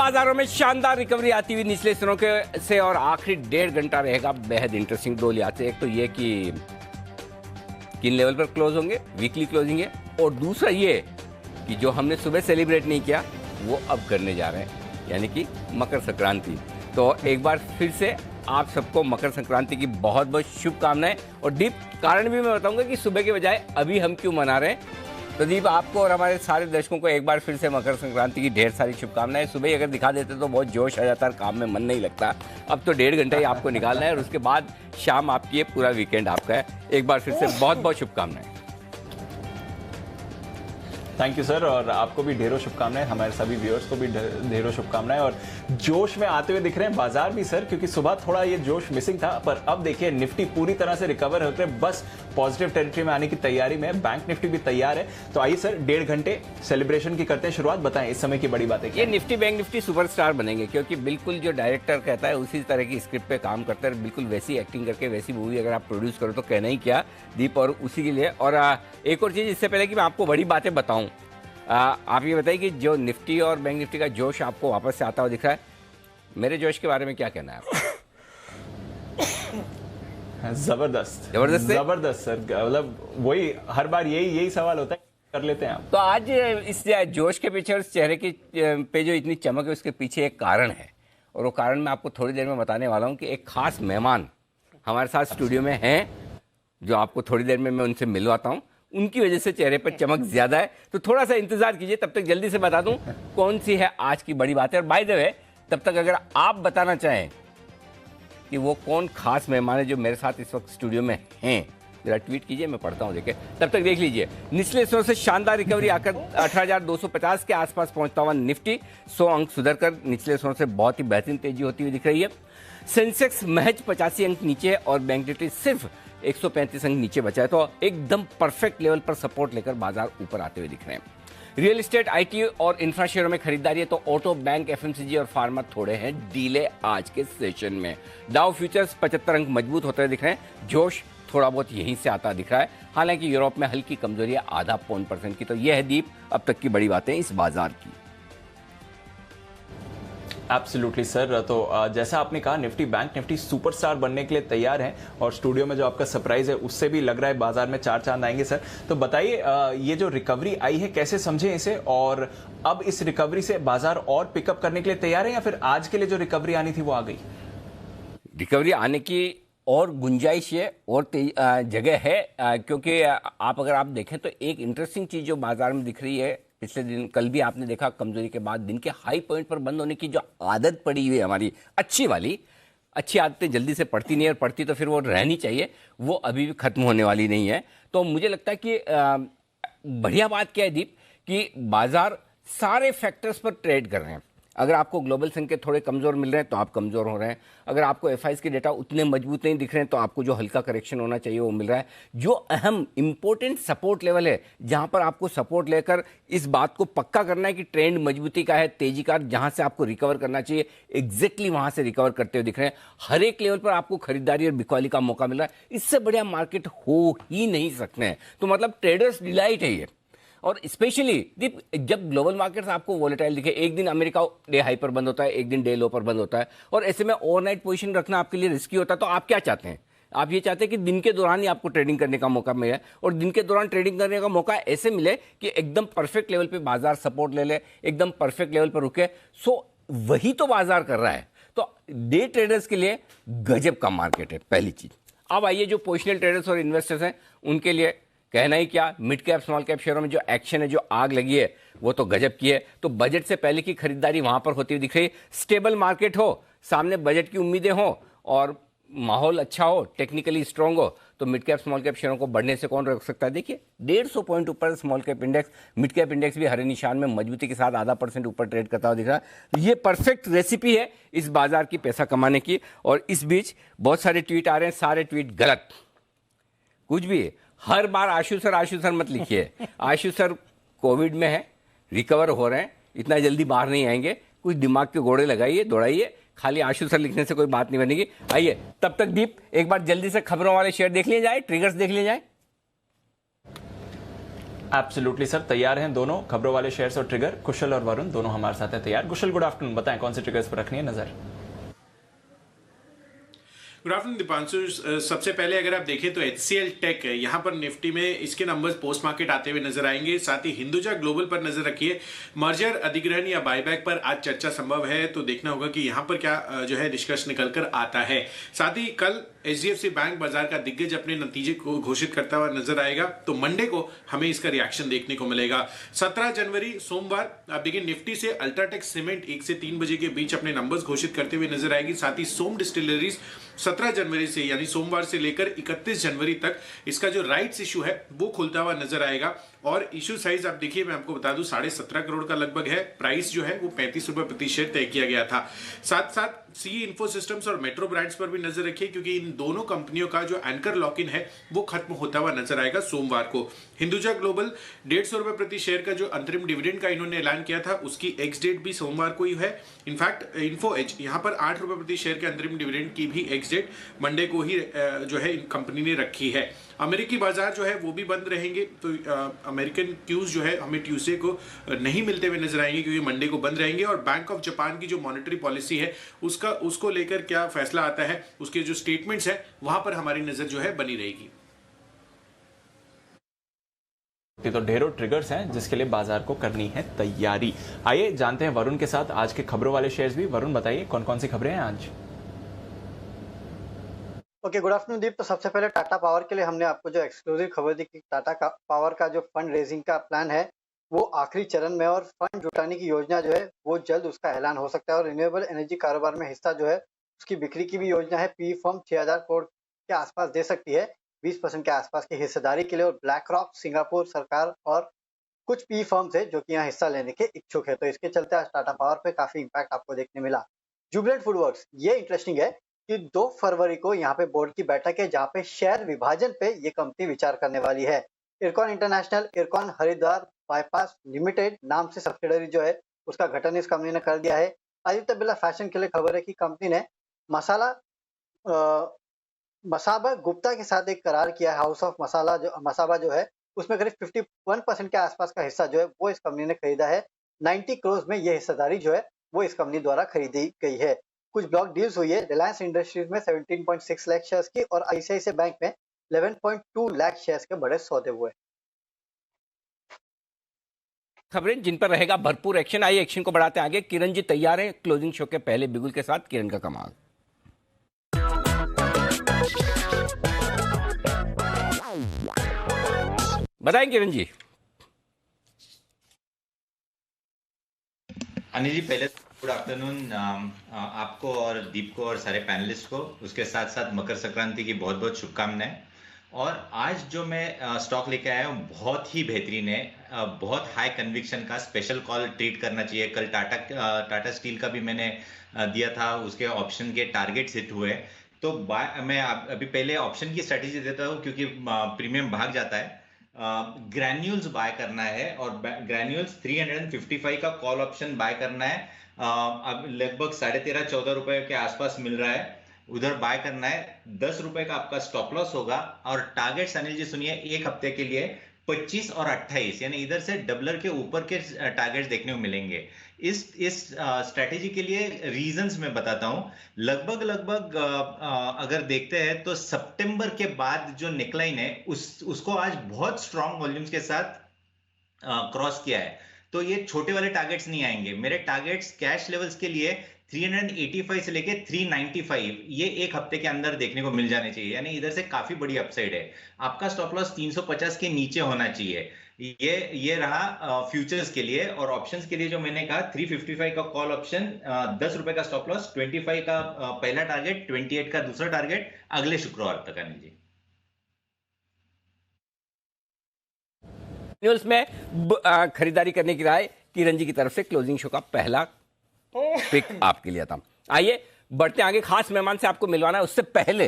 बाजारों में शानदार रिकवरी आती हुई निचले स्तरों के से और आखिरी 1.5 घंटा रहेगा बेहद इंटरेस्टिंग दो लिहाज से। एक तो ये कि किन लेवल पर क्लोज होंगे, वीकली क्लोजिंग है, और दूसरा ये कि जो हमने सुबह सेलिब्रेट नहीं किया वो अब करने जा रहे हैं, यानी कि मकर संक्रांति। तो एक बार फिर से आप सबको मकर संक्रांति की बहुत बहुत शुभकामनाएं। और दीप, कारण भी मैं बताऊंगा कि सुबह के बजाय अभी हम क्यों मना रहे हैं। तो दीप, आपको और हमारे सारे दर्शकों को एक बार फिर से मकर संक्रांति की ढेर सारी शुभकामनाएं। सुबह ही अगर दिखा देते तो बहुत जोश आ जाता, काम में मन नहीं लगता। अब तो 1.5 घंटा ही आपको निकालना है और उसके बाद शाम आपकी है, पूरा वीकेंड आपका है। एक बार फिर से बहुत बहुत शुभकामनाएं। थैंक यू सर, और आपको भी ढेरों शुभकामनाएं, हमारे सभी व्यूअर्स को भी ढेरों शुभकामनाएं। और जोश में आते हुए दिख रहे हैं बाजार भी सर, क्योंकि सुबह थोड़ा ये जोश मिसिंग था, पर अब देखिए निफ्टी पूरी तरह से रिकवर होकर बस पॉजिटिव टेरिटरी में आने की तैयारी में है। बैंक निफ्टी भी तैयार है। तो आइए सर 1.5 घंटे सेलिब्रेशन की करते हैं शुरुआत। बताएं इस समय की बड़ी बातें क्या? ये निफ्टी बैंक निफ्टी सुपरस्टार बनेंगे, क्योंकि बिल्कुल जो डायरेक्टर कहता है उसी तरह की स्क्रिप्ट पे काम करता है। बिल्कुल वैसी एक्टिंग करके वैसी मूवी अगर आप प्रोड्यूस करो तो कहना ही क्या दीप। और उसी के लिए और एक और चीज़, इससे पहले कि मैं आपको बड़ी बातें बताऊं, आप ये बताइए कि जो निफ्टी और बैंक निफ्टी का जोश आपको वापस से आता हुआ दिख रहा है, मेरे जोश के बारे में क्या कहना है आपको? जबरदस्त जबरदस्त जबरदस्त सर, मतलब वही हर बार यही सवाल होता है, कर लेते हैं आप। तो आज इस जोश के पीछे और इस चेहरे की पे जो इतनी चमक है उसके पीछे एक कारण है, और वो कारण मैं आपको थोड़ी देर में बताने वाला हूँ कि एक खास मेहमान हमारे साथ स्टूडियो में हैं, जो आपको थोड़ी देर में मैं उनसे मिलवाता हूँ। उनकी वजह से चेहरे पर चमक ज्यादा है, तो थोड़ा सा इंतजार कीजिए। तब तक जल्दी से बता दूं कौन सी है आज की बड़ी बात है। और बाय द वे, तब तक अगर आप बताना चाहें कि वो कौन खास मेहमान है जो मेरे साथ इस वक्त स्टूडियो में हैं, जरा ट्वीट कीजिए, मैं पढ़ता हूं। देखिए, तब तक देख लीजिए। निचले स्तरों से शानदार रिकवरी आकर 18,250 के आसपास पहुंचता हुआ निफ्टी 100 अंक सुधरकर निचले स्तरों से बहुत ही बेहतरीन तेजी होती हुई दिख रही है। सेंसेक्स महज 85 अंक नीचे और बैंक निफ्टी सिर्फ 135 अंक नीचे बचा है। तो एकदम परफेक्ट लेवल पर सपोर्ट लेकर बाजार ऊपर आते हुए दिख रहे हैं। रियल एस्टेट, आईटी और इंफ्रा शेयरों में खरीदारी है, तो ऑटो, बैंक, एफएमसीजी और फार्मा थोड़े हैं डीले आज के सेशन में। डाउ फ्यूचर्स 75 अंक मजबूत होते हुए दिख रहे हैं। जोश थोड़ा बहुत यहीं से आता दिख रहा है। हालांकि यूरोप में हल्की कमजोरी है, आधा पौन % की। तो यह है दीप अब तक की बड़ी बातें इस बाजार की। एब्सोल्युटली सर, तो जैसा आपने कहा निफ्टी बैंक निफ्टी सुपरस्टार बनने के लिए तैयार हैं, और स्टूडियो में जो आपका सरप्राइज है उससे भी लग रहा है बाजार में 4 चांद आएंगे सर। तो बताइए ये जो रिकवरी आई है कैसे समझे इसे, और अब इस रिकवरी से बाजार और पिकअप करने के लिए तैयार है, या फिर आज के लिए जो रिकवरी आनी थी वो आ गई? रिकवरी आने की और गुंजाइश है और जगह है, क्योंकि आप अगर आप देखें तो एक इंटरेस्टिंग चीज जो बाजार में दिख रही है, पिछले दिन कल भी आपने देखा, कमजोरी के बाद दिन के हाई पॉइंट पर बंद होने की जो आदत पड़ी हुई है हमारी अच्छी आदतें जल्दी से पड़ती नहीं है, और पड़ती तो फिर वो रहनी चाहिए, वो अभी भी खत्म होने वाली नहीं है। तो मुझे लगता है कि बढ़िया बात क्या है दीप, कि बाजार सारे फैक्टर्स पर ट्रेड कर रहे हैं। अगर आपको ग्लोबल संकेत थोड़े कमजोर मिल रहे हैं तो आप कमजोर हो रहे हैं। अगर आपको एफआईज के डेटा उतने मजबूत नहीं दिख रहे हैं तो आपको जो हल्का करेक्शन होना चाहिए वो मिल रहा है। जो अहम इंपॉर्टेंट सपोर्ट लेवल है, जहां पर आपको सपोर्ट लेकर इस बात को पक्का करना है कि ट्रेंड मजबूती का है, तेजी का, जहां से आपको रिकवर करना चाहिए, एग्जैक्टली वहां से रिकवर करते हुए दिख रहे हैं। हर एक लेवल पर आपको खरीदारी और बिकवाली का मौका मिल रहा है। इससे बढ़िया मार्केट हो ही नहीं सकते हैं। तो मतलब ट्रेडर्स डिलाइट है ये। और स्पेशली जब ग्लोबल मार्केट्स आपको वोलेटाइल दिखे, एक दिन अमेरिका डे हाई पर बंद होता है, एक दिन डे लो पर बंद होता है, और ऐसे में ओवरनाइट पोजीशन रखना आपके लिए रिस्की होता है। तो आप क्या चाहते हैं? आप ये चाहते हैं कि दिन के दौरान ही आपको ट्रेडिंग करने का मौका मिले, और दिन के दौरान ट्रेडिंग करने का मौका ऐसे मिले कि एकदम परफेक्ट लेवल पे बाजार सपोर्ट ले ले, एकदम परफेक्ट लेवल पर रुके। सो वही तो बाजार कर रहा है। तो डे ट्रेडर्स के लिए गजब का मार्केट है, पहली चीज। अब आइए जो पोजिशनल ट्रेडर्स और इन्वेस्टर्स हैं उनके लिए कहना ही क्या। मिड कैप स्मॉल कैप शेयरों में जो एक्शन है, जो आग लगी है, वो तो गजब की है। तो बजट से पहले की खरीदारी वहां पर होती हुई दिख रही है। स्टेबल मार्केट हो, सामने बजट की उम्मीदें हो और माहौल अच्छा हो, टेक्निकली स्ट्रांग हो, तो मिड कैप स्मॉल कैप शेयरों को बढ़ने से कौन रोक सकता है? देखिए 150 पॉइंट ऊपर small cap index, mid cap index भी हरे निशान में मजबूती के साथ आधा % ऊपर ट्रेड करता हुआ दिख रहा है। ये परफेक्ट रेसिपी है इस बाजार की पैसा कमाने की। और इस बीच बहुत सारे ट्वीट आ रहे हैं, सारे ट्वीट गलत, कुछ भी है। हर बार आशु सर मत लिखिए। आशु सर कोविड में है, रिकवर हो रहे हैं, इतना जल्दी बाहर नहीं आएंगे। कुछ दिमाग के घोड़े लगाइए, दौड़ाइए, खाली आशु सर लिखने से कोई बात नहीं बनेगी। आइए तब तक दीप एक बार जल्दी से खबरों वाले शेयर देख लिए जाए, ट्रिगर्स देख लिए जाए। एब्सोल्युटली सर, तैयार हैं दोनों खबरों वाले शेयर्स और ट्रिगर। कुशल और वरुण दोनों हमारे साथ हैं तैयार। कुशल, गुड आफ्टरनून, बताएं कौन से ट्रिगर्स पर रखनी है नजर? Good afternoon Deepanshu. सबसे पहले अगर आप देखें तो HCL टेक है, यहाँ पर निफ्टी में इसके नंबर्स पोस्ट मार्केट आते हुए नजर आएंगे। साथ ही हिंदुजा ग्लोबल पर नजर रखिए। मर्जर, अधिग्रहण या बायबैक पर आज चर्चा संभव है, तो देखना होगा कि यहाँ पर क्या जो है निष्कर्ष निकल कर आता है। साथ ही कल HDFC बैंक बाजार का दिग्गज अपने नतीजे को घोषित करता हुआ नजर आएगा, तो मंडे को हमें इसका रिएक्शन देखने को मिलेगा। 17 जनवरी सोमवार आप देखिए निफ्टी से अल्ट्राटेक सीमेंट 1 से 3 बजे के बीच अपने नंबर्स घोषित करते हुए नजर आएगी। साथ ही सोम डिस्टिलरीज 17 जनवरी से यानी सोमवार से लेकर 31 जनवरी तक इसका जो राइट्स इशू है वो खुलता हुआ नजर आएगा। और इशू साइज आप देखिए, मैं आपको बता दूं 17.5 करोड़ का लगभग है। प्राइस जो है वो 35 रुपए प्रति शेयर तय किया गया था। साथ साथ सीई इन्फो सिस्टम्स और मेट्रो ब्रांड्स पर भी नजर रखिए, क्योंकि इन दोनों कंपनियों का जो एंकर लॉक इन है वो खत्म होता हुआ नजर आएगा सोमवार को। हिंदुजा ग्लोबल 150 रुपए प्रति शेयर का जो अंतरिम डिविडेंड का इन्होंने ऐलान किया था उसकी एक्स डेट भी सोमवार को ही है। इनफैक्ट इन्फो एज यहाँ पर 8 रुपए प्रति शेयर के अंतरिम डिविडेंड की भी एक्स डेट मंडे को ही जो है कंपनी ने रखी है। अमेरिकी बाजार जो है वो भी बंद रहेंगे, तो अमेरिकन क्यूज जो है हमें ट्यूसडे को नहीं मिलते हुए नजर आएंगे, क्योंकि मंडे को बंद रहेंगे। और बैंक ऑफ जापान की जो मॉनेटरी पॉलिसी है उसको लेकर क्या फैसला आता है, उसके जो स्टेटमेंट्स है वहां पर हमारी नजर जो है बनी रहेगी। तो ढेरों ट्रिगर्स हैं जिसके लिए बाजार को करनी है तैयारी। आइए जानते हैं वरुण के साथ आज के खबरों वाले शेयर्स भी। वरुण, बताइए कौन कौन सी खबरें हैं आज? ओके, गुड आफ्टरनून दीप। तो सबसे पहले टाटा पावर के लिए हमने आपको जो एक्सक्लूसिव खबर दी कि टाटा पावर का जो फंड रेजिंग का प्लान है वो आखिरी चरण में, और फंड जुटाने की योजना जो है वो जल्द उसका ऐलान हो सकता है। और रिन्यूएबल एनर्जी कारोबार में हिस्सा जो है उसकी बिक्री की भी योजना है। पी फर्म 6000 करोड़ के आसपास दे सकती है 20% के आसपास की हिस्सेदारी के लिए। और ब्लैक रॉक, सिंगापुर सरकार और कुछ पी फर्म्स है जो कि यहाँ हिस्सा लेने के इच्छुक है। तो इसके चलते आज टाटा पावर पे काफी इंपैक्ट आपको देखने मिला। जुबिलेंट फूडवर्क्स, ये इंटरेस्टिंग है कि 2 फरवरी को यहाँ पे बोर्ड की बैठक है जहाँ पे शेयर विभाजन पे ये कंपनी विचार करने वाली है। IRCON international, IRCON Haridwar bypass limited नाम से सब्सिडरी जो है उसका गठन इस कंपनी ने कर दिया है। आदित्य बिरला फैशन के लिए खबर है कि कंपनी ने मसाबा गुप्ता के साथ एक करार किया है। हाउस ऑफ मसाबा जो है उसमें करीब 51% के आसपास का हिस्सा जो है वो इस कंपनी ने खरीदा है। 90 करोड़ में ये हिस्सेदारी जो है वो इस कंपनी द्वारा खरीदी गई है। कुछ ब्लॉक डील्स हुई है। रिलायंस इंडस्ट्रीज में 17.6 लाख शेयर्स की और ICICI बैंक में 11.2 लाख शेयर्स के बड़े सौदे हुए। खबरें जिन पर रहेगा भरपूर एक्शन। आइए एक्शन को बढ़ाते आगे। किरण जी तैयार हैं क्लोजिंग शो के पहले बिगुल के साथ। किरण का कमाल। बताएं किरण जी। अनिल जी, पहले गुड आफ्टरनून आपको और दीप को और सारे पैनलिस्ट को। उसके साथ साथ मकर संक्रांति की बहुत बहुत शुभकामनाएं। और आज जो मैं स्टॉक लेके आया हूँ बहुत ही बेहतरीन है। बहुत हाई कन्विक्शन का स्पेशल कॉल ट्रीट करना चाहिए। कल टाटा स्टील का भी मैंने दिया था, उसके ऑप्शन के टारगेट्स हिट हुए। तो मैं अभी पहले ऑप्शन की स्ट्रेटेजी देता हूँ क्योंकि प्रीमियम भाग जाता है। ग्रैन्यूल्स बाय करना है और ग्रैन्यूल्स 355 का कॉल ऑप्शन बाय करना है। अब लगभग 13.5-14 रुपए के आसपास मिल रहा है, उधर बाय करना है। 10 रुपए का आपका स्टॉप लॉस होगा। और टारगेट्स अनिल जी सुनिए, एक हफ्ते के लिए 25 और 28, यानी इधर से डबलर के ऊपर के टारगेट्स देखने को मिलेंगे। इस स्ट्रेटेजी के लिए रीजंस मैं बताता हूं। लगभग अगर देखते हैं तो सितंबर के बाद जो नेकलाइन है उसको आज बहुत स्ट्रॉन्ग वॉल्यूम्स के साथ क्रॉस किया है। तो ये छोटे वाले टारगेट्स नहीं आएंगे। मेरे टारगेट्स कैश लेवल्स के लिए 385 से लेके 395 ये एक हफ्ते के अंदर देखने को मिल जाने चाहिए, यानी इधर से काफी बड़ी अपसाइड है। आपका स्टॉप लॉस 350 के नीचे होना चाहिए। ये रहा फ्यूचर्स के लिए। और ऑप्शंस के लिए जो मैंने कहा 355 का कॉल ऑप्शन, 10 रुपए का स्टॉप लॉस, 25 का पहला टारगेट, 28 का दूसरा टारगेट अगले शुक्रवार तक आने जी। न्यूज़ में खरीदारी करने की राय किरण जी की तरफ से क्लोजिंग शो का पहला पिक आपके लिए था। आइए बढ़ते आगे। खास मेहमान से आपको मिलवाना है, उससे पहले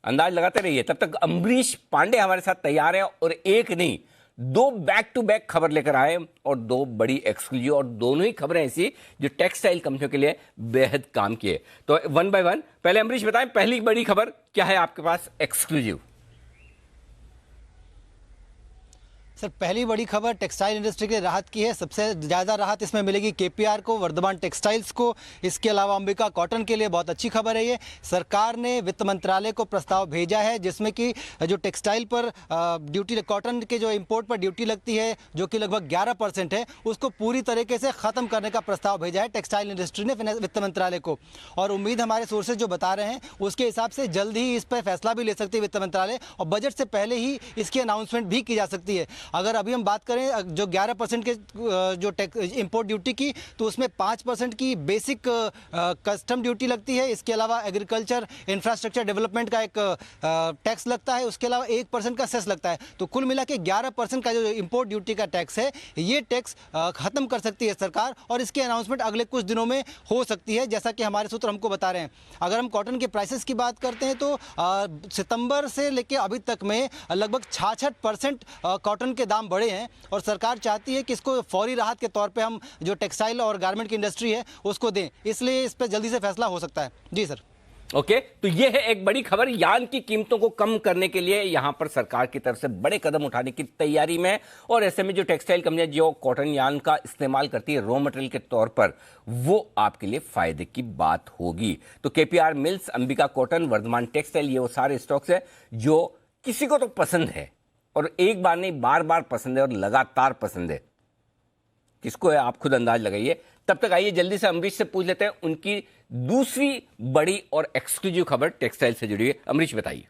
अंदाज लगाते रहिए। तब तक अम्बरीश पांडे हमारे साथ तैयार हैं और एक नहीं 2 बैक टू बैक खबर लेकर आए और 2 बड़ी एक्सक्लूसिव, और दोनों ही खबरें ऐसी जो टेक्सटाइल कंपनियों के लिए बेहद काम किए। तो 1 बाय 1 पहले अम्बरीश बताएं, पहली बड़ी खबर क्या है आपके पास एक्सक्लूसिव? सर पहली बड़ी खबर टेक्सटाइल इंडस्ट्री के राहत की है। सबसे ज़्यादा राहत इसमें मिलेगी केपीआर को, वर्धमान टेक्सटाइल्स को। इसके अलावा अंबिका कॉटन के लिए बहुत अच्छी खबर है ये। सरकार ने वित्त मंत्रालय को प्रस्ताव भेजा है जिसमें कि जो टेक्सटाइल पर ड्यूटी, कॉटन के जो इंपोर्ट पर ड्यूटी लगती है जो कि लगभग 11% है, उसको पूरी तरीके से ख़त्म करने का प्रस्ताव भेजा है टेक्सटाइल इंडस्ट्री ने वित्त मंत्रालय को। और उम्मीद हमारे सोर्सेज जो बता रहे हैं उसके हिसाब से जल्द ही इस पर फैसला भी ले सकती है वित्त मंत्रालय और बजट से पहले ही इसकी अनाउंसमेंट भी की जा सकती है। अगर अभी हम बात करें जो 11% के जो इंपोर्ट ड्यूटी की, तो उसमें 5% की बेसिक कस्टम ड्यूटी लगती है। इसके अलावा एग्रीकल्चर इंफ्रास्ट्रक्चर डेवलपमेंट का एक टैक्स लगता है। उसके अलावा 1% का सेस लगता है। तो कुल मिला के 11% का जो इंपोर्ट ड्यूटी का टैक्स है, ये टैक्स खत्म कर सकती है सरकार और इसकी अनाउंसमेंट अगले कुछ दिनों में हो सकती है, जैसा कि हमारे सूत्र हमको बता रहे हैं। अगर हम कॉटन के प्राइसेस की बात करते हैं तो सितंबर से लेकर अभी तक में लगभग 66% कॉटन के दाम बढ़े हैं और सरकार चाहती है कि इसको फौरी राहत के तौर पे हम जो टेक्सटाइल और गारमेंट की इंडस्ट्री है उसको दें, इसलिए इस पर जल्दी से फैसला हो सकता है। जी सर। ओके, तो ये है एक बड़ी खबर। यार्न की कीमतों को कम करने के लिए यहां पर सरकार की तरफ से बड़े कदम उठाने की तैयारी में, और ऐसे में जो टेक्सटाइल कंपनियां जो कॉटन यार्न का इस्तेमाल करती है रॉ मटेरियल के तौर पर, वो आपके लिए फायदे की बात होगी। तो KPR mills, Ambika cotton, Vardhaman textile, ये वो सारे स्टॉक्स है जो किसी को तो पसंद है और एक बार नहीं बार बार पसंद है और लगातार पसंद है। किसको है आप खुद अंदाज लगाइए। तब तक आइए जल्दी से अमरीश से पूछ लेते हैं उनकी दूसरी बड़ी और एक्सक्लूसिव खबर टेक्सटाइल से जुड़ी है। अमरीश बताइए।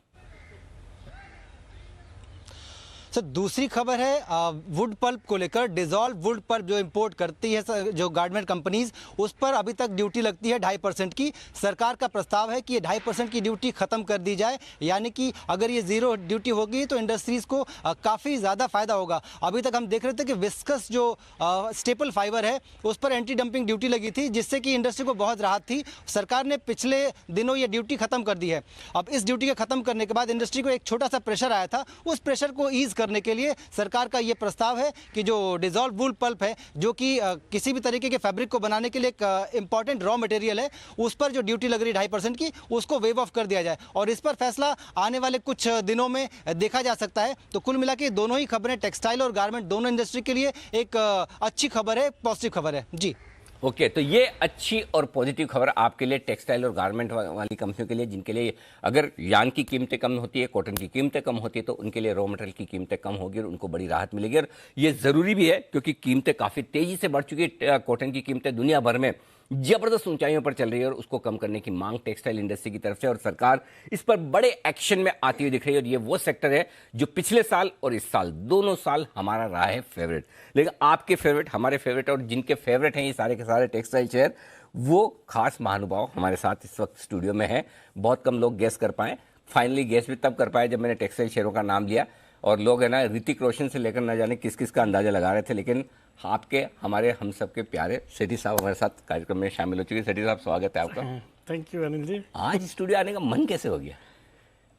सर दूसरी खबर है वुड पल्प को लेकर। डिजॉल्व वुड पल्प जो इंपोर्ट करती है जो गारमेंट कंपनीज, उस पर अभी तक ड्यूटी लगती है 2.5% की। सरकार का प्रस्ताव है कि ये 2.5% की ड्यूटी खत्म कर दी जाए, यानी कि अगर ये जीरो ड्यूटी होगी तो इंडस्ट्रीज को काफ़ी ज़्यादा फायदा होगा। अभी तक हम देख रहे थे कि विस्कस जो स्टेपल फाइबर है उस पर एंटी डंपिंग ड्यूटी लगी थी, जिससे कि इंडस्ट्री को बहुत राहत थी। सरकार ने पिछले दिनों ये ड्यूटी खत्म कर दी है। अब इस ड्यूटी के खत्म करने के बाद इंडस्ट्री को एक छोटा सा प्रेशर आया था, उस प्रेशर को ईज करने के लिए सरकार का यह प्रस्ताव है कि जो डिसॉल्व वूल पल्प है, जो कि किसी भी तरीके के फैब्रिक को बनाने के लिए एक इंपॉर्टेंट रॉ मटेरियल है, उस पर जो ड्यूटी लग रही है 2.5% की, उसको वेव ऑफ कर दिया जाए और इस पर फैसला आने वाले कुछ दिनों में देखा जा सकता है। तो कुल मिला के दोनों ही खबरें टेक्सटाइल और गारमेंट दोनों इंडस्ट्री के लिए एक अच्छी खबर है, पॉजिटिव खबर है। जी ओके, तो ये अच्छी और पॉजिटिव खबर आपके लिए टेक्सटाइल और गारमेंट वाली कंपनियों के लिए, जिनके लिए अगर यार्न की कीमतें कम होती है, कॉटन की कीमतें कम होती है, तो उनके लिए रॉ मटेरियल की कीमतें कम होगी और उनको बड़ी राहत मिलेगी। और ये ज़रूरी भी है क्योंकि कीमतें काफ़ी तेज़ी से बढ़ चुकी है। कॉटन की कीमतें दुनिया भर में जबरदस्त ऊंचाइयों पर चल रही है और उसको कम करने की मांग टेक्सटाइल इंडस्ट्री की तरफ से, और सरकार इस पर बड़े एक्शन में आती हुई दिख रही है। और ये वो सेक्टर है जो पिछले साल और इस साल दोनों साल हमारा रहा है फेवरेट। लेकिन आपके फेवरेट, हमारे फेवरेट और जिनके फेवरेट हैं ये सारे के सारे टेक्सटाइल शेयर, वो खास महानुभाव हमारे साथ इस वक्त स्टूडियो में है। बहुत कम लोग गेस कर पाए, फाइनली गेस भी तब कर पाए जब मैंने टेक्सटाइल शेयरों का नाम लिया। और लोग है ना ऋतिक रोशन से लेकर ना जाने किस किस का अंदाजा लगा रहे थे, लेकिन आपके हमारे हम सबके प्यारे सेठी साहब हमारे साथ कार्यक्रम में शामिल हो चुके हैं। सेठी साहब स्वागत है आपका। Thank you Anil ji. आज स्टूडियो आने का मन कैसे हो गया?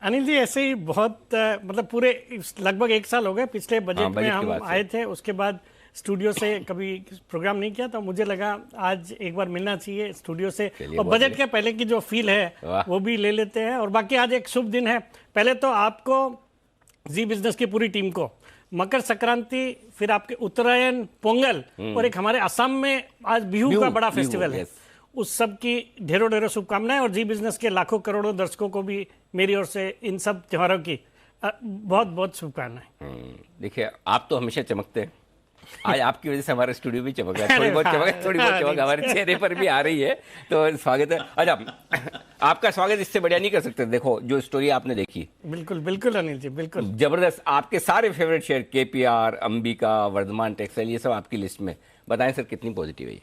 अनिल जी ऐसे ही बहुत मतलब पूरे लगभग 1 साल हो गए। पिछले बजट में हम आए थे, उसके बाद स्टूडियो से कभी प्रोग्राम नहीं किया, तो मुझे लगा आज एक बार मिलना चाहिए स्टूडियो से और बजट के पहले की जो फील है वो भी ले लेते हैं। और बाकी आज एक शुभ दिन है। पहले तो आपको, जी बिजनेस की पूरी टीम को मकर संक्रांति, फिर आपके उत्तरायण, पोंगल और एक हमारे असम में आज बिहू का बड़ा फेस्टिवल है, उस सब की ढेरों ढेरों शुभकामनाएं। और जी बिजनेस के लाखों करोड़ों दर्शकों को भी मेरी ओर से इन सब त्योहारों की बहुत बहुत शुभकामनाएं। देखिए आप तो हमेशा चमकते हैं, आज आपकी वजह से हमारा स्टूडियो भी चमक रहा है। थोड़ी बहुत चमक हमारे चेहरे पर भी आ रही है, तो स्वागत है। अच्छा, आपका स्वागत इससे बढ़िया नहीं कर सकते। देखो जो स्टोरी आपने देखी, बिल्कुल बिल्कुल अनिल जी, बिल्कुल जबरदस्त। आपके सारे favourite share KPR, Ambika, Vardhaman textile, ये सब आपकी लिस्ट में, बताएं सर कितनी पॉजिटिव है?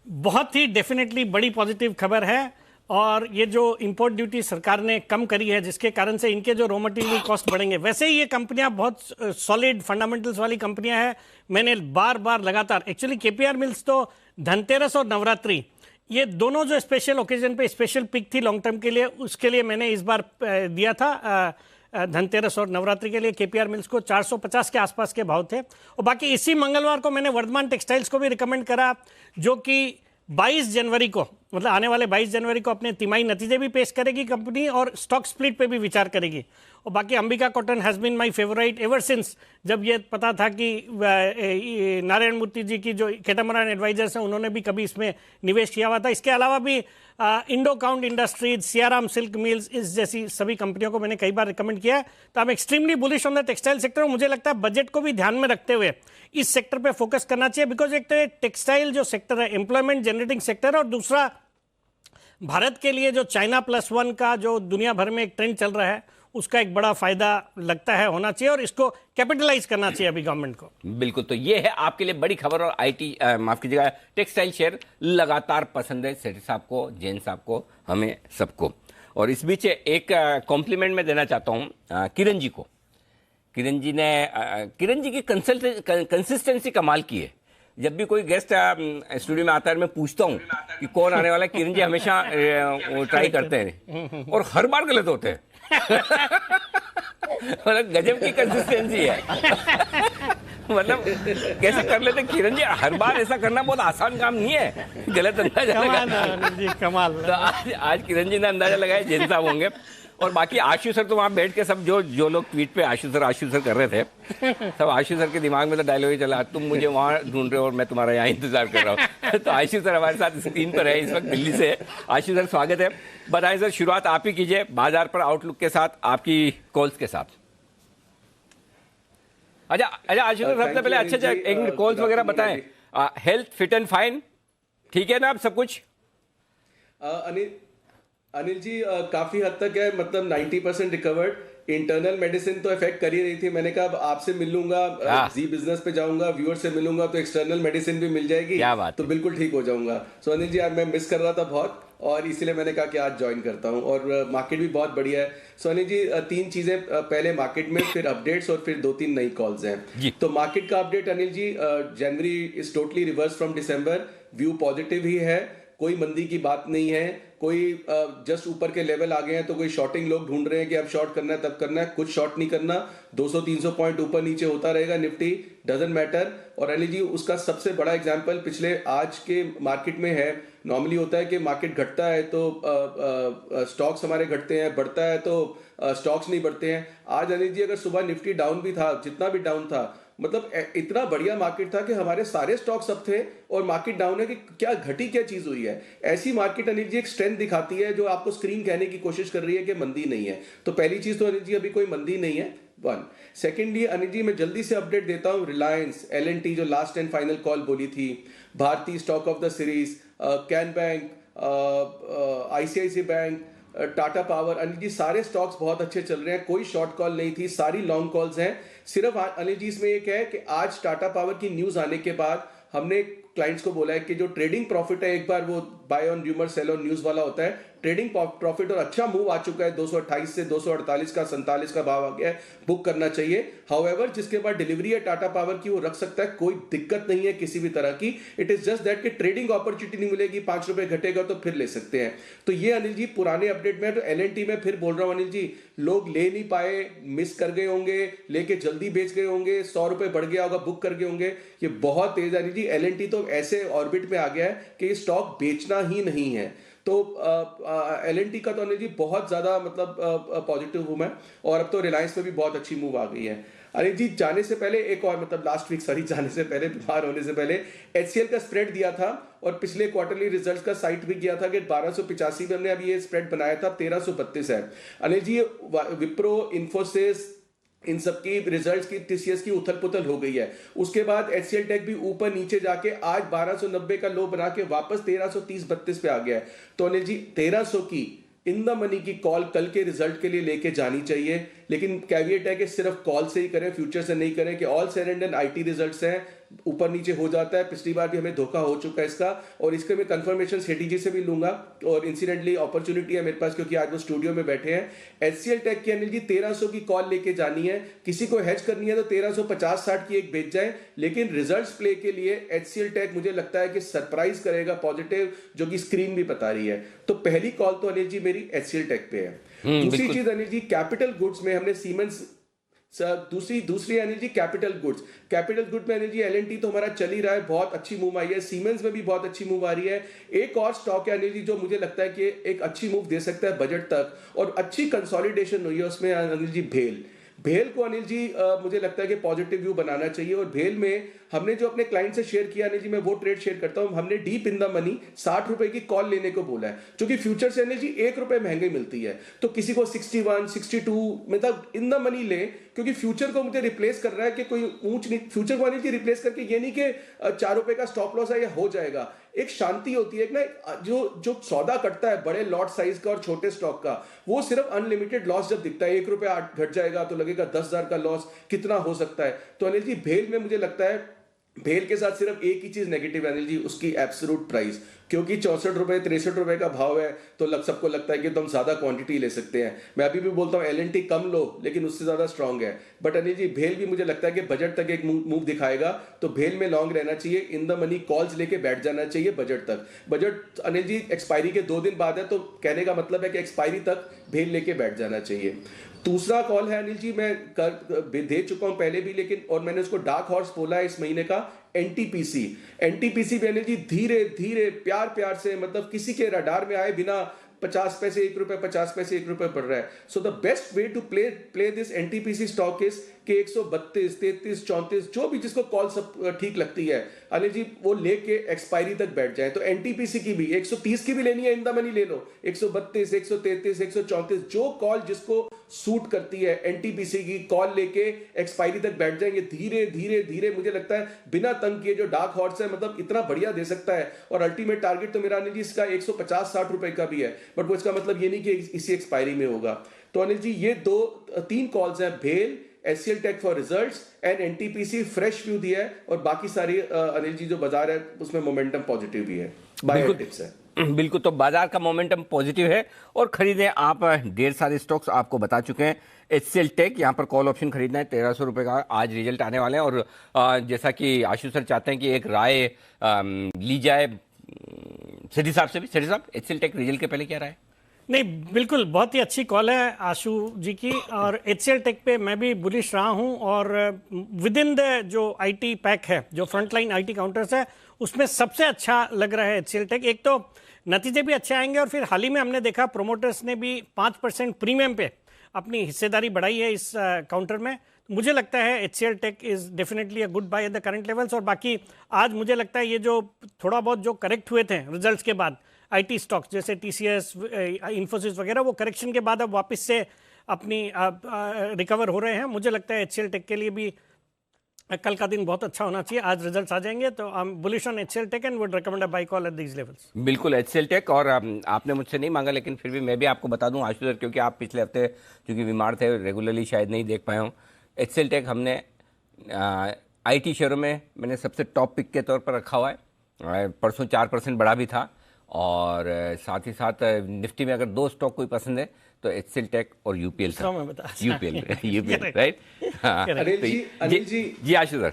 बहुत ही डेफिनेटली बड़ी पॉजिटिव खबर है। और ये जो इंपोर्ट ड्यूटी सरकार ने कम करी है, जिसके कारण से इनके जो रॉ मटेरियल कॉस्ट बढ़ेंगे, वैसे ही ये कंपनियां बहुत सॉलिड फंडामेंटल्स वाली कंपनियां हैं। मैंने बार बार लगातार, एक्चुअली केपीआर मिल्स तो धनतेरस और नवरात्रि, ये दोनों जो स्पेशल ओकेजन पे स्पेशल पिक थी लॉन्ग टर्म के लिए, उसके लिए मैंने इस बार दिया था। धनतेरस और नवरात्रि के लिए केपीआर मिल्स को 450 के आसपास के भाव थे। और बाकी इसी मंगलवार को मैंने वर्धमान टेक्सटाइल्स को भी रिकमेंड करा, जो कि 22 जनवरी को, मतलब आने वाले 22 जनवरी को अपने तिमाही नतीजे भी पेश करेगी कंपनी और स्टॉक स्प्लिट पे भी विचार करेगी। और बाकी Ambika cotton has been my favourite ever since, जब ये पता था कि नारायण मूर्ति जी की जो कैटामरान एडवाइजर्स हैं उन्होंने भी कभी इसमें निवेश किया हुआ था। इसके अलावा भी Indo count industries, Siyaram silk mills, इस जैसी सभी कंपनियों को मैंने कई बार रिकमेंड किया है। तो I am extremely bullish on the textile sector. और मुझे लगता है बजट को भी ध्यान में रखते हुए इस सेक्टर पे फोकस करना चाहिए, बिकॉज एक तो टेक्सटाइल जो सेक्टर है एम्प्लॉयमेंट जनरेटिंग सेक्टर है, और दूसरा भारत के लिए जो चाइना +1 का जो दुनिया भर में एक ट्रेंड चल रहा है उसका एक बड़ा फायदा लगता है होना चाहिए, और इसको कैपिटलाइज करना चाहिए अभी गवर्नमेंट को। बिल्कुल, तो ये है आपके लिए बड़ी खबर। और आईटी माफ कीजिएगा, टेक्सटाइल शेयर लगातार पसंद है सेठी साहब को, जैन साहब को, हमें सबको। और इस बीच एक कॉम्प्लीमेंट मैं देना चाहता हूँ किरण जी को। किरण जी की कंसिस्टेंसी कमाल की है। जब भी कोई गेस्ट स्टूडियो में आता है मैं पूछता हूँ कि कौन आने वाला है, किरण जी हमेशा ट्राई करते हैं और हर बार गलत होते हैं। मतलब गजब की कंसिस्टेंसी है। मतलब कैसे कर लेते किरण जी, हर बार ऐसा करना बहुत आसान काम नहीं है, गलत अंदाजा लगा। कमाल। तो आज किरण जी ने अंदाजा लगाया, जैन साहब होंगे। और बाकी आशु सर तो वहाँ बैठ के सब जो लोग ट्वीट पे आशु सर कर रहे थे, सब आशु सर के दिमाग में तो डायलॉग ही चला, तुम मुझे वहाँ ढूंढ रहे हो और मैं तुम्हारा यहाँ इंतजार कर रहा हूँ। तो आशु सर हमारे साथ स्क्रीन पर है इस वक्त दिल्ली से। आशु सर स्वागत है। बताएं सर, शुरुआत आप ही कीजिए बाजार पर आउटलुक के साथ, आपकी कॉल्स के साथ। अच्छा आशु सर, सबसे पहले अच्छा एक मिनट कॉल्स वगैरह बताएं। हेल्थ फिट एंड फाइन ठीक है ना आप सब कुछ? अनिल जी काफी हद तक है, मतलब 90% रिकवर्ड। इंटरनल मेडिसिन तो इफेक्ट कर ही रही थी। मैंने कहा अब आपसे मिल लूंगा, जी बिजनेस पे जाऊंगा, व्यूअर से मिलूंगा तो एक्सटर्नल मेडिसिन भी मिल जाएगी, तो बिल्कुल ठीक हो जाऊंगा। सो अनिल जी मैं मिस कर रहा था बहुत, और इसीलिए मैंने कहा कि आज ज्वाइन करता हूं। और मार्केट भी बहुत बढ़िया है। सो अनिल जी 3 चीजें, पहले मार्केट में, फिर अपडेट्स, और फिर 2-3 नई कॉल्स हैं। तो मार्केट का update Anil ji, January is totally reverse from December. View positive ही है, कोई मंदी की बात नहीं है, कोई जस्ट ऊपर के लेवल आ गए हैं तो कोई शॉर्टिंग लोग ढूंढ रहे हैं कि अब शॉर्ट करना है तब करना है, कुछ शॉर्ट नहीं करना। 200-300 पॉइंट ऊपर नीचे होता रहेगा निफ्टी, डजंट मैटर। और अनिल जी उसका सबसे बड़ा एग्जांपल पिछले आज के मार्केट में है। नॉर्मली होता है कि मार्केट घटता है तो स्टॉक्स हमारे घटते हैं, बढ़ता है तो स्टॉक्स नहीं बढ़ते हैं। आज अनिल जी अगर सुबह निफ्टी डाउन भी था, जितना भी डाउन था, मतलब इतना बढ़िया मार्केट था कि हमारे सारे स्टॉक्स अप थे और मार्केट डाउन है कि क्या घटी, क्या चीज हुई है। ऐसी मार्केट अनिल जी एक स्ट्रेंथ दिखाती है जो आपको स्क्रीन कहने की कोशिश कर रही है कि मंदी नहीं है। तो पहली चीज तो अनिल जी अभी कोई मंदी नहीं है, 1। सेकेंडली अनिल जी मैं जल्दी से अपडेट देता हूं। रिलायंस, L&T जो लास्ट एंड फाइनल कॉल बोली थी, भारतीय stock of the series, can bank, ICICI bank, Tata power, Anil ji सारे स्टॉक्स बहुत अच्छे चल रहे हैं। कोई शॉर्ट कॉल नहीं थी, सारी लॉन्ग कॉल्स हैं। सिर्फ अनिल जी इसमें एक है कि आज टाटा पावर की न्यूज आने के बाद हमने क्लाइंट्स को बोला है कि जो ट्रेडिंग प्रॉफिट है, एक बार वो buy on rumour sell on news वाला होता है, ट्रेडिंग प्रॉफिट और अच्छा मूव आ चुका है। 228 से 248 का 47 का भाव आ गया है, बुक करना चाहिए। हाउएवर जिसके बाद डिलीवरी है टाटा पावर की वो रख सकता है, कोई दिक्कत नहीं है किसी भी तरह की। इट इज जस्ट दैट कि ट्रेडिंग अपॉर्चुनिटी नहीं मिलेगी, 5 रुपए घटेगा तो फिर ले सकते हैं। तो ये अनिल जी पुराने अपडेट में। तो L&T में फिर बोल रहा हूं अनिल जी, लोग ले नहीं पाए, मिस कर गए होंगे, लेके जल्दी बेच गए होंगे, 100 रुपए बढ़ गया होगा, बुक कर गए होंगे। ये बहुत तेज अनिल जी। L&T तो ऐसे ऑर्बिट में आ गया है कि स्टॉक बेचना ही नहीं है। तो L&T का तो अनिल जी बहुत ज्यादा मतलब पॉजिटिव हूं मैं। और अब तो रिलायंस में भी बहुत अच्छी मूव आ गई है। अनिल जी जाने से पहले एक और, मतलब लास्ट वीक जाने से पहले, बीमार होने से पहले HCL का स्प्रेड दिया था और पिछले क्वार्टरली रिजल्ट्स का साइट भी किया था कि 1285 में हमने अभी ये स्प्रेड बनाया था, 1332 है। अनिल जी विप्रो, इन्फोसिस, इन सबकी रिजल्ट्स की, TCS की उथल पुथल हो गई है। उसके बाद HCL टेक भी ऊपर नीचे जाके आज 1290 का लो बना के वापस 1330-32 पे आ गया है। तो अनिल जी 1300 की इन द मनी की कॉल कल के रिजल्ट के लिए लेके जानी चाहिए, लेकिन कैविएट है कि सिर्फ कॉल से ही करें, फ्यूचर से नहीं करें। कि all said and IT results हैं, ऊपर नीचे हो जाता है। पिछली बार भी हमें धोखा हो चुका है इसका, और इसके मैं कंफर्मेशन सेठी जी से भी लूंगा। और इंसिडेंटली अपॉर्चुनिटी है मेरे पास क्योंकि आज वो स्टूडियो में बैठे हैं। HCL टेक की अनिल जी 1300 की कॉल लेके जानी है। किसी को हेज करनी है तो 1350-60 की एक बेच जाए, लेकिन रिजल्ट्स प्ले के लिए HCL टेक मुझे लगता है कि सरप्राइज करेगा पॉजिटिव, जो कि स्क्रीन भी बता रही है। तो पहली कॉल तो अनिल जी मेरी HCL टेक पे है। दूसरी चीज अनिल जी, कैपिटल गुड्स में हमने दूसरी अनिल जी कैपिटल गुड्स में अनिल जी L&T तो हमारा चल ही रहा है, बहुत अच्छी मूव आई है। सीमेंस में भी बहुत अच्छी मूव आ रही है। एक और स्टॉक है अनिल जी जो मुझे लगता है कि एक अच्छी मूव दे सकता है बजट तक, और अच्छी कंसोलिडेशन हुई है उसमें अनिल जी भेल को अनिल जी मुझे लगता है कि पॉजिटिव व्यू बनाना चाहिए। और भेल में हमने जो अपने क्लाइंट से शेयर किया अनिल जी, मैं वो ट्रेड शेयर करता हूं। हमने डीप इन द मनी 60 रुपए की कॉल लेने को बोला है, जो कि फ्यूचर से अनिल जी 1 रुपए महंगी मिलती है। तो किसी को 61, 62 मतलब इन द मनी ले, क्योंकि फ्यूचर को मुझे रिप्लेस कर रहा है कि कोई ऊंच नहीं, फ्यूचर को अनिल जी रिप्लेस करके ये नहीं कि 4 रुपए का स्टॉप लॉस है या हो जाएगा। एक शांति होती है, एक ना जो सौदा कटता है बड़े लॉट साइज का और छोटे स्टॉक का, वो सिर्फ अनलिमिटेड लॉस जब दिखता है, 1 रुपया घट जाएगा तो लगेगा 10,000 का लॉस कितना हो सकता है। तो अनिल जी भेल में मुझे लगता है, भेल के साथ सिर्फ एक ही चीज नेगेटिव है अनिल जी, उसकी एब्सोल्यूट प्राइस, क्योंकि 64 रुपए 63 रुपए का भाव है तो सबको लगता है कि तुम ज्यादा क्वांटिटी ले सकते हैं। मैं अभी भी बोलता हूँ L&T कम लो, लेकिन उससे ज्यादा स्ट्रांग है। बट अनिल जी भेल भी मुझे लगता है कि बजट तक एक मूव दिखाएगा, तो भेल में लॉन्ग रहना चाहिए, इन द मनी कॉल्स लेके बैठ जाना चाहिए बजट तक। बजट अनिल जी एक्सपायरी के 2 दिन बाद है, तो कहने का मतलब है कि एक्सपायरी तक भेल लेके बैठ जाना चाहिए। दूसरा कॉल है अनिल जी, मैं दे चुका हूं पहले भी, लेकिन और मैंने उसको डार्क हॉर्स बोला है इस महीने का, एनटीपीसी भी अनिल जी धीरे धीरे प्यार से, मतलब किसी के रडार में आए बिना 50 पैसे 1 रुपए, 50 पैसे 1 रुपए बढ़ रहा है। So the best way to play this NTPC stock is कि 132, 33, 34 जो भी जिसको कॉल सब ठीक लगती है अनिल जी, वो लेके एक्सपायरी तक बैठ जाए। तो एनटीपीसी की भी 130 की भी लेनी है, इन द मनी ले लो, 132, 133, 134 जो कॉल जिसको सूट करती है एनटीपीसी की कॉल लेके एक्सपायरी तक बैठ जाएंगे। धीरे धीरे मुझे लगता है बिना तंग किए जो डार्क हॉर्स है, मतलब इतना बढ़िया दे सकता है। और अल्टीमेट टारगेट तो मेरा अनिल जी इसका 150-60 रुपए का भी है, बट वो इसका मतलब ये नहीं कि इसी एक्सपायरी में होगा। तो अनिल जी ये 3 कॉल्स हैं, भेल, HCL tech for results and NTPC fresh view दिया है, और बाकी सारी अनिल जी जो बाजार है उसमें मोमेंटम पॉजिटिव भी है, बाय टिप्स है। बिल्कुल, तो बाजार का मोमेंटम पॉजिटिव है और खरीदें आप। ढेर सारे स्टॉक्स आपको बता चुके हैं। HCL टेक यहाँ पर कॉल ऑप्शन खरीदना है, 1300 रुपये का आज रिजल्ट आने वाले हैं। और जैसा कि आशु सर चाहते हैं कि एक राय ली जाए सेठी साहब से भी। सेठी साहब, HCL टेक रिजल्ट के पहले क्या राय? नहीं, बिल्कुल बहुत ही अच्छी कॉल है आशु जी की, और HCL टेक पे मैं भी बुलिश रहा हूं। और विद इन द जो IT पैक है, जो फ्रंटलाइन IT काउंटर्स है, उसमें सबसे अच्छा लग रहा है HCL टेक। एक तो नतीजे भी अच्छे आएंगे, और फिर हाल ही में हमने देखा प्रोमोटर्स ने भी 5% प्रीमियम पे अपनी हिस्सेदारी बढ़ाई है इस काउंटर में। मुझे लगता है HCL tech is definitely a good buy at the current levels. और बाकी आज मुझे लगता है ये जो थोड़ा बहुत जो करेक्ट हुए थे रिजल्ट्स के बाद IT स्टॉक्स जैसे TCS, इन्फोसिस वगैरह, वो करेक्शन के बाद अब वापस से अपनी रिकवर हो रहे हैं। मुझे लगता है HCL टेक के लिए भी कल का दिन बहुत अच्छा होना चाहिए। आज रिजल्ट्स आ जाएंगे, तो I am bullish on HCL tech and would recommend a buy call at these levels. बिल्कुल HCL टेक। और आपने मुझसे नहीं मांगा, लेकिन फिर भी मैं भी आपको बता दूं आशु सर, क्योंकि आप पिछले हफ्ते चूंकि बीमार थे, रेगुलरली शायद नहीं देख पाए हूँ। HCL टेक हमने IT शेयरों में मैंने सबसे टॉप पिक के तौर पर रखा हुआ है। परसों 4% बढ़ा भी था। और साथ ही साथ निफ्टी में अगर 2 स्टॉक कोई पसंद है तो HCL टेक और UPL UPL राइट। जी आशु सर।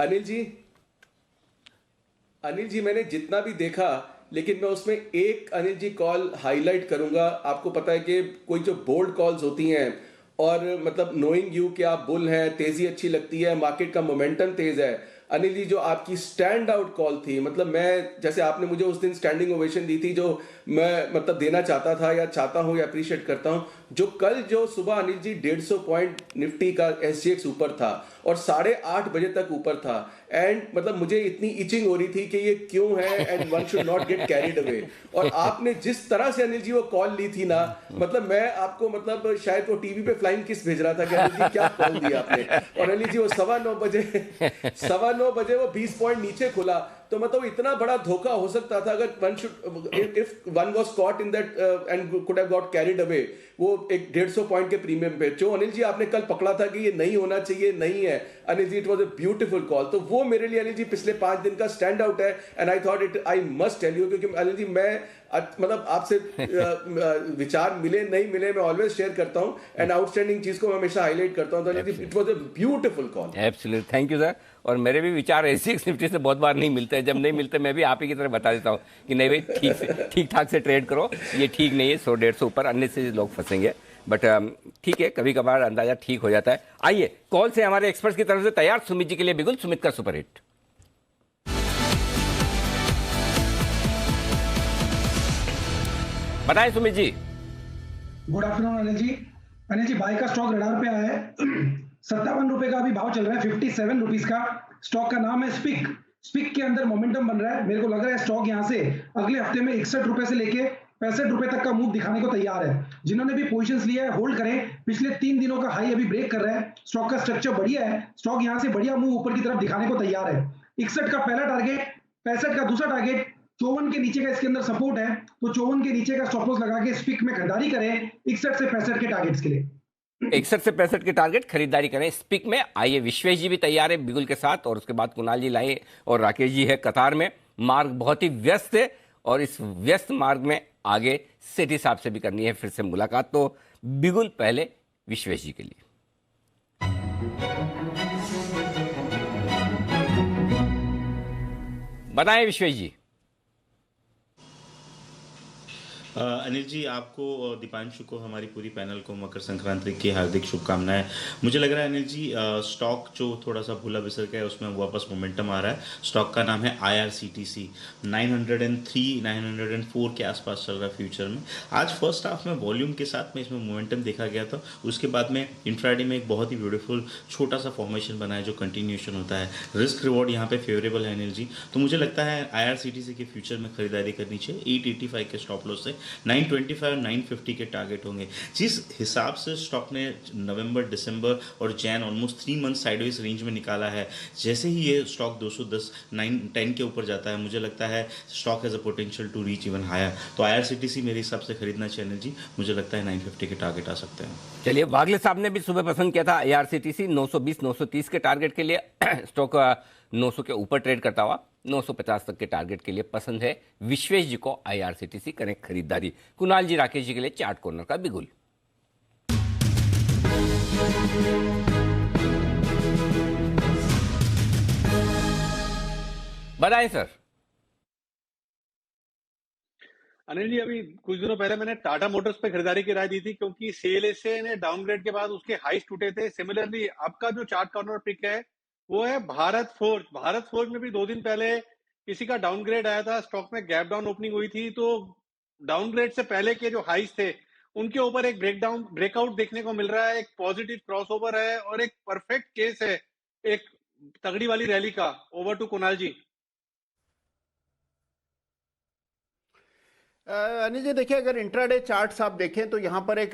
अनिल जी मैंने जितना भी देखा, लेकिन मैं उसमें एक अनिल जी कॉल हाईलाइट करूंगा। आपको पता है कि कोई जो बोल्ड कॉल्स होती हैं, और मतलब नोइंग यू कि आप बुल हैं, तेजी अच्छी लगती है, मार्केट का मोमेंटम तेज है। अनिल जी जो आपकी स्टैंड आउट कॉल थी, मतलब मैं, जैसे आपने मुझे उस दिन स्टैंडिंग ओवेशन दी थी, जो मैं मतलब देना चाहता था या चाहता हूं या अप्रिशिएट करता हूं, जो कल जो सुबह अनिल जी 150 पॉइंट निफ्टी का SGX ऊपर था और 8:30 बजे तक ऊपर था। एंड मतलब मुझे इतनी इचिंग हो रही थी कि ये क्यों है, and one should not get carried away. और आपने जिस तरह से अनिल जी वो कॉल ली थी ना, मतलब मैं आपको मतलब शायद वो टीवी पे फ्लाइंग किस भेज रहा था कि अनिल जी क्या कॉल दिया आपने। और अनिल जी वो 9:15 बजे वो 20 पॉइंट नीचे खुला, तो मतलब इतना बड़ा धोखा हो सकता था अगर one should, if one was caught in that and could have got carried away, वो एक 150 पॉइंट के प्रीमियम पे, जो अनिल जी आपने कल पकड़ा था कि ये नहीं होना चाहिए, नहीं है Anil ji, it was a beautiful call. तो वो मेरे लिए अनिल जी पिछले 5 दिन का स्टैंड आउट है, and I thought it, I must tell you, क्योंकि अनिल जी मैं मतलब आपसे विचार मिले नहीं मिले मैं ऑलवेज शेयर करता हूं, एंड आउटस्टैंडिंग चीज को हमेशा हाईलाइट करता हूं। तो Anil ji it was a beautiful call. Absolutely, thank you sir. और मेरे भी विचार SGX निफ्टी से बहुत बार नहीं मिलते हैं। जब नहीं मिलते मैं भी आप ही की तरह बता देता हूँ कि नहीं भाई ठीक ठाक से ट्रेड करो, ये ठीक नहीं है, 100-150 ऊपर अन्य से लोग फंसेंगे। बट ठीक है, कभी कभार अंदाजा ठीक हो जाता है। आइए कॉल से हमारे एक्सपर्ट्स की तरफ से तैयार सुमित जी के लिए बिगुल, सुमित का सुपरहिट। बताएं Sumit ji. Good afternoon Anil ji. Anil ji, bye का स्टॉक रडार पे आया है। 57 रुपए का अभी भाव चल रहा है, 57 रुपीज का। स्टॉक का नाम है स्पिक। स्पिक के अंदर मोमेंटम बन रहा है। मेरे को लग रहा है स्टॉक यहां से अगले हफ्ते में 61 रुपए से लेके 65 रुपए तक का मूव दिखाने को तैयार है। जिन्होंने भी पोजीशंस लिया है होल्ड करें। पिछले 3 दिनों का हाई अभी ब्रेक कर रहा है। स्टॉक का स्ट्रक्चर बढ़िया है। स्टॉक यहां से बढ़िया मूव ऊपर की तरफ दिखाने को तैयार है। 61 का पहला टारगेट, 65 का दूसरा टारगेट, 54 के नीचे का इसके अंदर सपोर्ट है। तो 54 के नीचे का स्टॉप लॉस लगा के स्पिक में खरीदारी करें 61 से 65 के टारगेट्स के लिए। 61 से 65 के टारगेट खरीदारी करें स्पिक में। आइए विश्वेश जी भी तैयार है बिगुल के साथ, और उसके बाद कुणाल जी लाए और राकेश जी है कतार में। मार्ग बहुत ही व्यस्त है और इस व्यस्त मार्ग में आगे सेठी साहब से भी करनी है फिर से मुलाकात। तो बिगुल पहले विश्वेश जी के लिए। बताएं विश्वेश जी। अनिल जी, आपको और दीपांशु को, हमारी पूरी पैनल को मकर संक्रांति की हार्दिक शुभकामनाएं। मुझे लग रहा है अनिल जी, स्टॉक जो थोड़ा सा भूला बिसर गया है उसमें वापस मोमेंटम आ रहा है। स्टॉक का नाम है IRCTC। 903 904 के आसपास चल रहा है फ्यूचर में। आज फर्स्ट हाफ में वॉल्यूम के साथ में इसमें मोमेंटम देखा गया था। उसके बाद में इंट्राडे में एक बहुत ही ब्यूटीफुल छोटा सा फॉर्मेशन बना है जो कंटिन्यूएशन होता है। रिस्क रिवॉर्ड यहाँ पे फेवरेबल है अनिल जी। तो मुझे लगता है IRCTC के फ्यूचर में खरीदारी करनी चाहिए। 885 के स्टॉप लॉस से 925 और 950 के टारगेट होंगे। जिस हिसाब से स्टॉक ने नवंबर, दिसंबर और Jain almost 3 month sideways range में निकाला है, जैसे ही ये स्टॉक 210, 910 के ऊपर जाता है, मुझे लगता है stock has a potential to reach even higher. तो IRCTC मेरे हिसाब से खरीदना चाहिए जी। मुझे लगता है 950 के टारगेट आ सकते हैं। चलिए, वागले साहब ने भी सुबह पसंद किया था IRCTC 920 930 के टारगेट के लिए। स्टॉक 900 के ऊपर ट्रेड करता हुआ 950 तक के टारगेट के लिए पसंद है विश्वेश जी को IRCTC करें खरीदारी। कुणाल जी, राकेश जी के लिए चार्ट कॉर्नर का बिगुल। बताएं सर। अनिल जी, अभी कुछ दिनों पहले मैंने टाटा मोटर्स पे खरीदारी की राय दी थी क्योंकि CLSA ने डाउनग्रेड के बाद उसके हाईस टूटे थे। सिमिलरली आपका जो चार्ट कॉर्नर पिक है वो है भारत फोर्ज। भारत फोर्ज में भी 2 दिन पहले किसी का डाउनग्रेड आया था। स्टॉक में गैप डाउन ओपनिंग हुई थी, तो डाउनग्रेड से पहले के जो हाईस थे उनके ऊपर एक ब्रेकआउट देखने को मिल रहा है। एक पॉजिटिव क्रॉसओवर है और एक परफेक्ट केस है एक तगड़ी वाली रैली का। ओवर टू कुणाल जी। अनिल जी, देखिए, अगर इंट्राडे चार्ट्स आप देखें तो यहाँ पर एक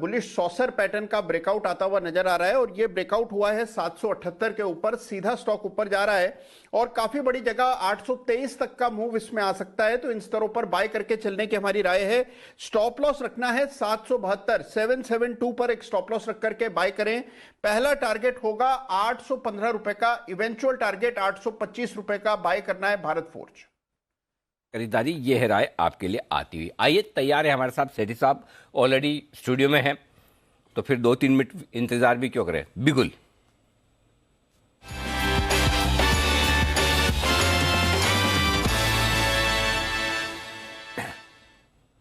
बुलिश सॉसर पैटर्न का ब्रेकआउट आता हुआ नजर आ रहा है और ये ब्रेकआउट हुआ है 778 के ऊपर। सीधा स्टॉक ऊपर जा रहा है और काफी बड़ी जगह 823 तक का मूव इसमें आ सकता है। तो इन स्तरों पर बाय करके चलने की हमारी राय है। स्टॉप लॉस रखना है 772 772 पर एक स्टॉप लॉस रख करके बाय करें। पहला टारगेट होगा 815 रुपए का, इवेंचुअल टारगेट 825 रुपए का बाय करना है भारत फोर्ज। खरीदारी ये है राय आपके लिए आती हुई। आइए, तैयार है हमारे साथ सेठी साहब, ऑलरेडी स्टूडियो में हैं, तो फिर 2-3 मिनट इंतजार भी क्यों करें, बिगुल।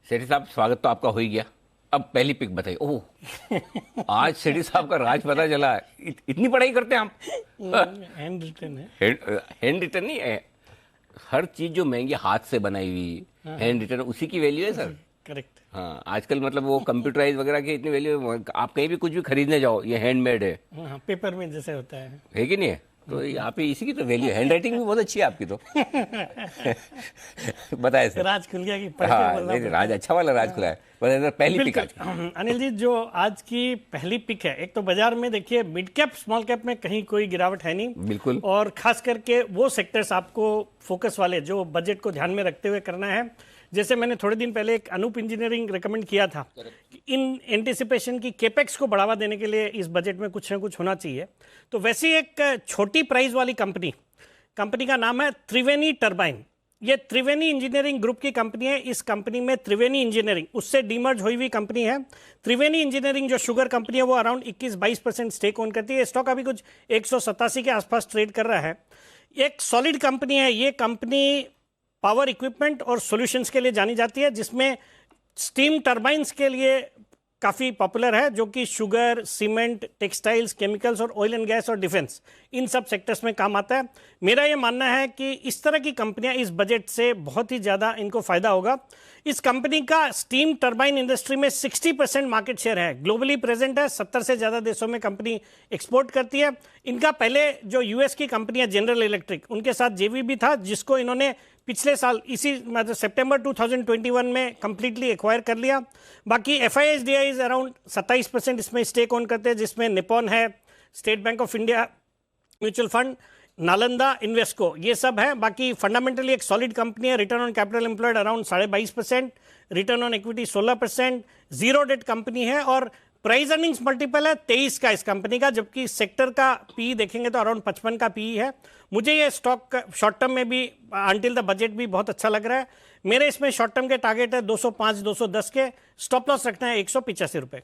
सेठी साहब, स्वागत तो आपका हो ही गया। अब पहली पिक बताइए। ओह, आज सेठी साहब का राज पता चला है। इतनी पढ़ाई करते हैं हम। हैंड रिटन है। हैंड रिटन नहीं है, हर चीज जो महंगी हाथ से बनाई हुई हैंड रिटन, उसी की वैल्यू है सर। करेक्ट। हाँ, आजकल मतलब वो कंप्यूटराइज वगैरह की इतनी वैल्यू है। आप कहीं भी कुछ भी खरीदने जाओ, ये हैंडमेड है। हाँ, पेपर में जैसे होता है कि नहीं है? तो यहाँ पे इसी की तो वैल्यू है। हैंड राइटिंग भी बहुत अच्छी है आपकी तो। बताए सर। राज खुल गया कि हाँ, राज अच्छा वाला राज खुला है। बताइए पहली पिक आज की। अनिल जी, जो आज की पहली पिक है, एक तो बाजार में देखिए मिड कैप स्मॉल कैप में कहीं कोई गिरावट है नहीं, बिल्कुल। और खास करके वो सेक्टर्स आपको फोकस वाले जो बजट को ध्यान में रखते हुए करना है। जैसे मैंने थोड़े दिन पहले एक अनूप इंजीनियरिंग रिकमेंड किया था कि इन एंटिसिपेशन की केपेक्स को बढ़ावा देने के लिए इस बजट में कुछ ना कुछ होना चाहिए। तो वैसी एक छोटी प्राइस वाली कंपनी का नाम है त्रिवेणी टरबाइन। ये त्रिवेणी इंजीनियरिंग ग्रुप की कंपनी है। इस कंपनी में त्रिवेणी इंजीनियरिंग उससे डीमर्ज हुई हुई कंपनी है। त्रिवेणी इंजीनियरिंग जो शुगर कंपनी है वो अराउंड 21-22% स्टेक ओन करती है। स्टॉक अभी कुछ 187 के आसपास ट्रेड कर रहा है। एक सॉलिड कंपनी है ये कंपनी। पावर इक्विपमेंट और सॉल्यूशंस के लिए जानी जाती है, जिसमें स्टीम टरबाइन्स के लिए काफ़ी पॉपुलर है, जो कि शुगर, सीमेंट, टेक्सटाइल्स, केमिकल्स और ऑयल एंड गैस और डिफेंस, इन सब सेक्टर्स में काम आता है। मेरा ये मानना है कि इस तरह की कंपनियां इस बजट से बहुत ही ज़्यादा इनको फ़ायदा होगा। इस कंपनी का स्टीम टरबाइन इंडस्ट्री में 60% मार्केट शेयर है, ग्लोबली प्रेजेंट है, 70 से ज़्यादा देशों में कंपनी एक्सपोर्ट करती है। इनका पहले जो यूएस की कंपनी है जनरल इलेक्ट्रिक, उनके साथ जेवी भी था, जिसको इन्होंने पिछले साल इसी मतलब सितंबर 2021 में कंप्लीटली एक्वायर कर लिया। बाकी FISDIs अराउंड 27% इसमें स्टेक ऑन करते हैं, जिसमें निपॉन है, State Bank of India mutual fund, Nalanda, Invesco, ये सब है। बाकी फंडामेंटली एक सॉलिड कंपनी है। Return on capital employed around 22.5%, return on equity 16%, zero debt company है और प्राइस अर्निंग्स मल्टीपल है 23 का इस कंपनी का, जबकि सेक्टर का पी देखेंगे तो अराउंड 55 का पी है। मुझे ये स्टॉक शॉर्ट टर्म में भी अंटिल द बजट भी बहुत अच्छा लग रहा है। मेरे इसमें शॉर्ट टर्म के टारगेट है 205-210 के, स्टॉप लॉस रखना है 185 रुपए।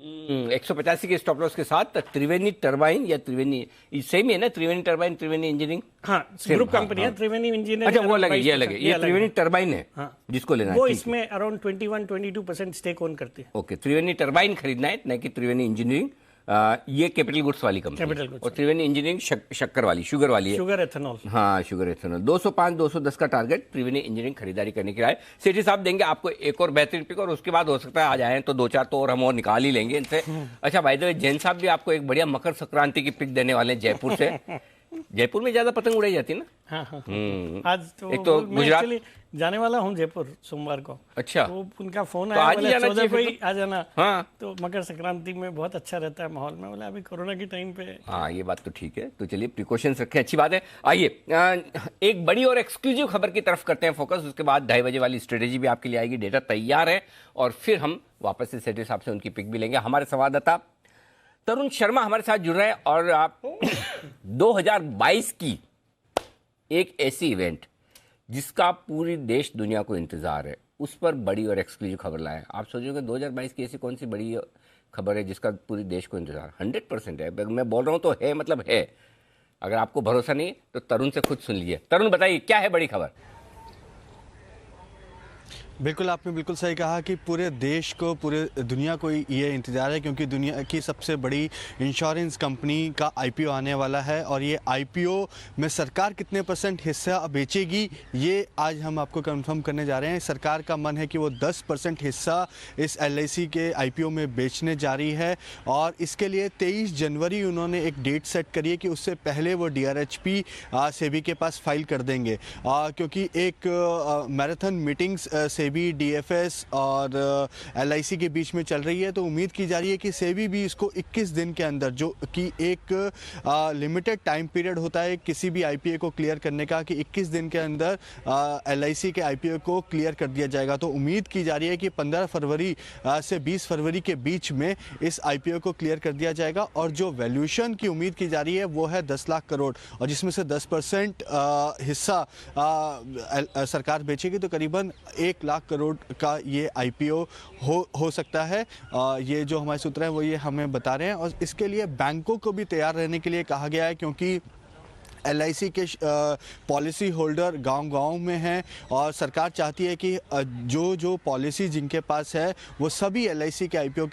185 के स्टॉप लॉस के साथ त्रिवेणी टरबाइन या त्रिवेणी सेम है ना, त्रिवेणी टरबाइन, त्रिवेणी इंजीनियरिंग, हाँ ग्रुप कंपनी है त्रिवेणी इंजीनियरिंग। अच्छा वो अलग है, ये अलग है, ये त्रिवेणी टरबाइन है, हाँ, जिसको लेना है वो इसमें अराउंड 21-22% स्टेक ऑन करती है। ओके, त्रिवेणी टरबाइन खरीदना है, न कि त्रिवेणी इंजीनियरिंग। ये कैपिटल गुड्स वाली कंपनी, और त्रिवेणी इंजीनियरिंग शक्कर वाली, शुगर वाली है, शुगर एथेनॉल, हाँ शुगर एथेनॉल। 205-210 का टारगेट त्रिवेणी इंजीनियरिंग खरीदारी करने के लिए। सेठी साहब देंगे आपको एक और बेहतरीन पिक, और उसके बाद हो सकता है आ जाए तो 2-4 तो और हम और निकाल ही लेंगे इनसे। अच्छा बाय द वे, जैन साहब भी आपको एक बढ़िया मकर संक्रांति की पिक देने वाले हैं जयपुर से। जयपुर में ज्यादा पतंग उड़ाई जाती है ना? हाँ हाँ। आज तो एक तो गुजरात जाने वाला हूँ जयपुर सोमवार को। अच्छा, तो उनका फोन तो आया, आज ही जाना चाहिए कोई आ जाना। हाँ, तो मकर संक्रांति में बहुत अच्छा रहता है माहौल में, बोला अभी कोरोना की टाइम पे। हाँ ये बात तो ठीक है, तो चलिए प्रिकॉशंस रखें, अच्छी बात है। आइए एक बड़ी और एक्सक्लूसिव खबर की तरफ करते हैं फोकस, उसके बाद 2:30 बजे वाली स्ट्रेटेजी भी आपके लिए आएगी, डेटा तैयार है, और फिर हम वापस से सेठी साहब से उनकी पिक भी लेंगे। हमारे संवाददाता तरुण शर्मा हमारे साथ जुड़ रहे हैं, और आप 2022 की एक ऐसी इवेंट जिसका पूरी देश दुनिया को इंतजार है, उस पर बड़ी और एक्सक्लूसिव खबर लाए। आप सोचोगे 2022 की ऐसी कौन सी बड़ी खबर है जिसका पूरी देश को इंतजार? 100% है, मैं बोल रहा हूं तो है, मतलब है। अगर आपको भरोसा नहीं तो तरुण से खुद सुन लीजिए। तरुण बताइए क्या है बड़ी खबर? बिल्कुल, आपने बिल्कुल सही कहा कि पूरे देश को, पूरे दुनिया को ये इंतज़ार है, क्योंकि दुनिया की सबसे बड़ी इंश्योरेंस कंपनी का IPO आने वाला है, और ये IPO में सरकार कितने % हिस्सा बेचेगी ये आज हम आपको कंफर्म करने जा रहे हैं। सरकार का मन है कि वो 10% हिस्सा इस LIC के IPO में बेचने जा रही है, और इसके लिए 23 जनवरी उन्होंने एक डेट सेट करी है कि उससे पहले वो DRHP सेबी के पास फाइल कर देंगे, क्योंकि एक मैराथन मीटिंग्स सेबी, DFS और LIC के बीच में चल रही है। तो उम्मीद की जा रही है कि सेबी भी इसको 21 दिन के अंदर, जो कि एक लिमिटेड टाइम पीरियड होता है किसी भी IPO को क्लियर करने का, कि 21 दिन के अंदर LIC के IPO को क्लियर कर दिया जाएगा। तो उम्मीद की जा रही है कि 15 फरवरी से 20 फरवरी के बीच में इस IPO को क्लियर कर दिया जाएगा, और जो वैल्यूएशन की उम्मीद की जा रही है वो है 10 लाख करोड़, और जिसमें से 10% हिस्सा सरकार बेचेगी, तो करीबन 1 लाख करोड़ का ये IPO हो सकता है। ये जो हमारे सूत्र हैं वो ये हमें बता रहे हैं, और इसके लिए बैंकों को भी तैयार रहने के लिए कहा गया है, क्योंकि LIC के पॉलिसी होल्डर गांव-गांव में हैं, और सरकार चाहती है कि जो पॉलिसी जिनके पास है वो सभी LIC के IPO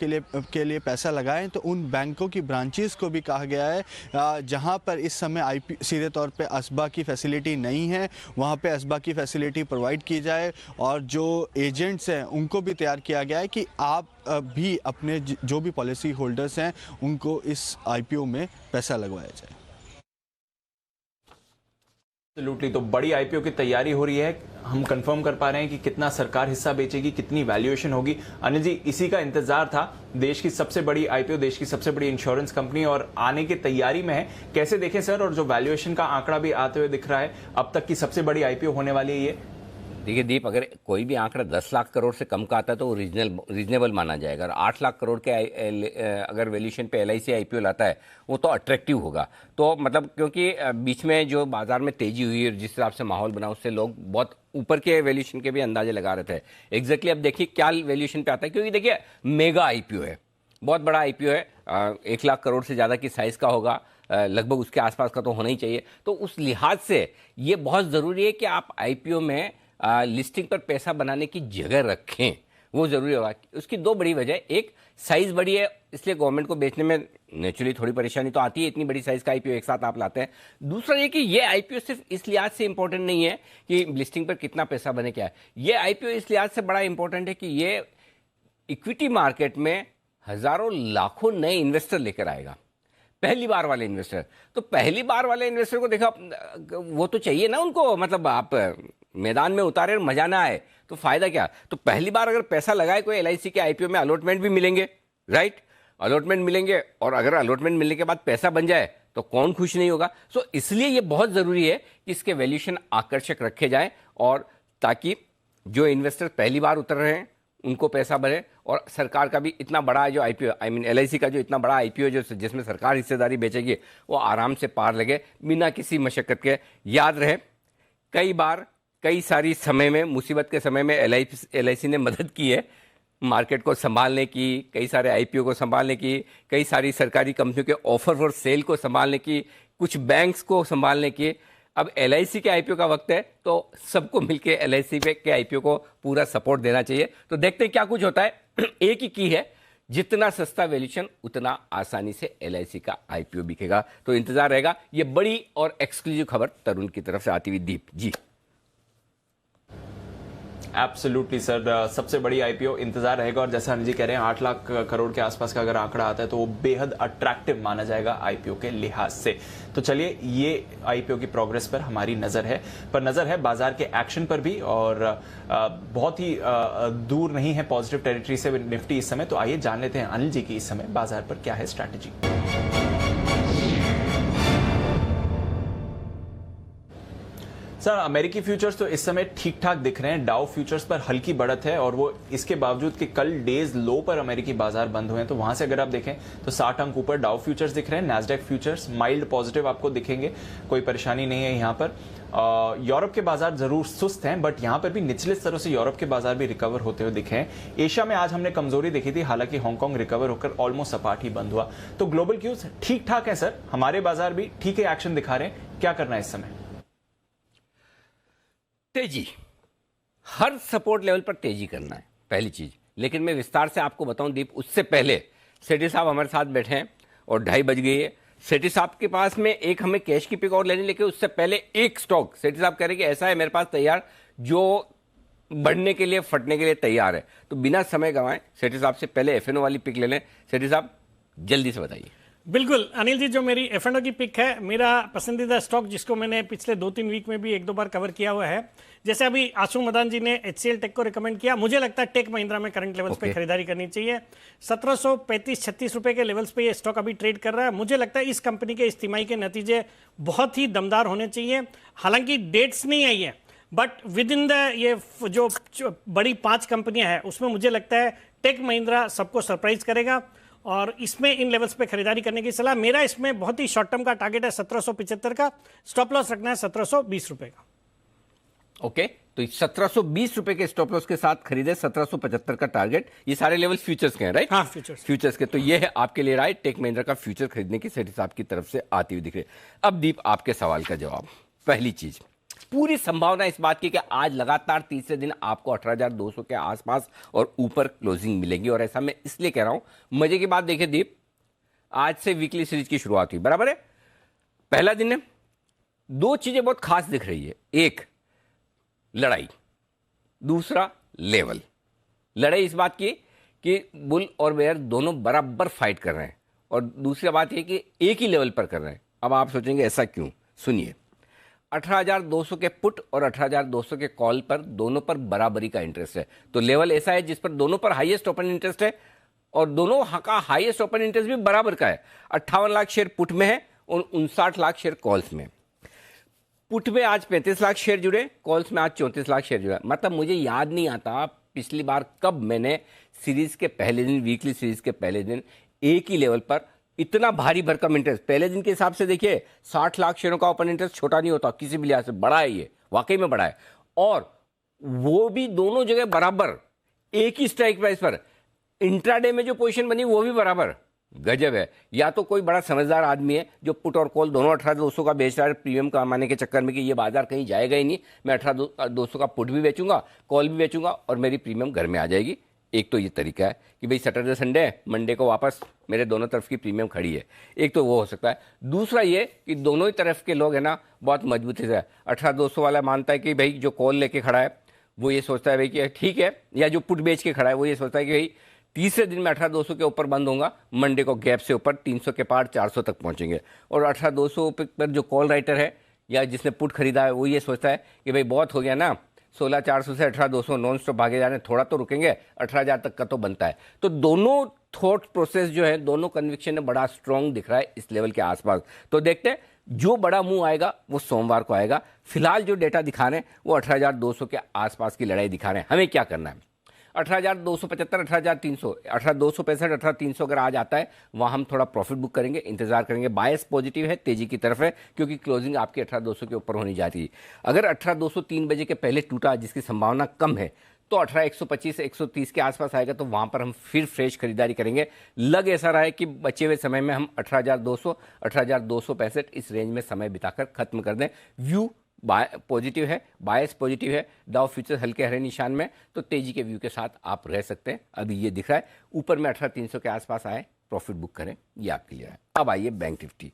के लिए पैसा लगाएं। तो उन बैंकों की ब्रांचेस को भी कहा गया है जहां पर इस समय सीधे तौर पे अस्बा की फैसिलिटी नहीं है, वहां पे अस्बा की फैसिलिटी प्रोवाइड की जाए, और जो एजेंट्स हैं उनको भी तैयार किया गया है कि आप भी अपने जो भी पॉलिसी होल्डर्स हैं उनको इस IPO में पैसा लगवाया जाए। लूटली तो बड़ी IPO की तैयारी हो रही है। हम कंफर्म कर पा रहे हैं कि कितना सरकार हिस्सा बेचेगी, कितनी वैल्यूएशन होगी। अनिल जी, इसी का इंतजार था। देश की सबसे बड़ी IPO, देश की सबसे बड़ी इंश्योरेंस कंपनी, और आने की तैयारी में है। कैसे देखें सर, और जो वैल्यूएशन का आंकड़ा भी आते हुए दिख रहा है, अब तक की सबसे बड़ी IPO होने वाली है ये? देखिए दीप, अगर कोई भी आंकड़ा 10 लाख करोड़ से कम का आता है तो वो रीजनेबल माना जाएगा, और 8 लाख करोड़ के अगर वैल्यूएशन पे LIC IPO लाता है वो तो अट्रैक्टिव होगा। तो मतलब क्योंकि बीच में जो बाजार में तेजी हुई और जिस हिसाब से माहौल बना, उससे लोग बहुत ऊपर के वैल्यूएशन के भी अंदाजे लगा रहे थे। एग्जैक्टली अब देखिए क्या वैल्यूएशन पे आता है, क्योंकि देखिए मेगा IPO है, बहुत बड़ा IPO है, 1 लाख करोड़ से ज़्यादा की साइज़ का होगा, लगभग उसके आसपास का तो होना ही चाहिए। तो उस लिहाज से ये बहुत ज़रूरी है कि आप IPO में लिस्टिंग पर पैसा बनाने की जगह रखें। वो जरूरी होगा। उसकी दो बड़ी वजह, एक साइज बड़ी है इसलिए गवर्नमेंट को बेचने में नेचुरली थोड़ी परेशानी तो आती है, इतनी बड़ी साइज का आईपीओ एक साथ आप लाते हैं। दूसरा ये कि ये आईपीओ सिर्फ इस लिहाज से इंपॉर्टेंट नहीं है कि लिस्टिंग पर कितना पैसा बने क्या है, ये आईपीओ इस लिहाज से बड़ा इंपॉर्टेंट है कि ये इक्विटी मार्केट में हजारों लाखों नए इन्वेस्टर लेकर आएगा, पहली बार वाले इन्वेस्टर। तो पहली बार वाले इन्वेस्टर को देखा, वो तो चाहिए ना उनको, मतलब आप मैदान में उतारे और मजा ना आए तो फायदा क्या। तो पहली बार अगर पैसा लगाए कोई एलआईसी के आईपीओ में, अलॉटमेंट भी मिलेंगे, राइट, अलॉटमेंट मिलेंगे, और अगर अलॉटमेंट मिलने के बाद पैसा बन जाए तो कौन खुश नहीं होगा। सो इसलिए ये बहुत जरूरी है कि इसके वैल्यूएशन आकर्षक रखे जाए, और ताकि जो इन्वेस्टर पहली बार उतर रहे हैं उनको पैसा बढ़े, और सरकार का भी इतना बड़ा जो आईपीओ, आई मीन एलआईसी का जो इतना बड़ा आईपीओ जो जिसमें सरकार हिस्सेदारी बेचेगी, वो आराम से पार लगे बिना किसी मशक्कत के। याद रहे, कई बार कई सारी समय में, मुसीबत के समय में एलआईसी ने मदद की है मार्केट को संभालने की, कई सारे आईपीओ को संभालने की, कई सारी सरकारी कंपनियों के ऑफर फॉर सेल को संभालने की, कुछ बैंक्स को संभालने की। अब एलआईसी के आईपीओ का वक्त है, तो सबको मिलकर एलआईसी के आईपीओ को पूरा सपोर्ट देना चाहिए। तो देखते हैं क्या कुछ होता है। एक ही की है, जितना सस्ता वैल्यूएशन उतना आसानी से एलआईसी का आईपीओ बिकेगा। तो इंतजार रहेगा। ये बड़ी और एक्सक्लूसिव खबर तरुण की तरफ से आती हुई। दीप जी। एब्सोल्युटली सर, सबसे बड़ी आईपीओ इंतजार रहेगा, और जैसा अनिल जी कह रहे हैं 8 लाख करोड़ के आसपास का अगर आंकड़ा आता है तो वो बेहद अट्रैक्टिव माना जाएगा आईपीओ के लिहाज से। तो चलिए, ये आईपीओ की प्रोग्रेस पर हमारी नजर है, पर नजर है बाजार के एक्शन पर भी, और बहुत ही दूर नहीं है पॉजिटिव टेरिटरी से निफ्टी इस समय। तो आइए जान लेते हैं अनिल जी की इस समय बाजार पर क्या है स्ट्रैटेजी। सर, अमेरिकी फ्यूचर्स तो इस समय ठीक ठाक दिख रहे हैं। डाउ फ्यूचर्स पर हल्की बढ़त है, और वो इसके बावजूद कि कल डेज लो पर अमेरिकी बाजार बंद हुए हैं, तो वहां से अगर आप देखें तो 60 अंक ऊपर डाउ फ्यूचर्स दिख रहे हैं। नैस्डैक फ्यूचर्स माइल्ड पॉजिटिव आपको दिखेंगे, कोई परेशानी नहीं है यहाँ पर। यूरोप के बाजार जरूर सुस्त हैं, बट यहाँ पर भी निचले स्तरों से यूरोप के बाजार भी रिकवर होते हुए दिखे हैं। एशिया में आज हमने कमजोरी देखी थी, हालांकि हांगकांग रिकवर होकर ऑलमोस्ट सपाट ही बंद हुआ। तो ग्लोबल क्यूज ठीक ठाक है सर, हमारे बाजार भी ठीक है एक्शन दिखा रहे हैं। क्या करना है इस समय? तेजी, हर सपोर्ट लेवल पर तेजी करना है पहली चीज। लेकिन मैं विस्तार से आपको बताऊं दीप, उससे पहले सेठी साहब हमारे साथ बैठे हैं और 2:30 बज गई है। सेठी साहब के पास में एक हमें कैश की पिक और लेनी, लेकिन उससे पहले एक स्टॉक सेठी साहब कह रहे कि ऐसा है मेरे पास तैयार जो बढ़ने के लिए, फटने के लिए तैयार है। तो बिना समय गंवाए सेठी साहब से पहले एफएनओ वाली पिक ले लें। सेठी साहब जल्दी से बताइए। बिल्कुल अनिल जी, जो मेरी एफएनओ की पिक है, मेरा पसंदीदा स्टॉक जिसको मैंने पिछले 2-3 वीक में भी 1-2 बार कवर किया हुआ है। जैसे अभी आशु मदान जी ने HCL टेक को रिकमेंड किया, मुझे लगता है टेक महिंद्रा में करंट लेवल्स पे खरीदारी करनी चाहिए। 1735-36 रुपए के लेवल्स पे ये स्टॉक अभी ट्रेड कर रहा है। मुझे लगता है इस कंपनी के इस तिमाही के नतीजे बहुत ही दमदार होने चाहिए। हालांकि डेट्स नहीं आई है, बट विद इन द ये जो बड़ी 5 कंपनियां हैं उसमें मुझे लगता है टेक महिंद्रा सबको सरप्राइज करेगा, और इसमें इन लेवल्स पे खरीदारी करने की सलाह। मेरा इसमें बहुत ही शॉर्ट टर्म का टारगेट है 1775 का, स्टॉप लॉस रखना है 1720 रुपए का। ओके, तो 1720 रुपए के स्टॉप लॉस के साथ खरीदे, 1775 का टारगेट। ये सारे लेवल फ्यूचर्स के हैं, राइट? हाँ, फ्यूचर्स के। तो ये है आपके लिए राइट, टेक महिंद्रा का फ्यूचर खरीदने की सेठी साहब की तरफ से आती हुई दिख रही है। अब दीप, आपके सवाल का जवाब। पहली चीज, पूरी संभावना इस बात की कि आज लगातार तीसरे दिन आपको 18,200 के आसपास और ऊपर क्लोजिंग मिलेगी। और ऐसा मैं इसलिए कह रहा हूं, मजे की बात देखिए दीप, आज से वीकली सीरीज की शुरुआत हुई, बराबर है? पहला दिन है, 2 चीजें बहुत खास दिख रही है। एक, लड़ाई, दूसरा लेवल। लड़ाई इस बात की कि बुल और बेयर दोनों बराबर फाइट कर रहे हैं, और दूसरी बात यह कि एक ही लेवल पर कर रहे हैं। अब आप सोचेंगे ऐसा क्यों? सुनिए, 18,200 के पुट और 18,200 के कॉल पर दोनों पर बराबरी का इंटरेस्ट है। तो लेवल ऐसा है जिस पर दोनों पर हाईएस्ट ओपन इंटरेस्ट है, और दोनों का हाईएस्ट ओपन इंटरेस्ट भी बराबर का है। 58 लाख शेयर पुट में है और 59 लाख शेयर कॉल्स में। पुट में आज 35 लाख शेयर जुड़े, कॉल्स में आज 34 लाख शेयर जुड़े। मतलब मुझे याद नहीं आता पिछली बार कब मैंने सीरीज के पहले दिन, वीकली सीरीज के पहले दिन एक ही लेवल पर इतना भारी भरकम इंटरेस्ट। पहले दिन के हिसाब से देखिए, 60 लाख शेयरों का ओपन इंटरेस्ट छोटा नहीं होता किसी भी लिहाज से, बड़ा है, ये वाकई में बड़ा है। और वो भी दोनों जगह बराबर, एक ही स्ट्राइक प्राइस पर। इंट्राडे में जो पोजीशन बनी वो भी बराबर। गजब है। या तो कोई बड़ा समझदार आदमी है जो पुट और कॉल दोनों 18,200 का बेच रहा है प्रीमियम कमाने के चक्कर में कि ये बाजार कहीं जाएगा ही नहीं, मैं 18,200 का पुट भी बेचूंगा, कॉल भी बेचूंगा और मेरी प्रीमियम घर में आ जाएगी। एक तो ये तरीका है कि भाई सैटरडे संडे मंडे को वापस मेरे दोनों तरफ की प्रीमियम खड़ी है, एक तो वो हो सकता है। दूसरा ये कि दोनों ही तरफ के लोग है ना बहुत मजबूती से 18,200 वाला मानता है कि भाई जो कॉल लेके खड़ा है वो ये सोचता है भाई कि ठीक है, या जो पुट बेच के खड़ा है वो ये सोचता है कि भाई तीसरे दिन में 18,200 के ऊपर बंद होगा, मंडे को गैप से ऊपर 300 के पार 400 तक पहुंचेंगे। और 18,200 पर जो कॉल राइटर है या जिसने पुट खरीदा है वो ये सोचता है कि भाई बहुत हो गया ना, 16,400 से 18,200 नॉन स्टॉप भागे जाने, थोड़ा तो रुकेंगे, 18,000 तक का तो बनता है। तो दोनों थॉट प्रोसेस जो है, दोनों कन्विक्शन में बड़ा स्ट्रांग दिख रहा है इस लेवल के आसपास। तो देखते हैं जो बड़ा मूव आएगा वो सोमवार को आएगा। फिलहाल जो डेटा दिखा रहे हैं वो 18,200 के आसपास की लड़ाई दिखा रहे हैं। हमें क्या करना है, 18,275, 18,300, 18,265, 18,300 अगर आ जाता है वहाँ हम थोड़ा प्रॉफिट बुक करेंगे, इंतजार करेंगे। बायस पॉजिटिव है, तेजी की तरफ है, क्योंकि क्लोजिंग आपकी 18,200 के ऊपर होनी जाती है। अगर 18,200 3 बजे के पहले टूटा, जिसकी संभावना कम है, तो 18,125 से 130 के आसपास आएगा, तो वहाँ पर हम फिर फ्रेश खरीदारी करेंगे। लग ऐसा रहा है कि बचे हुए समय में हम 18,200, 18,265 इस रेंज में समय बिताकर खत्म कर दें। व्यू पॉजिटिव है, बायस पॉजिटिव है, डाउ फ्यूचर हल्के हरे निशान में, तो तेजी के व्यू के साथ आप रह सकते हैं। अभी ये दिख रहा है ऊपर में 18,300 के आसपास आए, प्रॉफिट बुक करें, ये आपके लिए है। अब आइए बैंक निफ्टी,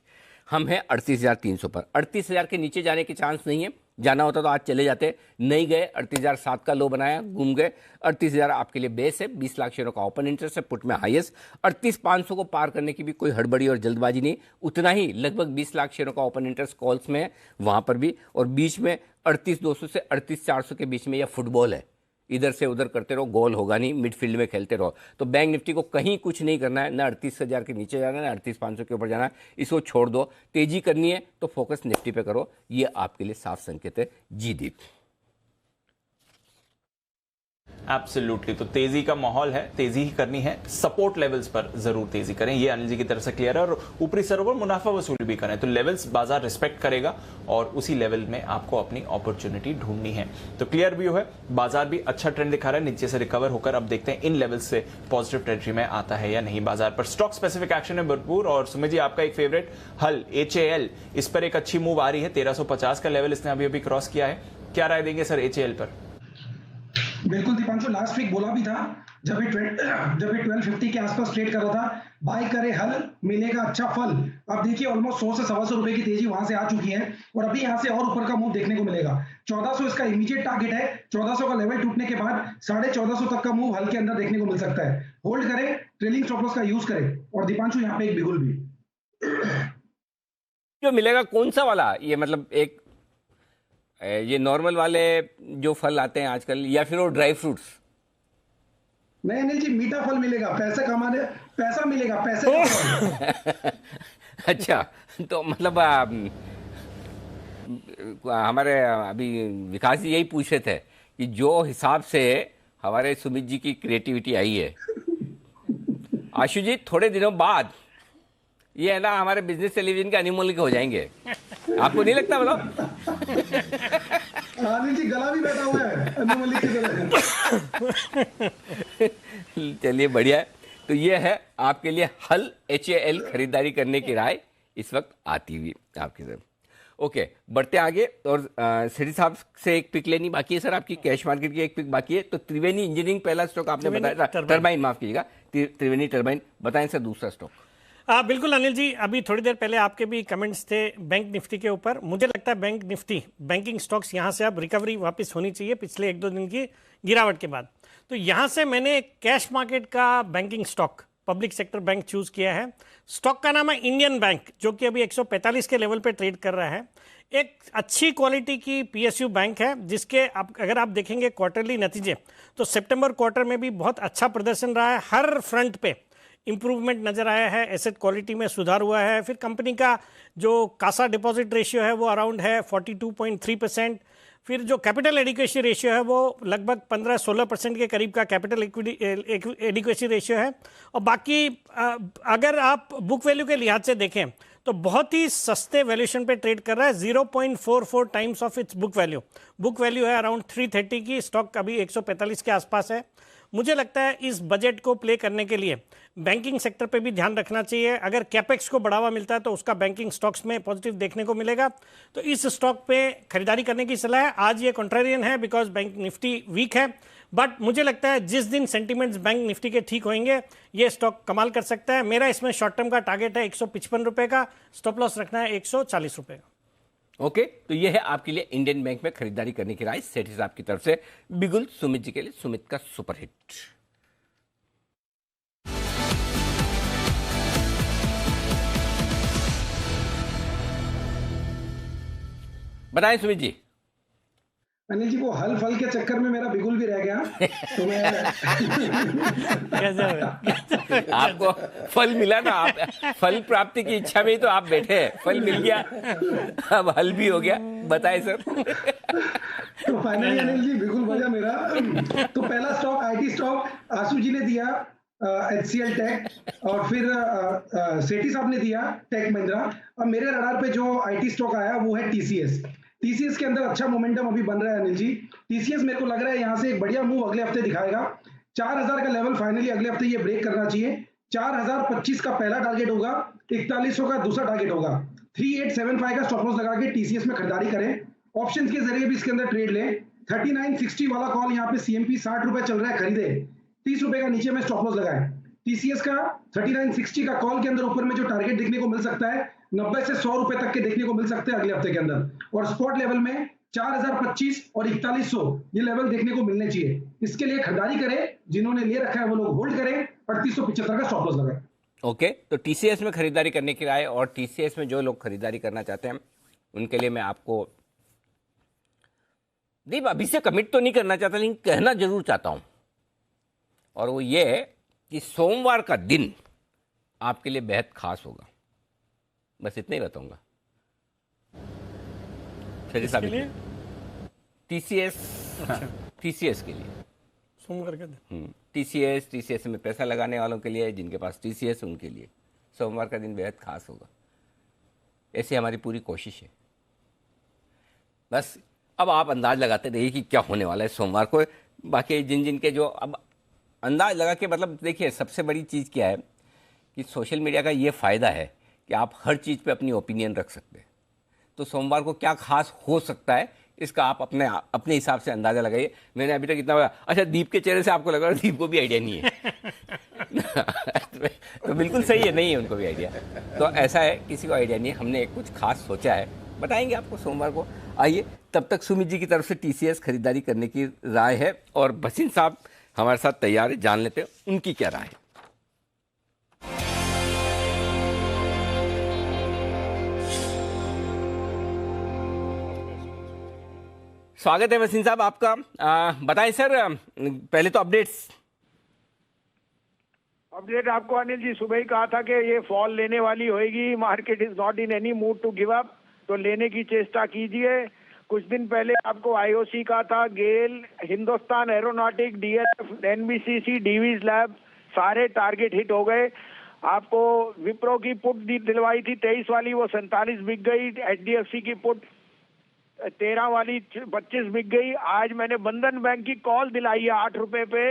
हम हैं 38,300 पर। 38,000 के नीचे जाने के चांस नहीं है, जाना होता तो आज चले जाते, नहीं गए। 38,007 का लो बनाया, घूम गए। 38,000 आपके लिए बेस है, 20 लाख शेयरों का ओपन इंटरेस्ट है, पुट में हाईएस्ट। 38,500 को पार करने की भी कोई हड़बड़ी और जल्दबाजी नहीं, उतना ही लगभग 20 लाख शेयरों का ओपन इंटरेस्ट कॉल्स में है, वहां पर भी। और बीच में 38,200 से 38,400 के बीच में यह फुटबॉल है, इधर से उधर करते रहो, गोल होगा नहीं, मिडफील्ड में खेलते रहो। तो बैंक निफ्टी को कहीं कुछ नहीं करना है, ना 38,000 के नीचे जाना है, ना 38,500 के ऊपर जाना है, इसको छोड़ दो। तेजी करनी है तो फोकस निफ्टी पे करो, ये आपके लिए साफ संकेत है। जी दीप। एब्सोल्युटली, तो तेजी का माहौल है, तेजी ही करनी है, सपोर्ट लेवल्स पर जरूर तेजी करें, ये अनिल जी की तरफ से क्लियर है। और ऊपरी स्तरों पर मुनाफा वसूली भी करें, तो लेवल्स बाजार रिस्पेक्ट करेगा और उसी लेवल में आपको अपनी अपॉर्चुनिटी ढूंढनी है। तो क्लियर व्यू है, बाजार भी अच्छा ट्रेंड दिखा रहा है, नीचे से रिकवर होकर अब देखते हैं इन लेवल्स से पॉजिटिव टेरिटरी में आता है या नहीं बाजार पर। स्टॉक स्पेसिफिक एक्शन है भरपूर। और सुमित जी, आपका एक फेवरेट हल HAL, इस पर एक अच्छी मूव आ रही है, 1350 का लेवल इसने अभी क्रॉस किया है, क्या राय देंगे सर HAL पर? बिल्कुल दीपांशु, लास्ट वीक बोला भी था जब ये 1250 के आसपास ट्रेड कर रहा था, बाय करे हल, मिलेगा अच्छा फल। अब देखिए ऑलमोस्ट 100 से 125 रुपए की तेजी वहां से आ चुकी है और अभी यहां से और ऊपर का मूव देखने को मिलेगा। 1400 इसका इमीडिएट टारगेट है, 1400 का लेवल टूटने के बाद 1450 तक का मूव हल के अंदर देखने को मिल सकता है। होल्ड करें, ट्रेलिंग स्टॉप लॉस का यूज करें। और दीपांशु यहाँ पे एक बिगुल भी जो मिलेगा, कौन सा वाला, ये मतलब एक ये नॉर्मल वाले जो फल आते हैं आजकल, या फिर वो ड्राई फ्रूट्स? नहीं अनिल जी, मीठा फल मिलेगा, पैसे कमाने, पैसा मिलेगा, पैसे का अच्छा, तो मतलब हमारे अभी विकास जी यही पूछ रहे थे कि जो हिसाब से हमारे सुमित जी की क्रिएटिविटी आई है, आशु जी थोड़े दिनों बाद ये है ना हमारे बिजनेस टेलीविजन के अनिमोल हो जाएंगे, आपको नहीं लगता? मतलब अनिल जी गला भी बैठा हुआ है अनिमोल की तरह। चलिए बढ़िया है। तो ये है आपके लिए हल HAL खरीदारी करने की राय इस वक्त आती हुई आपकी तरफ। ओके, बढ़ते आगे। और सेठी साहब से एक पिक लेनी बाकी है सर, आपकी कैश मार्केट की एक पिक बाकी है। तो त्रिवेणी इंजीनियरिंग पहला स्टॉक आपने बताया, टरबाइन माफ कीजिएगा, त्रिवेणी टरबाइन बताएं सर दूसरा स्टॉक। बिल्कुल अनिल जी, अभी थोड़ी देर पहले आपके भी कमेंट्स थे बैंक निफ्टी के ऊपर। मुझे लगता है बैंक निफ्टी, बैंकिंग स्टॉक्स यहाँ से अब रिकवरी वापस होनी चाहिए पिछले 1-2 दिन की गिरावट के बाद। तो यहाँ से मैंने कैश मार्केट का banking stock public sector bank choose किया है। स्टॉक का नाम है इंडियन बैंक, जो कि अभी 145 के लेवल पे ट्रेड कर रहा है। एक अच्छी क्वालिटी की PSU बैंक है, जिसके अगर आप देखेंगे क्वार्टरली नतीजे, तो सितंबर क्वार्टर में भी बहुत अच्छा प्रदर्शन रहा है, हर फ्रंट पे इंप्रूवमेंट नजर आया है, एसेट क्वालिटी में सुधार हुआ है। फिर कंपनी का जो कासा डिपॉजिट रेशियो है वो अराउंड है 42.3%। फिर जो कैपिटल एडिक्वेसी रेशियो है वो लगभग 15-16% के करीब का कैपिटल एडिक्वेसी रेशियो है। और बाकी अगर आप बुक वैल्यू के लिहाज से देखें तो बहुत ही सस्ते वैल्यूएशन पे ट्रेड कर रहा है, 0.44 times of its book value. Book value है अराउंड 330 की, स्टॉक अभी 145 के आसपास है। मुझे लगता है इस बजट को प्ले करने के लिए बैंकिंग सेक्टर पे भी ध्यान रखना चाहिए। अगर कैपेक्स को बढ़ावा मिलता है तो उसका बैंकिंग स्टॉक्स में पॉजिटिव देखने को मिलेगा, तो इस स्टॉक पे खरीदारी करने की सलाह है। आज ये कॉन्ट्रेरियन है बिकॉज बैंक निफ्टी वीक है, बट मुझे लगता है जिस दिन सेंटीमेंट्स बैंक निफ्टी के ठीक होंगे ये स्टॉक कमाल कर सकता है। मेरा इसमें शॉर्ट टर्म का टारगेट है 155 रुपए का, स्टॉप लॉस रखना है 140 रुपए का। ओके, तो ये है आपके लिए इंडियन बैंक में खरीदारी करने की राय सेठी साहब की तरफ से बिगुल सुमित जी के लिए, सुमित का सुपरहिट। बताएं सुमित जी। अनिल जी, वो हल फल के चक्कर में मेरा बिगुल भी रह गया तो मैं आपको फल मिला ना, आप फल प्राप्ति की इच्छा में ही तो आप बैठे हैं, फल मिल गया, अब हल भी हो गया। बताएं सर। तो फाइनली अनिल जी बिगुल बजा मेरा। तो पहला स्टॉक आईटी स्टॉक आशु जी ने दिया HCL टेक, और फिर सेठी साहब ने दिया टेक महिंद्रा, और मेरे रडार पे जो आईटी स्टॉक आया वो है TCS। TCS के अंदर अच्छा मोमेंटम अभी बन रहा है अनिल जी। TCS मेरे को लग रहा है यहाँ से एक बढ़िया मूव अगले हफ्ते दिखाएगा। 4000 का लेवल फाइनली अगले हफ्ते ये ब्रेक करना चाहिए। 4025 का पहला टारगेट होगा, 4100 का दूसरा टारगेट होगा। 3875 का स्टॉप लॉस लगा के TCS में खरीदारी करें, ऑप्शंस के जरिए भी इसके अंदर ट्रेड लें। 3960 वाला कॉल यहाँ पे CMP 60 रुपए चल रहा है, खरीदे। 30 रुपए का नीचे में स्टॉप लॉस लगाए। TCS का 3960 का कॉल के अंदर ऊपर में जो टारगेट देखने को मिल सकता है 90 से 100 रुपए तक के देखने को मिल सकते हैं अगले हफ्ते के अंदर, और स्पॉट लेवल में 4025 और 4100 ये लेवल देखने को मिलने चाहिए। इसके लिए खरीदारी करें, जिन्होंने ले रखा है वो लोग होल्ड करें, 3875 का स्टॉप लॉस लगाएं। ओके, तो TCS में खरीदारी करने की राय, और TCS में जो लोग खरीदारी करना चाहते हैं उनके लिए मैं आपको दीप अभी से कमिट तो नहीं करना चाहता, लेकिन कहना जरूर चाहता हूं, और वो ये है कि सोमवार का दिन आपके लिए बेहद खास होगा। बस इतना ही बताऊंगा। TCS के लिए सोमवार का दिन TCS में पैसा लगाने वालों के लिए, जिनके पास TCS उनके लिए सोमवार का दिन बेहद खास होगा। ऐसी हमारी पूरी कोशिश है। बस अब आप अंदाज लगाते रहिए कि क्या होने वाला है सोमवार को। बाकी जिन के जो अब अंदाज लगा के, मतलब देखिए सबसे बड़ी चीज़ क्या है कि सोशल मीडिया का ये फ़ायदा है कि आप हर चीज़ पे अपनी ओपिनियन रख सकते हैं। तो सोमवार को क्या खास हो सकता है इसका आप अपने हिसाब से अंदाज़ा लगाइए। मैंने अभी तक इतना बोला। अच्छा, दीप के चेहरे से आपको लग रहा है दीप को भी आइडिया नहीं है। तो बिल्कुल सही है, नहीं है उनको भी आइडिया। तो ऐसा है, किसी को आइडिया नहीं है, हमने एक कुछ खास सोचा है, बताएंगे आपको सोमवार को। आइए, तब तक सुमित जी की तरफ से TCS खरीदारी करने की राय है, और भसीन साहब हमारे साथ तैयार है, जान लेते हैं उनकी क्या राय है। स्वागत है भसीन साहब आपका। बताएं सर, पहले तो अपडेट आपको अनिल जी सुबह ही कहा था कि ये फॉल लेने वाली होगी। Market is not in any mood to give up, तो लेने की चेष्टा कीजिए। कुछ दिन पहले आपको IOC का था, GAIL, Hindustan aeronautic, DLF, NBCC, Divi's lab, सारे टारगेट हिट हो गए। आपको विप्रो की पुट दिलवाई थी 23 वाली, वो 47 बिक गई। HDFC की पुट 13 वाली 25 बिक गई। आज मैंने बंधन बैंक की कॉल दिलाई है 8 रुपए पे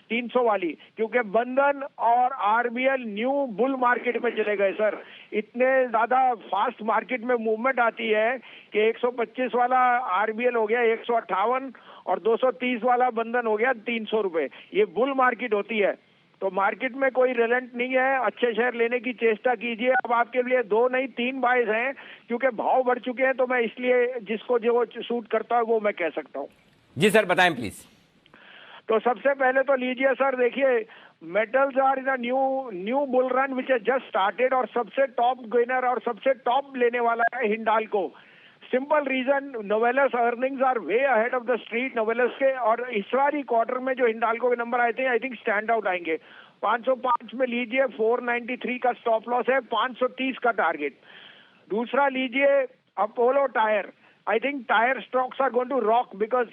300 वाली, क्योंकि बंधन और RBL न्यू बुल मार्केट में चले गए सर। इतने ज्यादा फास्ट मार्केट में मूवमेंट आती है कि 125 वाला RBL हो गया 158 और 230 वाला बंधन हो गया 300 रुपए। ये बुल मार्केट होती है, तो मार्केट में कोई रिलेंट नहीं है। अच्छे शेयर लेने की चेष्टा कीजिए। अब आपके लिए 2 नहीं 3 बाइज हैं, क्योंकि भाव बढ़ चुके हैं, तो मैं इसलिए जिसको जो सूट करता है वो मैं कह सकता हूँ। जी सर, बताएं प्लीज। तो सबसे पहले तो लीजिए सर, देखिए metals are in new bull run which has just started, और सबसे टॉप गेनर और सबसे टॉप लेने वाला है Hindalco. Simple reason, Novelis earnings are way ahead of the street Novelis के, और इस बार क्वार्टर में जो हिंडाल्को के नंबर आए थे आई थिंक स्टैंड आउट आएंगे। 505 में लीजिए, 493 का स्टॉप लॉस है, 530 का टारगेट। दूसरा लीजिए Apollo tyre. I think tire stocks are going to rock because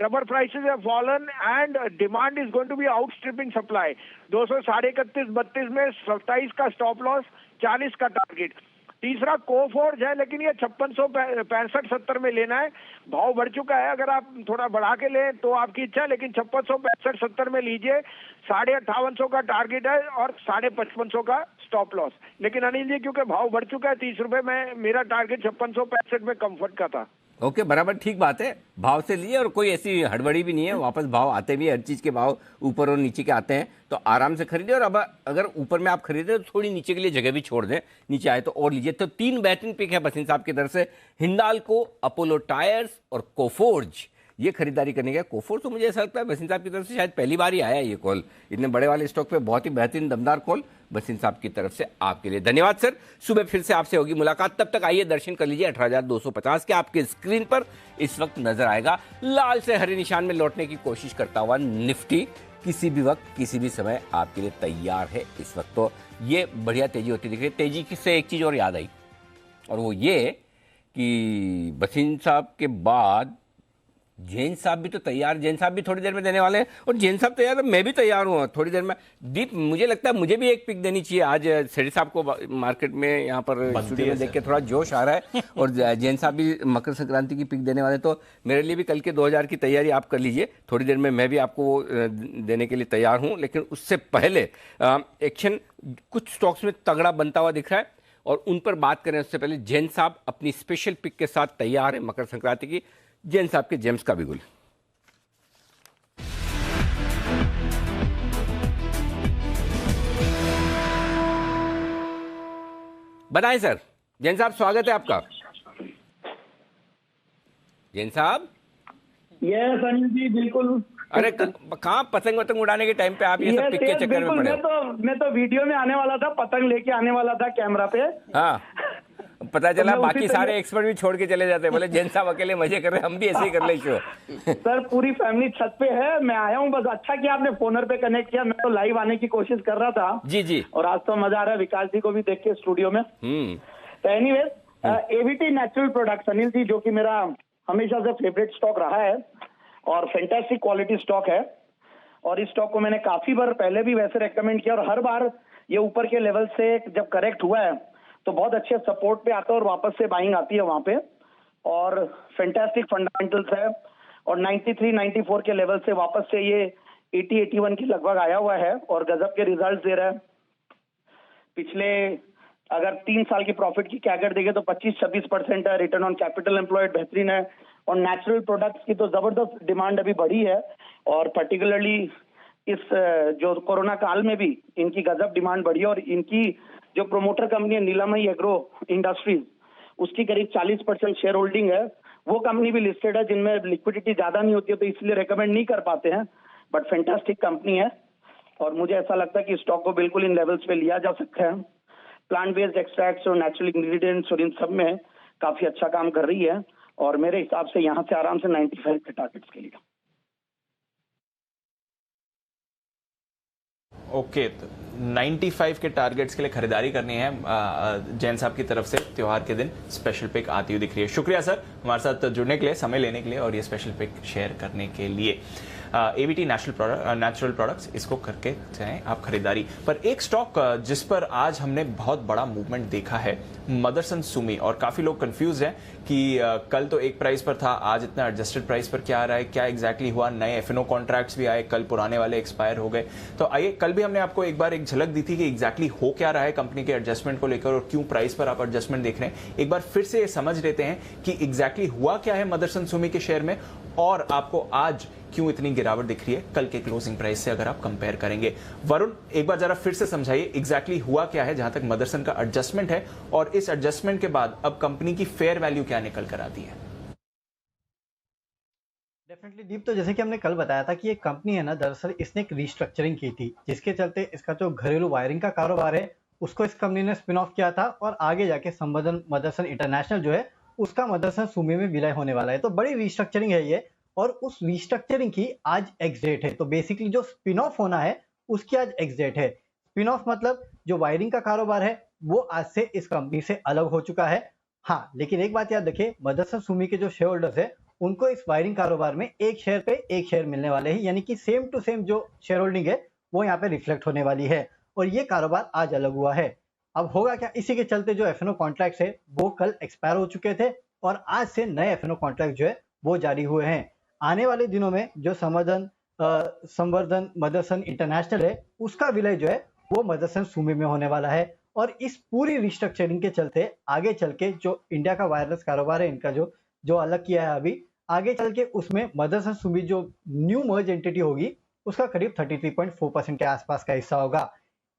rubber prices have fallen and demand is going to be outstripping supply. 231.32 में 27 का स्टॉप लॉस, 40 का टारगेट। तीसरा कोफोर्ज है, लेकिन ये 5665-70 में लेना है, भाव बढ़ चुका है। अगर आप थोड़ा बढ़ा के लें तो आपकी इच्छा है, लेकिन 5665-70 में लीजिए। 5850 का टारगेट है और 5550 का स्टॉप लॉस। लेकिन अनिल जी क्योंकि भाव बढ़ चुका है 30 रुपए में, मेरा टारगेट 5665 में कंफर्ट का था। ओके, बराबर, ठीक बात है, भाव से लिए और कोई ऐसी हड़बड़ी भी नहीं है, वापस भाव आते भी, हर चीज़ के भाव ऊपर और नीचे के आते हैं, तो आराम से खरीदे। और अब अगर ऊपर में आप खरीदे तो थोड़ी नीचे के लिए जगह भी छोड़ दें, नीचे आए तो और लीजिए। तो 3 बेहतरीन पिक है बसिन साहब की तरफ से, हिंडाल्को, अपोलो टायर्स और कोफोर्ज, ये खरीदारी करने का। कोफोर्ज तो मुझे ऐसा लगता है बसिन साहब की तरफ से शायद पहली बार ही आया है ये कॉल, इतने बड़े वाले स्टॉक पे बहुत ही बेहतरीन दमदार कॉल बसिन साहब की तरफ से आपके लिए। धन्यवाद सर, सुबह फिर से आपसे होगी मुलाकात, तब तक आइए दर्शन कर लीजिए 18,250 के आपके स्क्रीन पर इस वक्त नजर आएगा लाल से हरे निशान में लौटने की कोशिश करता हुआ निफ्टी किसी भी वक्त किसी भी समय आपके लिए तैयार है इस वक्त। तो ये बढ़िया तेजी होती दिख रही है। तेजी से एक चीज और याद आई, और वो ये कि बसिन साहब के बाद जैन साहब भी तो तैयार, जैन साहब भी थोड़ी देर में देने वाले हैं, और जैन साहब तैयार है, मैं भी तैयार हूँ थोड़ी देर में। दीप, मुझे लगता है मुझे भी एक पिक देनी चाहिए आज। सेठी साहब को मार्केट में यहाँ पर स्टूडियो में देख के थोड़ा जोश आ रहा है, और जैन साहब भी मकर संक्रांति की पिक देने वाले, तो मेरे लिए भी कल के 2000 की तैयारी आप कर लीजिए। थोड़ी देर में मैं भी आपको वो देने के लिए तैयार हूँ, लेकिन उससे पहले एक्शन कुछ स्टॉक्स में तगड़ा बनता हुआ दिख रहा है, और उन पर बात करें उससे पहले जैन साहब अपनी स्पेशल पिक के साथ तैयार है मकर संक्रांति की। जैन साहब के जेम्स का बिगुल। बताएं सर। जैन साहब स्वागत है आपका। जैन साहब। यस अनिल जी, बिल्कुल। अरे कहाँ पतंग वतंग उड़ाने के टाइम पे आप ये सब पिक के चक्कर में पड़े हो? मैं तो वीडियो में आने वाला था, पतंग लेके आने वाला था कैमरा पे। हाँ, पता चला बाकी सारे एक्सपर्ट भी छोड़ के चले जाते हैं, बोले जैन साहब अकेले मजे कर रहे हैं, हम भी ऐसे ही कर ले शो। सर पूरी फैमिली छत पे है, मैं आया हूँ बस। अच्छा कि आपने फोनर पे कनेक्ट किया, मैं तो लाइव आने की कोशिश कर रहा था। जी जी। और आज तो मजा आ रहा है, विकास जी को भी देख के स्टूडियो में। तो anyways, AVT natural products Anil ji, जो कि मेरा हमेशा से फेवरेट स्टॉक रहा है और फैंटास्टिक क्वालिटी स्टॉक है, और इस स्टॉक को मैंने काफी बार पहले भी वैसे रेकमेंड किया, और हर बार ये ऊपर के लेवल से जब करेक्ट हुआ है तो बहुत अच्छे सपोर्ट पे आता है और वापस से बाइंग आती है वहां पे, और फैंटास्टिक फंडामेंटल्स है, और 93-94 के लेवल से वापस से ये 80-81 के लगभग आया हुआ है, और गजब के रिजल्ट दे रहा है। पिछले अगर 3 साल की प्रॉफिट की कैगर देखे तो 25-26% है, रिटर्न ऑन कैपिटल एम्प्लॉयड बेहतरीन है, और नेचुरल प्रोडक्ट्स की तो जबरदस्त डिमांड अभी बढ़ी है, और पर्टिकुलरली इस जो कोरोना काल में भी इनकी गजब डिमांड बढ़ी है। और इनकी जो प्रोमोटर कंपनी है नीलामई एग्रो इंडस्ट्रीज, उसकी करीब 40% शेयर होल्डिंग है। वो कंपनी भी लिस्टेड है जिनमें लिक्विडिटी ज्यादा नहीं होती है, तो इसलिए रेकमेंड नहीं कर पाते हैं, बट फैंटास्टिक कंपनी है, और मुझे ऐसा लगता है कि स्टॉक को बिल्कुल इन लेवल्स पे लिया जा सकता है। प्लांट बेस्ड एक्सट्रैक्ट्स और नेचुरल इंग्रेडिएंट्स और इन सब में काफी अच्छा काम कर रही है, और मेरे हिसाब से यहाँ से आराम से 95 के टारगेट्स के लिए। ओके, तो 95 के टारगेट्स के लिए खरीदारी करनी है जैन साहब की तरफ से। त्योहार के दिन स्पेशल पिक आती हुई दिख रही है। शुक्रिया सर हमारे साथ जुड़ने के लिए, समय लेने के लिए, और ये स्पेशल पिक शेयर करने के लिए। एवीटी नेचुरल प्रोडक्ट्स, इसको करके चाहें आप खरीदारी। पर एक स्टॉक जिस पर आज हमने बहुत बड़ा मूवमेंट देखा है, मदरसन सुमी, और काफी लोग कंफ्यूज हैं कि कल तो एक प्राइस पर था, आज इतना एडजस्टेड प्राइस पर क्या आ रहा है, क्या एग्जैक्टली हुआ। नए एफएनओ कॉन्ट्रैक्ट्स भी आए, कल पुराने वाले एक्सपायर हो गए। तो आइए, कल भी हमने आपको एक बार एक झलक दी थी कि एग्जैक्टली हो क्या रहा है कंपनी के एडजस्टमेंट को लेकर, और क्यों प्राइस पर आप एडजस्टमेंट देख रहे हैं। एक बार फिर से समझ लेते हैं कि एग्जैक्टली हुआ क्या है मदरसन सुमी के शेयर में, और आपको आज क्यों इतनी गिरावट दिख रही है कल के क्लोजिंग प्राइस से अगर आप कंपेयर करेंगे। वरुण, एक बार जरा फिर से समझाइए एग्जैक्टली हुआ क्या है जहां तक मदरसन का एडजस्टमेंट है, और इस एडजस्टमेंट के बाद अब कंपनी की फेयर वैल्यू क्या निकल कर आती है। डेफिनेटली दीप, तो जैसे कि हमने कल बताया था कि ये कंपनी है ना, दरअसल इसने एक रीस्ट्रक्चरिंग की थी, जिसके चलते इसका जो घरेलू वायरिंग का कारोबार है उसको इस कंपनी ने स्पिन ऑफ किया था, और आगे जाके संबोधन मदरसन इंटरनेशनल जो है उसका मदरसन सुमी में विलय होने वाला है। तो बड़ी रीस्ट्रक्चरिंग है ये, और उस रीस्ट्रक्चरिंग की आज एक्स डेट है। तो बेसिकली जो स्पिन ऑफ होना है उसकी आज एक्स डेट है। स्पिन ऑफ मतलब जो वायरिंग का कारोबार है वो आज से इस कंपनी से अलग हो चुका है। हाँ, लेकिन एक बात याद रखिए, मदरसन सुमी के जो शेयर होल्डर्स है उनको इस वायरिंग कारोबार में एक शेयर पे एक शेयर मिलने वाले हैं, यानी कि सेम टू सेम जो शेयर होल्डिंग है वो यहाँ पे रिफ्लेक्ट होने वाली है, और ये कारोबार आज अलग हुआ है। अब होगा क्या, इसी के चलते जो एफएनओ कॉन्ट्रैक्ट्स है वो कल एक्सपायर हो चुके थे और आज से नए एफएनओ कॉन्ट्रैक्ट जो है वो जारी हुए हैं। आने वाले दिनों में जो संवर्धन मदरसन इंटरनेशनल है उसका विलय जो है वो मदरसन सुमी में होने वाला है और इस पूरी रिस्ट्रक्चरिंग के चलते आगे चल के जो इंडिया का वायरलेस कारोबार है इनका जो अलग किया है अभी, आगे चल के उसमें मदरसन सुमी जो न्यू मर्ज एंटिटी होगी उसका करीब 33.4% के आसपास का हिस्सा होगा।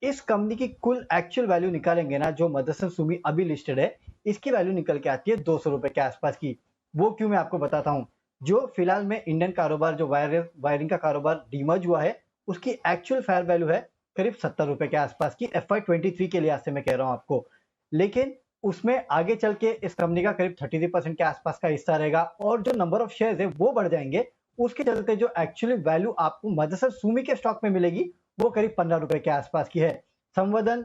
इस कंपनी की कुल एक्चुअल वैल्यू निकालेंगे ना, जो मदरसन सुमी अभी लिस्टेड है इसकी वैल्यू निकल के आती है 200 रुपए के आसपास की। वो क्यों, मैं आपको बताता हूँ। जो फिलहाल में इंडियन कारोबार जो वायरिंग का कारोबार डीमर्ज हुआ है उसकी एक्चुअल फेयर वैल्यू है करीब 70 रुपए के आसपास की, FY23 के लिहाज से मैं कह रहा हूँ आपको। लेकिन उसमें आगे चल के इस कंपनी का करीब 33% के आसपास का हिस्सा रहेगा और जो नंबर ऑफ शेयर्स है वो बढ़ जाएंगे। उसके चलते जो एक्चुअली वैल्यू आपको मदरसन सुमी के स्टॉक में मिलेगी वो करीब 15 रुपए के आसपास की है। संवर्धन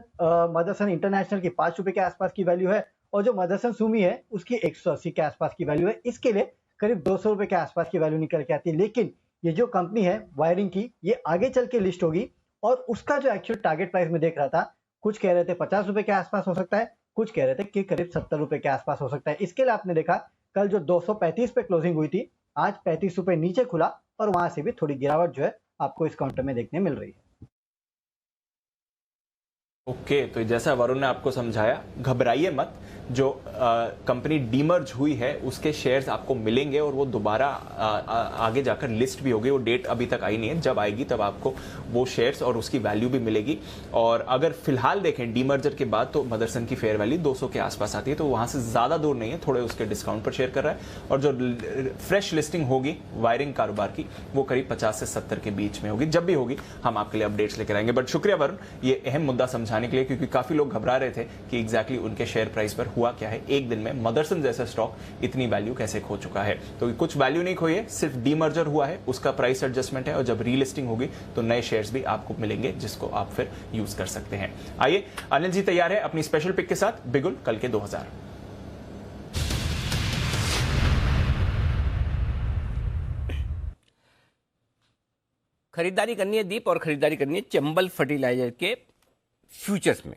मदरसन इंटरनेशनल की 5 रुपए के आसपास की वैल्यू है और जो मदरसन सुमी है उसकी 180 के आसपास की वैल्यू है। इसके लिए करीब 200 रुपए के आसपास की वैल्यू निकल के आती है। लेकिन ये जो कंपनी है वायरिंग की, ये आगे चल के लिस्ट होगी और उसका जो एक्चुअल टारगेट प्राइस में देख रहा था, कुछ कह रहे थे 50 रुपए के आसपास हो सकता है, कुछ कह रहे थे कि करीब 70 रुपए के आसपास हो सकता है। इसके लिए आपने देखा कल जो 235 पे क्लोजिंग हुई थी, आज 35 रुपए नीचे खुला और वहां से भी थोड़ी गिरावट जो है आपको इस काउंटर में देखने मिल रही है। ओके, तो जैसा वरुण ने आपको समझाया, घबराइए मत। जो कंपनी डीमर्ज हुई है उसके शेयर्स आपको मिलेंगे और वो दोबारा आगे जाकर लिस्ट भी होगी। वो डेट अभी तक आई नहीं है, जब आएगी तब आपको वो शेयर्स और उसकी वैल्यू भी मिलेगी। और अगर फिलहाल देखें डीमर्जर के बाद तो मदरसन की फेयर वैल्यू 200 के आसपास आती है, तो वहां से ज्यादा दूर नहीं है, थोड़े उसके डिस्काउंट पर शेयर कर रहा है। और जो फ्रेश लिस्टिंग होगी वायरिंग कारोबार की वो करीब 50 से 70 के बीच में होगी। जब भी होगी हम आपके लिए अपडेट्स लेकर आएंगे। बट शुक्रिया वरुण ये अहम मुद्दा समझाने के लिए, क्योंकि काफी लोग घबरा रहे थे कि एग्जैक्टली उनके शेयर प्राइस पर हुआ क्या है। एक दिन में मदरसन जैसा स्टॉक इतनी वैल्यू कैसे खो चुका है। तो कुछ वैल्यू नहीं खोई है, सिर्फ डीमर्जर हुआ है, उसका प्राइस एडजस्टमेंट है और जब रीलिस्टिंग होगी तो नए शेयर्स भी आपको मिलेंगे जिसको आप फिर यूज कर सकते हैं। आइए, अनिल जी तैयार है अपनी स्पेशल पिक के साथ, बिगुल कल के 2000। खरीदारी करनी है दीप और खरीदारी करनी है चंबल फर्टिलाइजर के फ्यूचर्स में।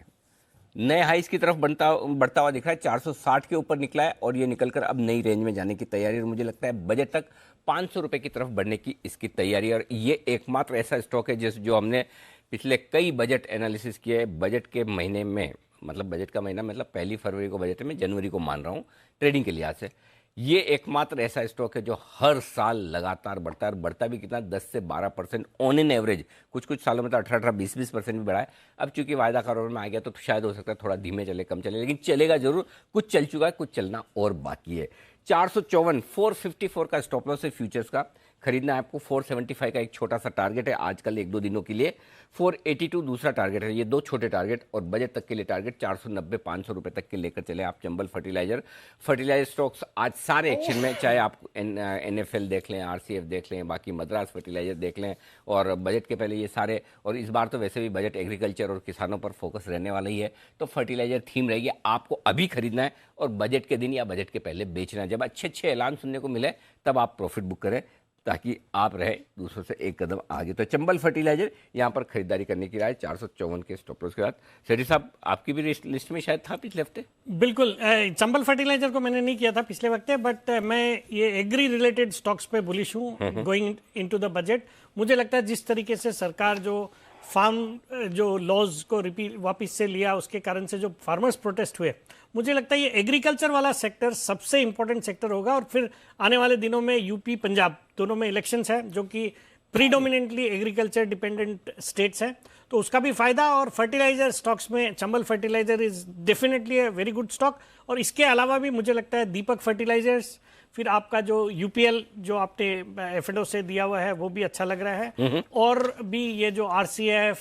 नए हाइस की तरफ बढ़ता हुआ दिख रहा है, 460 के ऊपर निकला है और ये निकलकर अब नई रेंज में जाने की तैयारी है। मुझे लगता है बजट तक 500 रुपए की तरफ बढ़ने की इसकी तैयारी है। और ये एकमात्र ऐसा स्टॉक है जो हमने पिछले कई बजट एनालिसिस किए, बजट के महीने में, मतलब बजट का महीना मतलब 1 फरवरी को बजट है, मैं जनवरी को मान रहा हूँ ट्रेडिंग के लिहाज से। ये एकमात्र ऐसा स्टॉक है जो हर साल लगातार बढ़ता है और बढ़ता भी कितना, 10 से 12% ऑन एन एवरेज। कुछ सालों में तो 18, 20% भी बढ़ा है। अब चूंकि वायदा कारोबार में आ गया तो शायद हो सकता है थोड़ा धीमे चले, कम चले, लेकिन चलेगा जरूर। कुछ चल चुका है, कुछ चलना और बाकी है। 454, 454 का स्टॉप लॉस है फ्यूचर्स का। खरीदना है आपको। 475 का एक छोटा सा टारगेट है आजकल 1-2 दिनों के लिए। 482 दूसरा टारगेट है। ये 2 छोटे टारगेट और बजट तक के लिए टारगेट 490, 500 रुपए तक के लेकर चले आप चंबल फर्टिलाइजर स्टॉक्स आज सारे एक्शन में, चाहे आप NFL देख लें, RCF देख लें, बाकी मद्रास फर्टिलाइजर देख लें, और बजट के पहले ये सारे, और इस बार तो वैसे भी बजट एग्रीकल्चर और किसानों पर फोकस रहने वाला ही है, तो फर्टिलाइजर थीम रहेगी। आपको अभी खरीदना है और बजट के दिन या बजट के पहले बेचना है। जब अच्छे ऐलान सुनने को मिले तब आप प्रॉफिट बुक करें ताकि आप रहे दूसरों से एक कदम आगे। तो चंबल फर्टिलाइजर यहाँ पर खरीदारी करने की राय 454 के स्टॉप लॉस के साथ। सेठी साहब आपकी भी लिस्ट में शायद था पिछले हफ्ते? बिल्कुल, चंबल फर्टिलाइजर को मैंने नहीं किया था पिछले वक्त, बट मैं ये एग्री रिलेटेड स्टॉक्स पे बुलिश हूँ गोइंग इनटू द बजट। मुझे लगता है जिस तरीके से सरकार जो फार्म जो लॉज को रिपीट वापस से लिया, उसके कारण से जो फार्मर्स प्रोटेस्ट हुए, मुझे लगता है ये एग्रीकल्चर वाला सेक्टर सबसे इंपॉर्टेंट सेक्टर होगा। और फिर आने वाले दिनों में यूपी पंजाब दोनों में इलेक्शंस है जो कि प्रीडोमिनेंटली एग्रीकल्चर डिपेंडेंट स्टेट्स हैं, तो उसका भी फायदा। और फर्टिलाइजर स्टॉक्स में Chambal fertilizer is definitely a very good stock. और इसके अलावा भी मुझे लगता है दीपक फर्टिलाइजर्स, फिर आपका जो यूपीएल जो आपने एफएडओ से दिया हुआ है वो भी अच्छा लग रहा है, और भी ये जो RCF,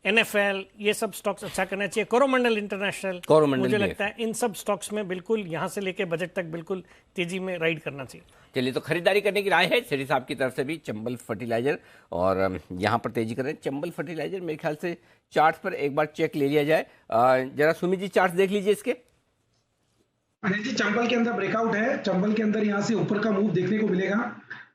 NFL, ये सब स्टॉक्स अच्छा करना चाहिए। कोरोमंडल इंटरनेशनल, मुझे लगता है इन सब स्टॉक्स में बिल्कुल यहाँ से लेके बजट तक बिल्कुल तेजी में राइड करना चाहिए। चलिए, तो खरीदारी करने की राय है सेठी साहब की तरफ से भी चंबल फर्टिलाइजर, और यहाँ पर तेजी करें। चंबल फर्टिलाइजर मेरे ख्याल से चार्ट पर एक बार चेक ले लिया जाए। जरा सुमित जी चार्ट देख लीजिए इसके। अनिल जी, चंबल के अंदर ब्रेकआउट है। चंबल के अंदर यहाँ से ऊपर का मूव देखने को मिलेगा।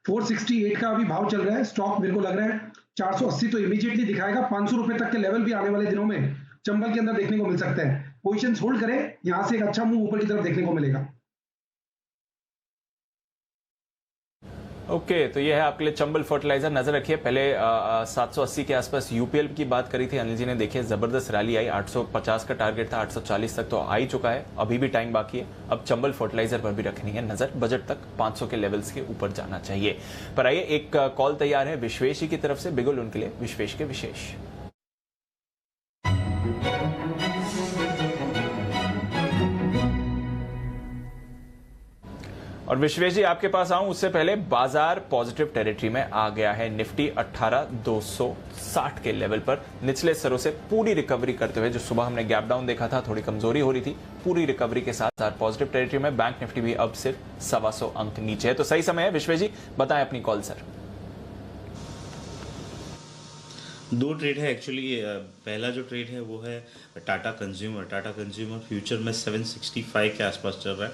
468 का अभी भाव चल रहा है। स्टॉक मेरे को लग रहा है 480 तो इमीडिएटली दिखाएगा। 500 रुपए तक के लेवल भी आने वाले दिनों में चंबल के अंदर देखने को मिल सकता है। पोजीशन होल्ड करें, यहां से एक अच्छा मूव ऊपर की तरफ देखने को मिलेगा। ओके, तो ये है आपके लिए चंबल फर्टिलाइजर। नजर रखिए, पहले 780 के आसपास यूपीएल की बात करी थी अनिल जी ने, देखिए जबरदस्त रैली आई, 850 का टारगेट था, 840 तक तो आ ही चुका है, अभी भी टाइम बाकी है। अब चंबल फर्टिलाइजर पर भी रखनी है नजर, बजट तक 500 के लेवल्स के ऊपर जाना चाहिए। पर आइए, एक कॉल तैयार है विश्वेश जी की तरफ से, बिगुल उनके लिए विश्वेश के विशेष। और विश्वेश जी, आपके पास आऊं उससे पहले बाजार पॉजिटिव टेरिटरी में आ गया है। निफ्टी 18,260 के लेवल पर निचले स्तरों से पूरी रिकवरी करते हुए, जो सुबह हमने गैप डाउन देखा था, थोड़ी कमजोरी हो रही थी, पूरी रिकवरी के साथ साथ पॉजिटिव टेरिटरी में। बैंक निफ्टी भी अब सिर्फ 125 अंक नीचे है। तो सही समय है विश्वेश जी, बताएं अपनी कॉल सर। दो ट्रेड है एक्चुअली। पहला जो ट्रेड है वो है टाटा कंज्यूमर फ्यूचर में 765 के आसपास चल रहा है।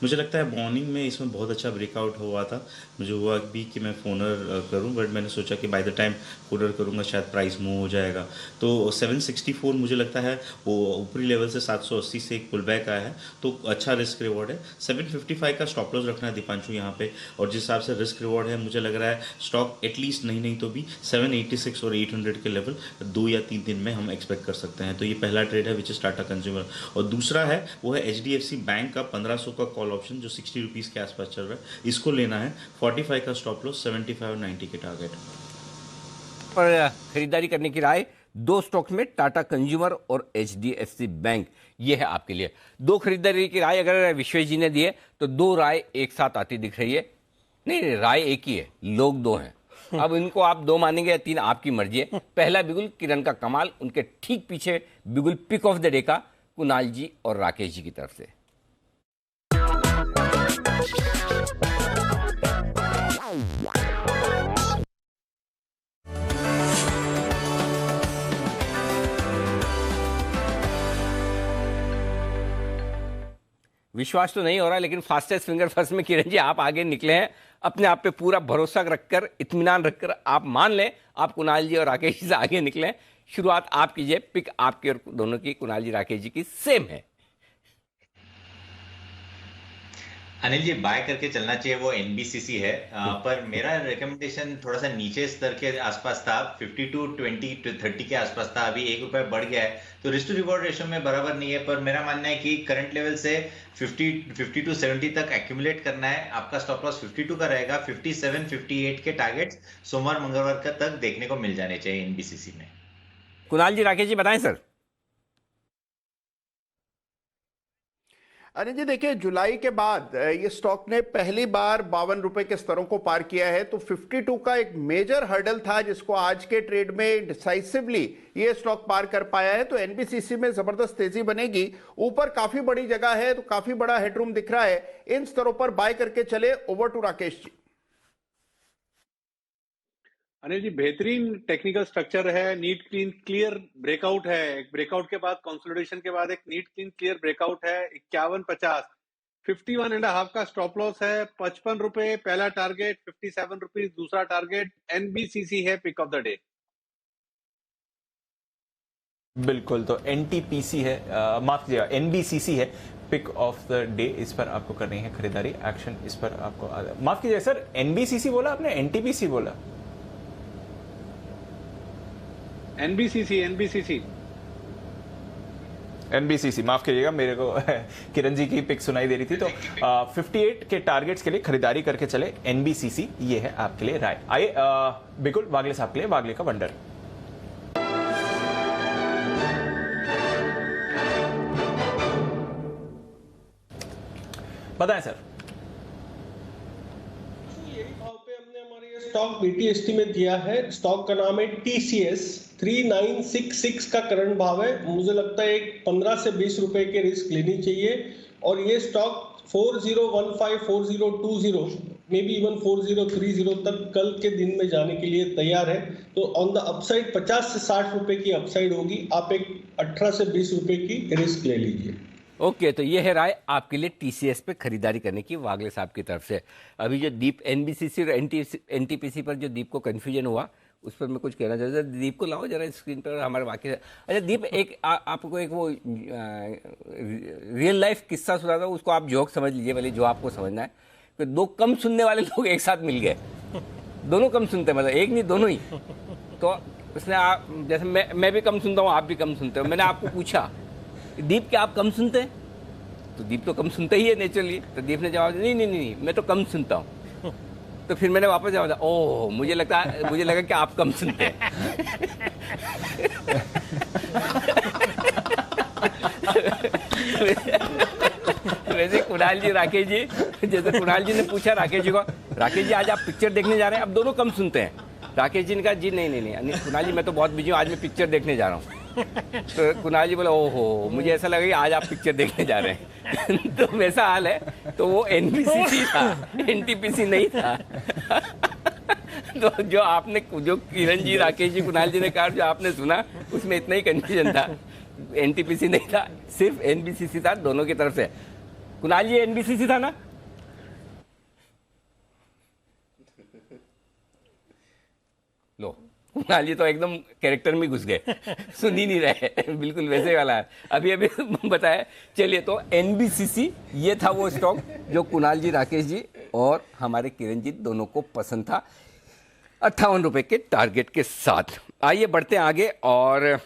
मुझे लगता है मॉर्निंग में इसमें बहुत अच्छा ब्रेकआउट हुआ था, मुझे हुआ भी कि मैं फोनर करूं, बट मैंने सोचा कि बाय द टाइम फोनर करूंगा शायद प्राइस मूव हो जाएगा। तो 764 मुझे लगता है वो ऊपरी लेवल से 780 से एक पुल बैक आया है, तो अच्छा रिस्क रिवॉर्ड है। 755 का स्टॉप लॉस रखना है दीपांशु यहाँ पे, और जिस हिसाब से रिस्क रिवॉर्ड है मुझे लग रहा है स्टॉक एटलीस्ट नहीं तो भी 786 और 800 के लेवल 2 या 3 दिन में हम एक्सपेक्ट कर सकते हैं। तो ये पहला ट्रेड है विच इज टाटा कंज्यूमर। और दूसरा है वो है HDFC बैंक का 1500 का कॉल ऑप्शन जो 60 रुपीज़ के आसपास चल रहा है, इसको लेना है। 45 का स्टॉप लॉस, 75 और 90 के टारगेट पर खरीदारी करने की राय। दो स्टॉक्स में टाटा कंज्यूमर और HDFC बैंक, ये है आपके लिए दो खरीदारी की राय। अगर विश्वेश जी ने दिए तो दो राय एक साथ आती दिख रही है। नहीं, राय एक ही है, लोग दो हैं। अब इनको आप दो मानेंगे या तीन, आपकी मर्जी है। पहला बिगुल किरण का कमाल, उनके ठीक पीछे बिगुल पिक ऑफ द डे का कुणाल जी और राकेश जी की तरफ से। विश्वास तो नहीं हो रहा, लेकिन फास्टेस्ट फिंगर फर्स्ट में किरण जी आप आगे निकले हैं। अपने आप पे पूरा भरोसा रखकर, इत्मीनान रखकर आप मान लें आप कुणाल जी और राकेश जी से आगे निकले। शुरुआत आप कीजिए, पिक आपकी और दोनों की, कुणाल जी राकेश जी की सेम है। अनिल जी, बाय करके चलना चाहिए वो NBCC है, पर मेरा रिकमेंडेशन थोड़ा सा नीचे स्तर के आसपास था, 52-20-30 के आसपास था, अभी ₹1 बढ़ गया है, तो रिस्क टू रिवॉर्ड रेशियो में बराबर नहीं है। पर मेरा मानना है कि करंट लेवल से 50 to 70 तक एक्यूमुलेट करना है। आपका स्टॉप लॉस 52 का रहेगा, 57-58 के टारगेट्स सोमवार मंगलवार का तक देखने को मिल जाने चाहिए NBCC में। कुणाल जी राकेश जी बताएं सर। अनिल जी देखिए, जुलाई के बाद ये स्टॉक ने पहली बार 52 रुपए के स्तरों को पार किया है, तो 52 का एक मेजर हर्डल था जिसको आज के ट्रेड में डिसाइसिवली ये स्टॉक पार कर पाया है। तो NBCC में जबरदस्त तेजी बनेगी, ऊपर काफी बड़ी जगह है, तो काफी बड़ा हेडरूम दिख रहा है, इन स्तरों पर बाय करके चले। Over to Rakesh ji. अनिल जी, बेहतरीन टेक्निकल स्ट्रक्चर है, नीट क्लीन क्लियर ब्रेकआउट है, एक ब्रेकआउट के बाद कंसोलिडेशन के बाद एक नीट क्लीन क्लियर ब्रेकआउट है। 51.50 51.5 का स्टॉप लॉस है, 55 रुपए पहला टारगेट, 57 रुपीज दूसरा टारगेट। NBCC है पिक ऑफ द डे। बिल्कुल, तो NTPC है, माफ कीजिएगा NBCC है पिक ऑफ द डे। इस पर आपको करनी है खरीदारी, एक्शन इस पर आपको, माफ कीजिए सर, NBCC बोला आपने, NTPC बोला? NBCC, माफ कीजिएगा, मेरे को किरण जी की पिक सुनाई दे रही थी। तो 58 के टारगेट्स के लिए खरीदारी करके चले NBCC, ये है आपके लिए राय। आइए बिल्कुल वागले साहब के लिए, वागले का वंडर। बताएं सर। स्टॉक BTST में दिया है, स्टॉक का नाम है TCS, 3966 का करंट भाव है। मुझे लगता है 15 से 20 रुपए के रिस्क लेनी चाहिए, और ये स्टॉक 4015 4020 मे बी इवन 4030 तक कल के दिन में जाने के लिए तैयार है। तो ऑन द अपसाइड 50 से 60 रुपए की अपसाइड होगी, आप एक 18 से 20 रुपए की रिस्क ले लीजिए। ओके, तो ये है राय आपके लिए TCS पे खरीदारी करने की वागले साहब की तरफ से। अभी जो दीप NBCC और NTPC पर जो दीप को कन्फ्यूजन हुआ, उस पर मैं कुछ कहना चाहता हूँ। दीप को लाओ जरा स्क्रीन पर हमारे वाकई। अच्छा दीप, एक आपको एक वो रियल लाइफ किस्सा सुना था, उसको आप जोक समझ लीजिए वाली, जो आपको समझना है कि दो कम सुनने वाले लोग एक साथ मिल गए, दोनों कम सुनते हैं, मतलब एक नहीं दोनों ही। तो उसने जैसे मैं भी कम सुनता हूँ, आप भी कम सुनते हो, मैंने आपको पूछा दीप क्या आप कम सुनते हैं? तो दीप तो कम सुनते ही है नेचुरली। तो दीप ने जवाब दिया नहीं मैं तो कम सुनता हूँ। तो फिर मैंने वापस जवाब दिया, ओह मुझे लगा कि आप कम सुनते हैं। वैसे कुणाल जी, राकेश जी, जैसे कुणाल जी ने पूछा राकेश जी को, राकेश जी आज आप पिक्चर देखने जा रहे हैं? अब दोनों कम सुनते हैं। राकेश जी ने कहा जी नहीं कुणाल जी मैं तो बहुत बिजी हूँ, आज मैं पिक्चर देखने जा रहा हूँ। तो कुणाल जी बोला ओहो मुझे ऐसा लगा कि आज आप पिक्चर देखने जा रहे हैं। तो वैसा हाल है। तो वो एनबीसीसी था, एनटीपीसी नहीं था। तो जो किरण जी, राकेश जी, कुणाल जी ने कहा, जो आपने सुना उसमें इतना ही कंफ्यूजन था। एनटीपीसी नहीं था, सिर्फ एनबीसीसी था, दोनों की तरफ से। कुणाल जी एनबीसीसी था ना? लो कुणाल जी तो एकदम कैरेक्टर में घुस गए, सुन ही नहीं रहे, बिल्कुल वैसे वाला है। अभी बताया। चलिए, तो एनबीसीसी ये था वो स्टॉक जो कुणाल जी, राकेश जी और हमारे किरण जी दोनों को पसंद था, 58 रुपए के टारगेट के साथ। आइए बढ़ते हैं आगे, और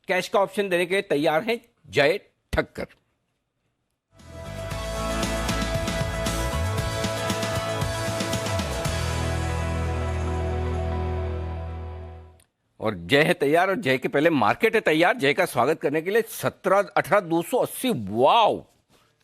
कैश का ऑप्शन देने के लिए तैयार हैं जय ठक्कर। और जय है तैयार, और जय के पहले मार्केट है तैयार। जय का स्वागत करने के लिए 18,280, वाव,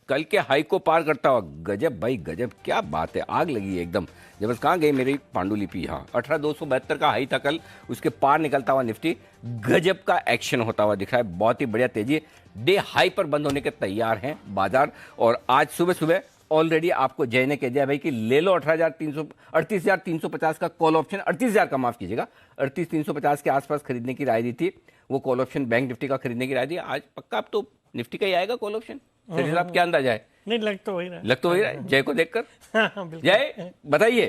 कल के हाई को पार करता हुआ। गजब भाई गजब, क्या बात है, आग लगी है एकदम। जब कहाँ गई मेरी पांडुलिपि? हाँ, 18,272 का हाई था कल, उसके पार निकलता हुआ निफ्टी गजब का एक्शन होता हुआ दिख रहा है, बहुत ही बढ़िया तेजी। डे हाई पर बंद होने के तैयार हैं बाजार। और आज सुबह सुबह ऑलरेडी आपको जय ने कह दिया भाई कि ले लो 38,350 का कॉल ऑप्शन, 38,000 का, माफ कीजिएगा, 38,350 के आसपास खरीदने की राय दी थी। वो कॉल ऑप्शन बैंक निफ्टी का खरीदने की राय दी। आज पक्का अब तो निफ्टी का ही आएगा कॉल ऑप्शन। सर आप क्या अंदाजा है? नहीं, लग तो वही रहा है। लग तो वही रहा है जय को देखकर। जय बताइए।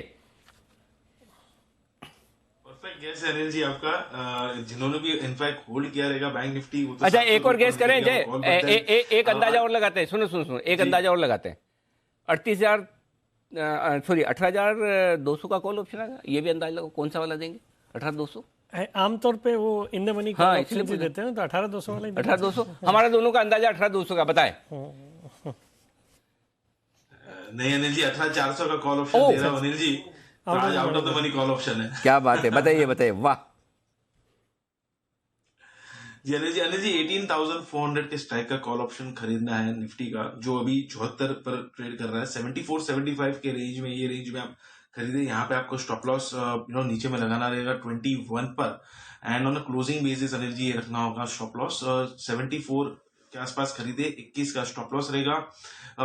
परफेक्ट गैस है अनिल जी आपका, जिन्होंने भी इनफैक्ट होल्ड किया रहेगा बैंक निफ्टी। अच्छा एक और गैस करें जय, एक अंदाजा और लगाते हैं। सुनो, एक अंदाजा और लगाते हैं। 18,200 का कॉल ऑप्शन आएगा, ये भी अंदाजा लगाओ कौन सा वाला देंगे? 18,200 आमतौर पे वो इन द मनी का ऑप्शन देते हैं, तो 18,200 वाला। 18,200 हमारा दोनों का अंदाजा 18,200 का, बताएं। नहीं अनिल जी, 18,400 का कॉल ऑप्शन दे रहा हूं अनिल जी, तो आज out of the money call option है। क्या बात है, बताइए, वाह जी। अनिल जी 18,400 के स्ट्राइक का कॉल ऑप्शन खरीदना है निफ्टी का, जो अभी 74 पर ट्रेड कर रहा है। 74-75 के रेंज में, ये रेंज में आप खरीदे। यहाँ पे आपको स्टॉप लॉस नीचे में लगाना रहेगा 21 पर, and on a closing basis Anil ji ये रखना होगा स्टॉप लॉस 74 के आसपास खरीदे, 21 का स्टॉप लॉस रहेगा।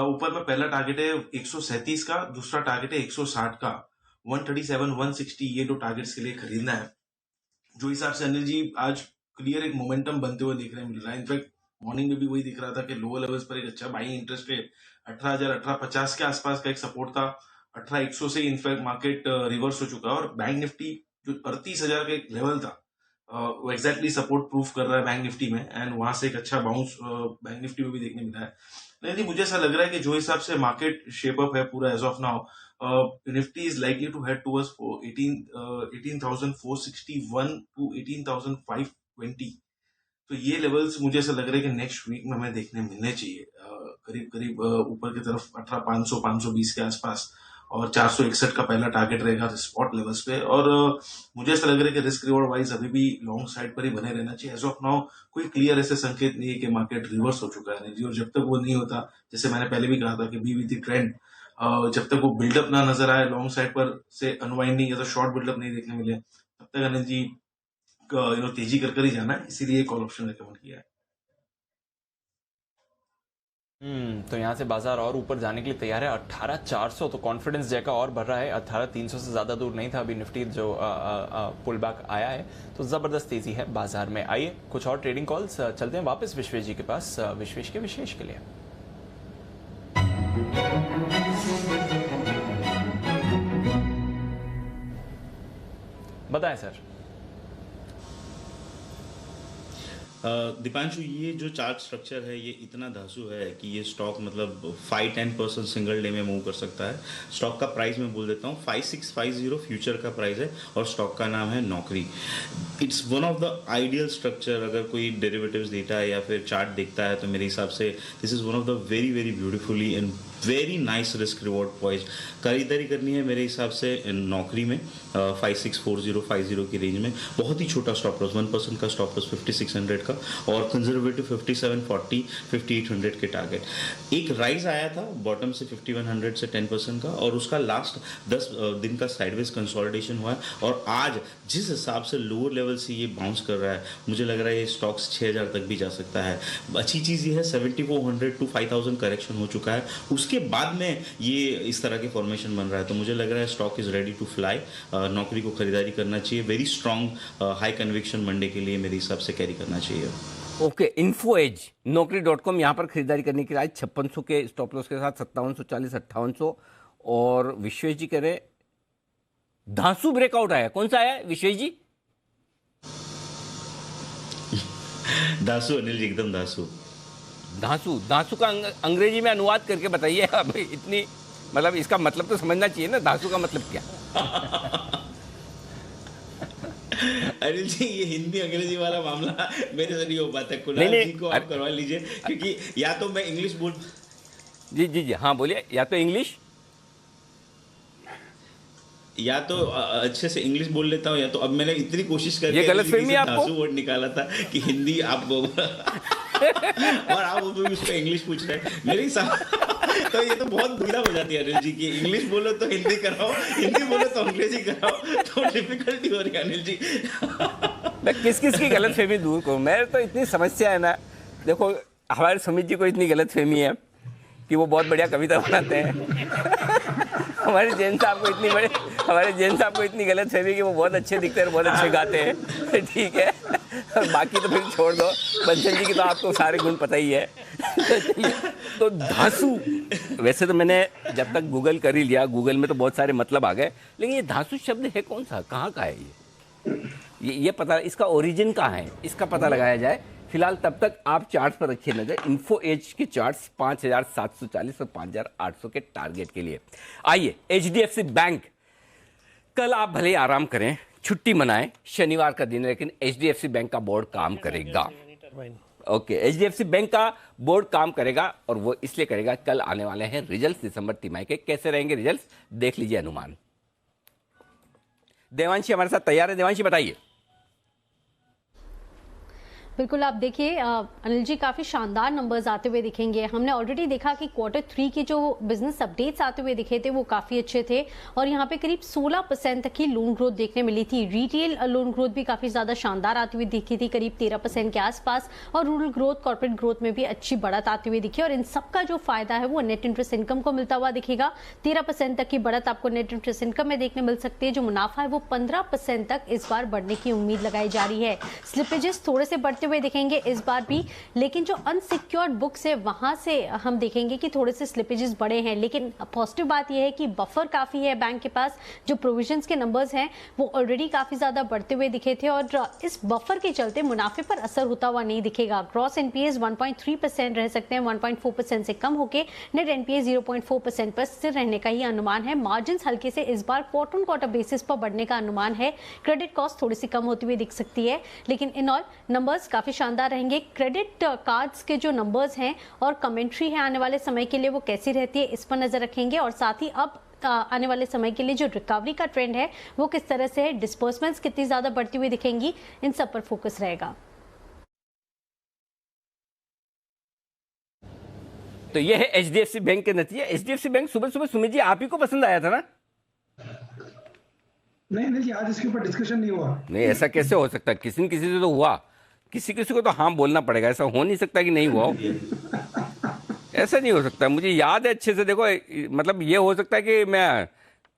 ऊपर में पहला टारगेट है 137 का, दूसरा टारगेट है 160 का, 137, 160 ये दो टारगेट्स के लिए खरीदना है। जो हिसाब से अनिल जी आज क्लियर एक मोमेंटम बनते हुए दिख रहे मिल रहा है। इनफैक्ट मॉर्निंग में भी वही दिख रहा था कि लोअर लेवल्स पर एक अच्छा बाइंग इंटरेस्ट रेट 18,000, 18,50 के आसपास का एक सपोर्ट था। 18,100 से इनफैक्ट मार्केट रिवर्स हो चुका है, और बैंक निफ्टी जो 38,000 का एक लेवल था वो एग्जैक्टली सपोर्ट प्रूफ कर रहा है बैंक निफ्टी में, एंड वहां से एक अच्छा बाउंस बैंक निफ्टी में भी देखने मिला है। नहीं, मुझे ऐसा लग रहा है कि जो हिसाब से मार्केट शेप अप है पूरा as of now, Nifty is likely to head towards 18,461 to 18,520। तो ये लेवल्स मुझे ऐसा लग रहा है कि नेक्स्ट वीक में हमें देखने मिलने चाहिए, करीब ऊपर की तरफ 18,500, 520 के आसपास, और 461 का पहला टारगेट रहेगा स्पॉट लेवल्स पे। और मुझे ऐसा लग रहा है कि रिस्क रिवॉर्ड वाइज अभी भी लॉन्ग साइड पर ही बने रहना चाहिए। एज ऑफ नाउ कोई क्लियर ऐसे संकेत नहीं है कि मार्केट रिवर्स हो चुका है नहीं, और जब तक वो नहीं होता, जैसे मैंने पहले भी कहा था कि बी विद द ट्रेंड, जब तक वो बिल्डअप ना नजर आए लॉन्ग साइड पर से अनवाइंडिंग या शॉर्ट बिल्डअप नहीं देखने मिले, तब तक अनिल जी तेजी कर ही जाना है। इसीलिए कॉल ऑप्शन रिकमेंड किया है। तो यहाँ से बाजार और ऊपर जाने के लिए तैयार है। 18,400 तो कॉन्फिडेंस जय का और बढ़ रहा है। 18,300 से ज्यादा दूर नहीं था अभी निफ्टी जो पुल बैक आया है, तो जबरदस्त तेजी है बाजार में। आइए कुछ और ट्रेडिंग कॉल्स चलते हैं वापस विश्वेश जी के पास, विश्वेश के विशेष के लिए। बताएं सर। दीपांशु, ये जो चार्ट स्ट्रक्चर है ये इतना धांसू है कि ये स्टॉक मतलब 5-10% सिंगल डे में मूव कर सकता है। स्टॉक का प्राइस मैं बोल देता हूँ, 5650 फ्यूचर का प्राइस है और स्टॉक का नाम है नौकरी। It's one of the ideal structure. अगर कोई डेरिवेटिव्स देता है या फिर चार्ट देखता है तो मेरे हिसाब से this is one of the very very beautifully and very nice risk reward point. खरीदारी करनी है मेरे हिसाब से नौकरी में 564050 की रेंज में। बहुत ही छोटा स्टॉप लॉस, 1% का स्टॉप लॉस 5600 का और कंजर्वेटिव 5740 5800 के टारगेट। एक राइज आया था बॉटम से 5100 से 10% का और उसका लास्ट 10 दिन का साइडवेज कंसोलिडेशन हुआ है और आज जिस हिसाब से लोअर लेवल से ये बाउंस कर रहा है मुझे लग रहा है ये स्टॉक्स 6000 तक भी जा सकता है। अच्छी चीज़ ये है 7400 to 5000 करेक्शन हो चुका है, उसके बाद में ये इस तरह के फॉर्मेशन बन रहा है। तो मुझे लग रहा है stock is ready to fly. Naukri को खरीदारी करना चाहिए। Very strong high conviction Monday के लिए मेरे हिसाब से कैरी करना चाहिए। ओके, इन्फो एज नौकरी.com यहाँ पर खरीदारी करने की आज 5600 के स्टॉप लॉस के साथ 5740 5800। और विश्वेश जी कह रहे धांसू ब्रेकआउट आया, कौन सा आया विश्वेश जी? धांसू अनिल जी, एकदम धांसू। धांसू का अंग्रेजी में अनुवाद करके बताइए। अब इतनी मतलब इसका मतलब तो समझना चाहिए ना, धांसू का मतलब क्या? अनिल जी, ये हिंदी अंग्रेजी वाला मामला मेरे से नहीं हो पाता। कुणाल जी को आप करवा लीजिए, क्योंकि या तो मैं इंग्लिश बोल जी हाँ बोलिए, या तो इंग्लिश या तो अच्छे से इंग्लिश बोल लेता हूँ या तो अब मैंने इतनी कोशिश करके ये गलतफहमी आपको धांसू वर्ड निकाला था कि हिंदी आप और आप उस पर इंग्लिश पूछ रहे हैं मेरे हिसाब। तो ये तो बहुत बुरा हो जाती है अनिल जी की इंग्लिश बोलो तो हिंदी कराओ, हिंदी बोलो तो अंग्रेजी कराओ, तो डिफिकल्टी हो रही है अनिल जी। मैं किस की गलतफहमी दूर करूँ? मैं तो इतनी समस्या है ना, देखो हमारे सुमित जी को इतनी गलतफहमी है कि वो बहुत बढ़िया कविता बनाते हैं। हमारे जैन साहब को इतनी गलतफहमी कि वो बहुत अच्छे दिखते हैं, बहुत अच्छे गाते हैं, ठीक है। और बाकी तो फिर छोड़ दो, बंसल जी की तो आपको सारे गुण पता ही है। तो धांसू, वैसे तो मैंने जब तक गूगल कर ही लिया, गूगल में तो बहुत सारे मतलब आ गए, लेकिन ये धांसू शब्द है कौन सा, कहाँ का है ये पता, इसका ओरिजिन कहाँ है, इसका पता लगाया जाए। फिलहाल तब तक आप चार्ट्स पर रखिए नजर। इन्फो एज के चार्ट्स 5740 और 5800 के टारगेट के लिए। आइए, एचडीएफसी बैंक, कल आप भले आराम करें, छुट्टी मनाएं, शनिवार का दिन है, लेकिन एचडीएफसी बैंक का बोर्ड काम करेगा। ओके, एचडीएफसी बैंक का बोर्ड काम करेगा और वो इसलिए करेगा, कल आने वाले हैं रिजल्ट्स दिसंबर तिमाही के। कैसे रहेंगे रिजल्ट्स, देख लीजिए अनुमान। देवांशी हमारे साथ तैयार है। देवांशी बताइए। बिल्कुल, आप देखिए अनिल जी, काफ़ी शानदार नंबर्स आते हुए दिखेंगे। हमने ऑलरेडी देखा कि Q3 के जो बिजनेस अपडेट्स आते हुए दिखे थे वो काफ़ी अच्छे थे और यहाँ पे करीब 16% तक की लोन ग्रोथ देखने मिली थी। रिटेल लोन ग्रोथ भी काफ़ी ज़्यादा शानदार आती हुई दिखी थी, करीब 13% के आसपास, और रूरल ग्रोथ, कॉर्पोरेट ग्रोथ में भी अच्छी बढ़त आती हुई दिखी। और इन सबका जो फायदा है वो नेट इंटरेस्ट इनकम को मिलता हुआ दिखेगा। 13% तक की बढ़त आपको नेट इंटरेस्ट इनकम में देखने मिल सकती है। जो मुनाफा है वो 15% तक इस बार बढ़ने की उम्मीद लगाई जा रही है। स्लिपेजेस थोड़े से बढ़ते हुए दिखेंगे इस बार भी, लेकिन जो अनसिक्योर्ड बुक्स है वहां से हम देखेंगे कि थोड़े से स्लिपेजेस बड़े हैं। लेकिन पॉजिटिव बात यह है कि बफर काफी है बैंक के पास। जो प्रोविजंस के नंबर्स हैं वो ऑलरेडी काफी ज्यादा बढ़ते हुए दिखे थे और इस बफर के चलते मुनाफे पर असर होता हुआ नहीं दिखेगा। ग्रॉस एनपीएस 1.3% रह सकते हैं, 1.4% से कम होकर नेट एनपीए 0.4% पर स्थिर रहने का ही अनुमान है। मार्जिन हल्के से इस बार क्वार्टर ऑन क्वार्टर बेसिस पर बढ़ने का अनुमान है। क्रेडिट कॉस्ट थोड़ी सी कम होती हुई दिख सकती है, लेकिन इन ऑल नंबर्स काफी शानदार रहेंगे। क्रेडिट कार्ड्स के जो नंबर्स हैं और कमेंट्री है आने वाले समय के लिए वो कैसी रहती है, इस पर नजर रखेंगे। और साथ ही अब आने वाले समय के लिए जो रिकवरी का ट्रेंड है वो किस तरह से है, डिस्बर्समेंट्स कितनी ज्यादा बढ़ती हुई दिखेंगी, इन सब पर फोकस रहेगा। तो ये है एचडीएफसी बैंक के नतीजे। एचडीएफसी बैंक सुबह सुमित जी आप ही को पसंद आया था ना? नहीं जी, आज इसके ऊपर डिस्कशन नहीं हुआ। नहीं, ऐसा कैसे हो सकता है? किसी न किसी से तो हुआ, किसी को तो हाँ बोलना पड़ेगा। ऐसा हो नहीं सकता कि नहीं हुआ हो। ऐसा नहीं हो सकता। मुझे याद है अच्छे से। देखो, मतलब ये हो सकता है कि मैं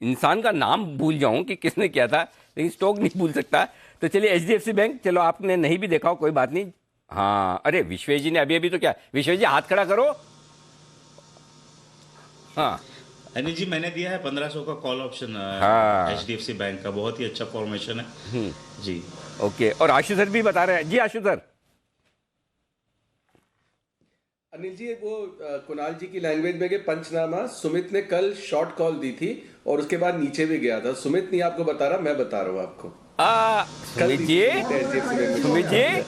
इंसान का नाम भूल जाऊं कि किसने किया था, लेकिन स्टॉक नहीं भूल सकता। तो चलिए, एचडीएफसी बैंक, चलो आपने नहीं भी देखा हो कोई बात नहीं। हाँ, अरे विश्वेश जी ने अभी तो क्या, विश्वेश जी हाथ खड़ा करो। हाँ, अनिल जी मैंने दिया है 1500 का कॉल ऑप्शन HDFC बैंक का, बहुत ही अच्छा फॉर्मेशन है जी। ओके, और आशु सर भी बता रहे हैं। जी आशु सर। अनिल जी वो कुणाल जी की लैंग्वेज में कि पंचनामा, सुमित ने कल शॉर्ट कॉल दी थी और उसके बाद नीचे भी गया था। सुमित नहीं आपको बता रहा, मैं बता रहा हूँ आपको। सुमित जी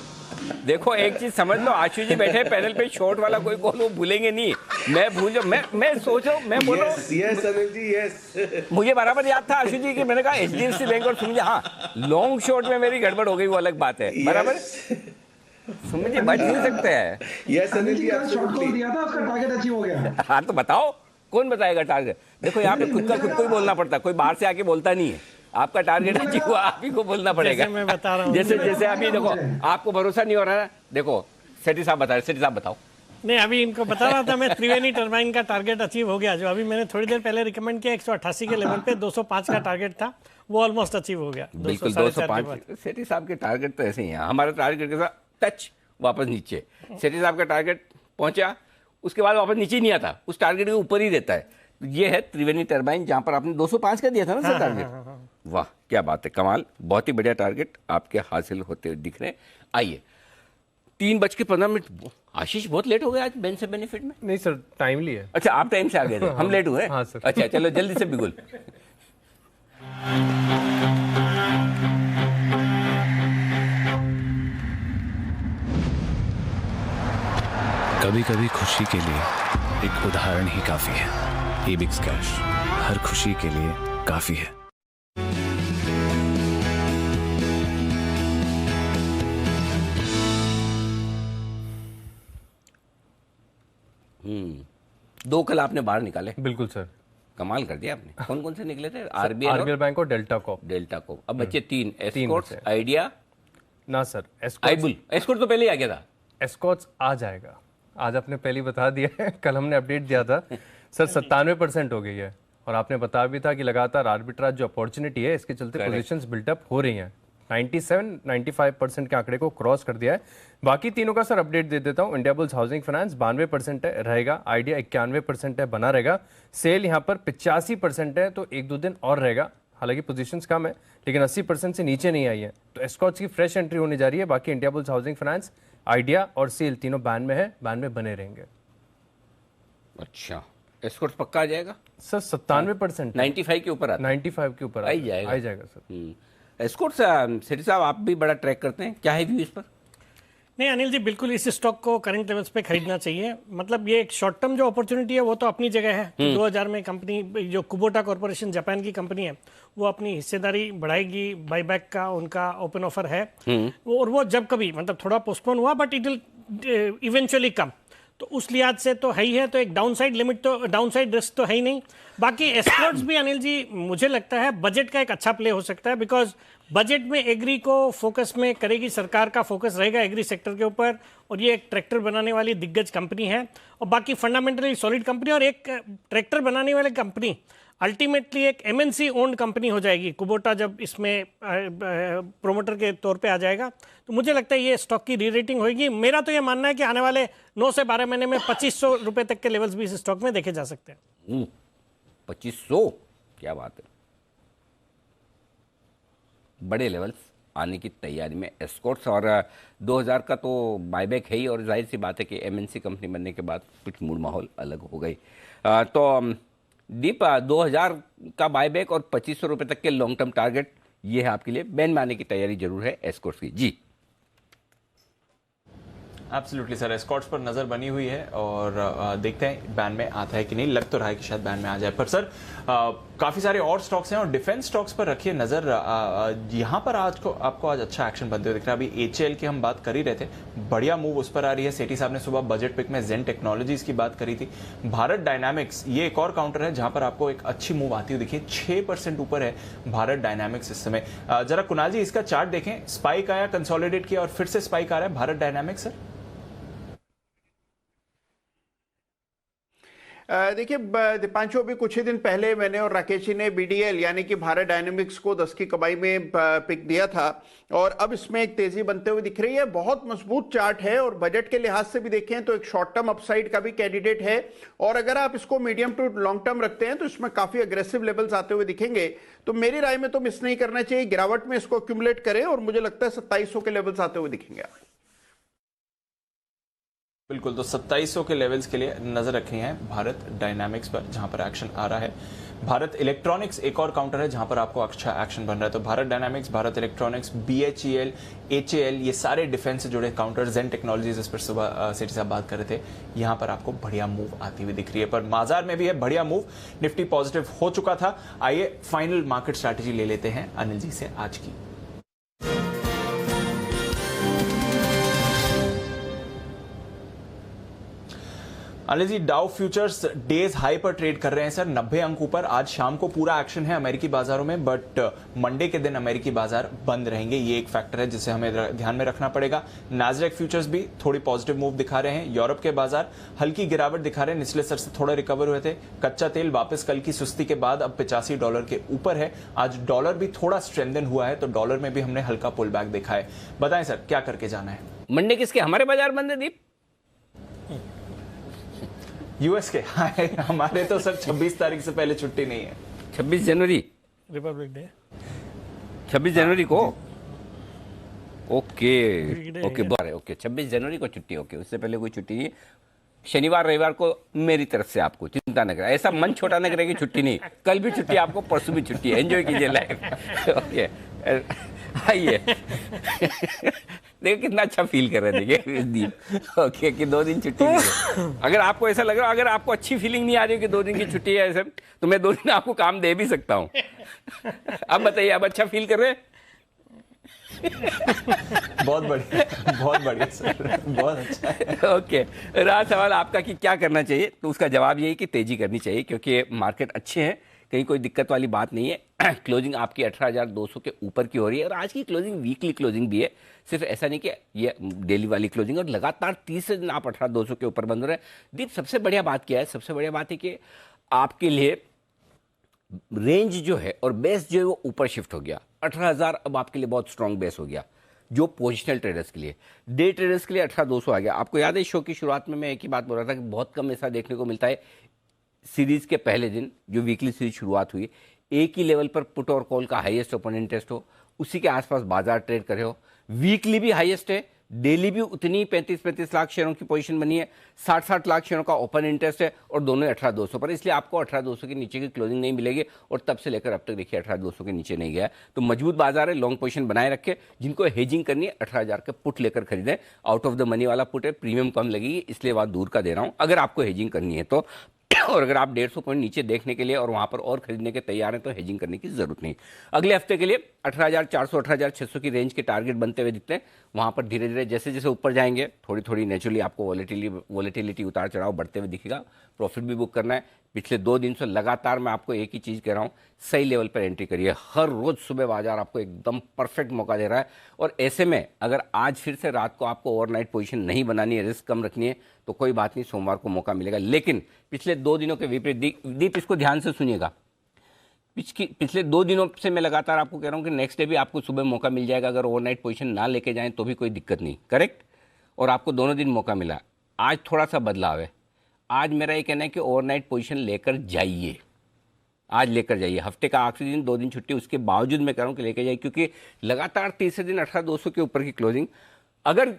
देखो एक चीज समझ लो, आशु जी बैठे पैनल पे, शॉर्ट वाला कोई कॉल वो भूलेंगे नहीं। मैं भूल मैं सोच रहा हूँ, मैं बोल रहा हूँ यस अनिल जी यस। मुझे बराबर याद था आशु जी की, मैंने कहा HDFC बैंक और सुमित। हाँ, लॉन्ग शॉर्ट में मेरी गड़बड़ हो गई, वो अलग बात है। बराबर सुमित जी बच नहीं सकते हैं। Yes Anil ji short call दिया था, उसका टारगेट अचीव हो गया। हाँ तो बताओ कौन बताएगा टारगेट? देखो यहाँ पे खुद को ही बोलना पड़ता, कोई बाहर से आके बोलता नहीं है। आपका टारगेट अचीव हुआ, आप ही को बोलना पड़ेगा। मैं बता रहा हूँ, जैसे अभी देखो आपको भरोसा नहीं हो रहा है। देखो सेठी साहब बता रहे, सेठी साहब बताओ। नहीं, अभी इनको बता रहा था मैं, त्रिवेणी टरबाइन का टारगेट अचीव हो गया। जो अभी मैंने थोड़ी देर पहले रिकमेंड किया 188 के लेवल पे 205 का टारगेट था, वो ऑलमोस्ट अचीव हो गया। बिल्कुल 205। सेठी साहब के टारगेट तो ऐसे ही है, हमारे टारगेट के साथ टच वापस नीचे। सेठी साहब का टारगेट पहुंचा, उसके बाद वापस नीचे नहीं आता, उस टारगेट के ऊपर ही रहता है। ये है त्रिवेणी टरबाइन, जहां पर आपने 205 का दिया था ना सर टारगेट। वाह क्या बात है, कमाल, बहुत ही बढ़िया टारगेट आपके हासिल होते हुए दिख रहे हैं। आइए 3:15। आशीष बहुत लेट हो गया आज बेन से बेनिफिट में। नहीं सर, टाइमली है। अच्छा आप टाइम से आ गए थे, हम लेट हुए। हाँ सर। अच्छा चलो जल्दी से बिगुल। कभी कभी खुशी के लिए एक उदाहरण ही काफी है। एबिक्स कैश हर खुशी के लिए काफी है। दो कल आपने बाहर निकाले। बिल्कुल सर, कमाल कर दिया आपने। कौन कौन से निकले थे? RBL बैंक और डेल्टा कॉप। अब बच्चे 3 एस्कॉर्ट्स, आइडिया ना सर, एस्कॉर्ट तो पहले ही आ गया था। एस्कॉर्ट्स आ जाएगा, आज आपने पहले बता दिया है, कल हमने अपडेट दिया था सर 97% हो गई है। और आपने बताया भी था कि लगातार आर्बिट्राज जो अपॉर्चुनिटी है, इसके चलते पोजीशंस बिल्डअप हो रही हैं। 97-95% के आंकड़े को क्रॉस कर दिया है। बाकी तीनों का सर अपडेट दे देता हूं। इंडिया बुल्स हाउसिंग फाइनेंस 92% है, रहेगा। आइडिया 91% है, बना रहेगा। सेल यहां पर 85% है, तो 1-2 दिन और रहेगा। हालांकि पोजीशंस कम है, लेकिन 80% से नीचे नहीं आई है, तो एस्कॉर्ट्स की फ्रेश एंट्री होने जा रही है। बाकी India bulls housing finance, idea और सेल तीनों बैंड में है, बैंड में बने रहेंगे। अच्छा, एस्कॉर्ट्स पक्का आ जाएगा सर? 97%, 95 के ऊपर, 95 के ऊपर आ जाएगा सर। एस्कॉर्ट्स सेठी साहब आप भी बड़ा ट्रैक करते हैं, क्या है व्यू इस पर? नहीं अनिल जी, बिल्कुल इस स्टॉक को करंट लेवल्स पे खरीदना चाहिए। मतलब ये एक शॉर्ट टर्म जो अपॉर्चुनिटी है वो तो अपनी जगह है। 2000 में कंपनी जो कुबोटा कॉर्पोरेशन जापान की कंपनी है, वो अपनी हिस्सेदारी बढ़ाएगी। बाईबैक का उनका ओपन ऑफर है, और वो जब कभी मतलब थोड़ा पोस्टपोन हुआ, but it will eventually come. तो उस लिहाज से तो है ही है, तो एक डाउनसाइड लिमिट तो, डाउनसाइड रिस्क तो है ही नहीं। बाकी एस्कॉर्ट्स भी अनिल जी मुझे लगता है बजट का एक अच्छा प्ले हो सकता है, बिकॉज बजट में एग्री को फोकस में करेगी, सरकार का फोकस रहेगा एग्री सेक्टर के ऊपर, और ये एक ट्रैक्टर बनाने वाली दिग्गज कंपनी है, और बाकी फंडामेंटली सॉलिड कंपनी। और एक ट्रैक्टर बनाने वाली कंपनी अल्टीमेटली एक MNC ओन्ड कंपनी हो जाएगी। कुबोटा जब इसमें प्रोमोटर के तौर पे आ जाएगा, तो मुझे लगता है ये स्टॉक की री रेटिंग होगी। मेरा तो ये मानना है कि आने वाले 9 से 12 महीने में 2500 रुपए तक के लेवल्स भी इस स्टॉक में देखे जा सकते हैं। 2500, क्या बात है, बड़े लेवल्स आने की तैयारी में एस्कॉर्ट्स। और 2000 का तो बायबैक है ही, और जाहिर सी बात है कि MNC कंपनी बनने के बाद कुछ मूड माहौल अलग हो गई। तो दीप 2000 का बायबैक और 2500 रुपए तक के लॉन्ग टर्म टारगेट, ये है आपके लिए। बैन में आने की तैयारी जरूर है एस्कॉर्ट्स की। जी एब्सोल्युटली सर, एस्कॉर्ट्स पर नजर बनी हुई है, और देखते हैं बैन में आता है कि नहीं। लग तो रहा है कि शायद बैन में आ जाए, पर सर काफी सारे और स्टॉक्स हैं, और डिफेंस स्टॉक्स पर रखिए नजर। यहाँ पर आपको आज अच्छा एक्शन बनते हुए दिख रहा है। अभी HAL की हम बात कर ही रहे थे, बढ़िया मूव उस पर आ रही है। सेठी साहब ने सुबह बजट पिक में जेन टेक्नोलॉजीज की बात करी थी। भारत डायनामिक्स, ये एक और काउंटर है जहां पर आपको एक अच्छी मूव आती हुई दिखी। 6% ऊपर है भारत डायनामिक्स इस समय। जरा कुणाल जी इसका चार्ट देखें, स्पाइक आया, कंसोलिडेट किया, और फिर से स्पाइक आ रहा है भारत डायनामिक्स। सर देखिए दीपांशु, अभी कुछ ही दिन पहले मैंने और राकेश जी ने BDL यानी कि भारत डायनेमिक्स को 10 की कमाई में पिक दिया था और अब इसमें एक तेजी बनते हुए दिख रही है। बहुत मजबूत चार्ट है और बजट के लिहाज से भी देखें तो एक शॉर्ट टर्म अपसाइड का भी कैंडिडेट है और अगर आप इसको मीडियम टू लॉन्ग टर्म रखते हैं तो इसमें काफी अग्रेसिव लेवल्स आते हुए दिखेंगे। तो मेरी राय में तो मिस नहीं करना चाहिए, गिरावट में इसको एक्यूमुलेट करें और मुझे लगता है 2700 के लेवल्स आते हुए दिखेंगे। बिल्कुल, तो 2700 के लेवल्स के लिए नजर रखी है भारत डायनामिक्स पर, जहां पर एक्शन आ रहा है। भारत इलेक्ट्रॉनिक्स एक और काउंटर है जहां पर आपको अच्छा एक्शन बन रहा है। तो Bharat dynamics, Bharat electronics, BHEL, HAL, ये सारे डिफेंस से जुड़े काउंटर, जेन टेक्नोलॉजीज, इस पर सुबह सेठी साहब बात कर रहे थे, यहां पर आपको बढ़िया मूव आती हुई दिख रही है। पर बाजार में भी है बढ़िया मूव, निफ्टी पॉजिटिव हो चुका था। आइए फाइनल मार्केट स्ट्रैटेजी ले लेते हैं अनिल जी से आज की। Anil ji, Dow futures days high पर ट्रेड कर रहे हैं सर, 90 अंक ऊपर। आज शाम को पूरा एक्शन है अमेरिकी बाजारों में, बट मंडे के दिन अमेरिकी बाजार बंद रहेंगे, ये एक फैक्टर है जिसे हमें ध्यान में रखना पड़ेगा। नास्डैक फ्यूचर्स भी थोड़ी पॉजिटिव मूव दिखा रहे हैं। यूरोप के बाजार हल्की गिरावट दिखा रहे हैं, निचले स्तर से थोड़ा रिकवर हुए थे। कच्चा तेल वापस कल की सुस्ती के बाद अब $85 के ऊपर है। आज डॉलर भी थोड़ा स्ट्रेंथन हुआ है, तो डॉलर में भी हमने हल्का पुल बैक देखा है। बताएं सर, क्या करके जाना है? मंडे किसके? हमारे बाजार बंद है दीप? यूएस के हमारे तो सर 26 तारीख से पहले छुट्टी नहीं है। 26 जनवरी रिपब्लिक डे, 26 जनवरी को। ओके ओके, बार है। ओके, 26 जनवरी को छुट्टी। ओके, उससे पहले कोई छुट्टी नहीं। शनिवार रविवार को मेरी तरफ से आपको चिंता न करें, ऐसा मन छोटा न करें कि छुट्टी नहीं। कल भी छुट्टी आपको, परसों भी छुट्टी है, एंजॉय कीजिए लाइफ। ओके, आइए। देखो कितना अच्छा फील कर रहे हैं, देखिए दीप। ओके, कि 2 दिन छुट्टी नहीं है। अगर आपको ऐसा लग रहा, अगर आपको अच्छी फीलिंग नहीं आ रही कि 2 दिन की छुट्टी है ऐसे, तो मैं 2 दिन आपको काम दे भी सकता हूँ। अब बताइए, अब अच्छा फील कर रहे हैं? बहुत बढ़िया सर, बहुत अच्छा है। ओके, रहा सवाल आपका कि क्या करना चाहिए, तो उसका जवाब यही कि तेजी करनी चाहिए, क्योंकि मार्केट अच्छे हैं, कहीं कोई दिक्कत वाली बात नहीं है। क्लोजिंग आपकी 18,200 के ऊपर की हो रही है और आज की क्लोजिंग वीकली क्लोजिंग भी है, सिर्फ ऐसा नहीं कि ये डेली वाली क्लोजिंग। और लगातार 30 दिन आप 18,200 के ऊपर बंद हो रहे हैं। दीप, सबसे बढ़िया बात क्या है? सबसे बढ़िया बात है कि आपके लिए रेंज जो है और बेस जो है वो ऊपर शिफ्ट हो गया। 18,000 अब आपके लिए बहुत स्ट्रांग बेस हो गया, जो पोजिशनल ट्रेडर्स के लिए। डे ट्रेडर्स के लिए 18,200 आ गया। आपको याद है शो की शुरुआत में मैं एक ही बात बोल रहा था कि बहुत कम ऐसा देखने को मिलता है, सीरीज के पहले दिन जो वीकली सीरीज शुरुआत हुई, एक ही लेवल पर पुट और कॉल का हाईएस्ट ओपन इंटरेस्ट हो, उसी के आसपास बाजार ट्रेड करे हो। वीकली भी हाईएस्ट है, डेली भी उतनी 35-35 लाख शेयरों की पोजीशन बनी है, 60-60 लाख शेयरों का ओपन इंटरेस्ट है और दोनों 18,200 पर। इसलिए आपको 18,200 के नीचे की क्लोजिंग नहीं मिलेगी और तब से लेकर अब तक देखिए 18,200 के नीचे नहीं गया। तो मजबूत बाजार है, लॉन्ग पोजीशन बनाए रखे। जिनको हेजिंग करनी है 18,000 के पुट लेकर खरीदें। आउट ऑफ द मनी वाला पुट है, प्रीमियम कम लगेगी, इसलिए बात दूर का दे रहा हूं अगर आपको हेजिंग करनी है तो। और अगर आप 150 पॉइंट नीचे देखने के लिए और वहां पर और खरीदने के तैयार हैं तो हेजिंग करने की जरूरत नहीं। अगले हफ्ते के लिए 18,400 18,600 की रेंज के टारगेट बनते हुए दिखते हैं। वहां पर धीरे धीरे जैसे जैसे ऊपर जाएंगे थोड़ी थोड़ी नेचुरली आपको वॉलेटिलिटी उतार चढ़ाव बढ़ते हुए दिखेगा। प्रॉफिट भी बुक करना है। पिछले 2 दिन से लगातार मैं आपको एक ही चीज कह रहा हूं, सही लेवल पर एंट्री करिए। हर रोज सुबह बाजार आपको एकदम परफेक्ट मौका दे रहा है और ऐसे में अगर आज फिर से रात को आपको ओवरनाइट पोजीशन नहीं बनानी है, रिस्क कम रखनी है, तो कोई बात नहीं, सोमवार को मौका मिलेगा। लेकिन पिछले 2 दिनों के विपरीत, दीप इसको ध्यान से सुनिएगा, पिछले 2 दिनों से मैं लगातार आपको कह रहा हूं कि नेक्स्ट डे भी आपको सुबह मौका मिल जाएगा। अगर ओवरनाइट पोजीशन ना लेके जाएं तो भी कोई दिक्कत नहीं, करेक्ट। और आपको दोनों दिन मौका मिला। आज थोड़ा सा बदलाव है। आज मेरा ये कहना है कि ओवरनाइट पोजीशन लेकर जाइए, आज लेकर जाइए। हफ्ते का आखिरी दिन, 2 दिन छुट्टी, उसके बावजूद मैं कह रहा हूं कि लेकर जाइए, क्योंकि लगातार तीसरे दिन 18,200 के ऊपर की क्लोजिंग, अगर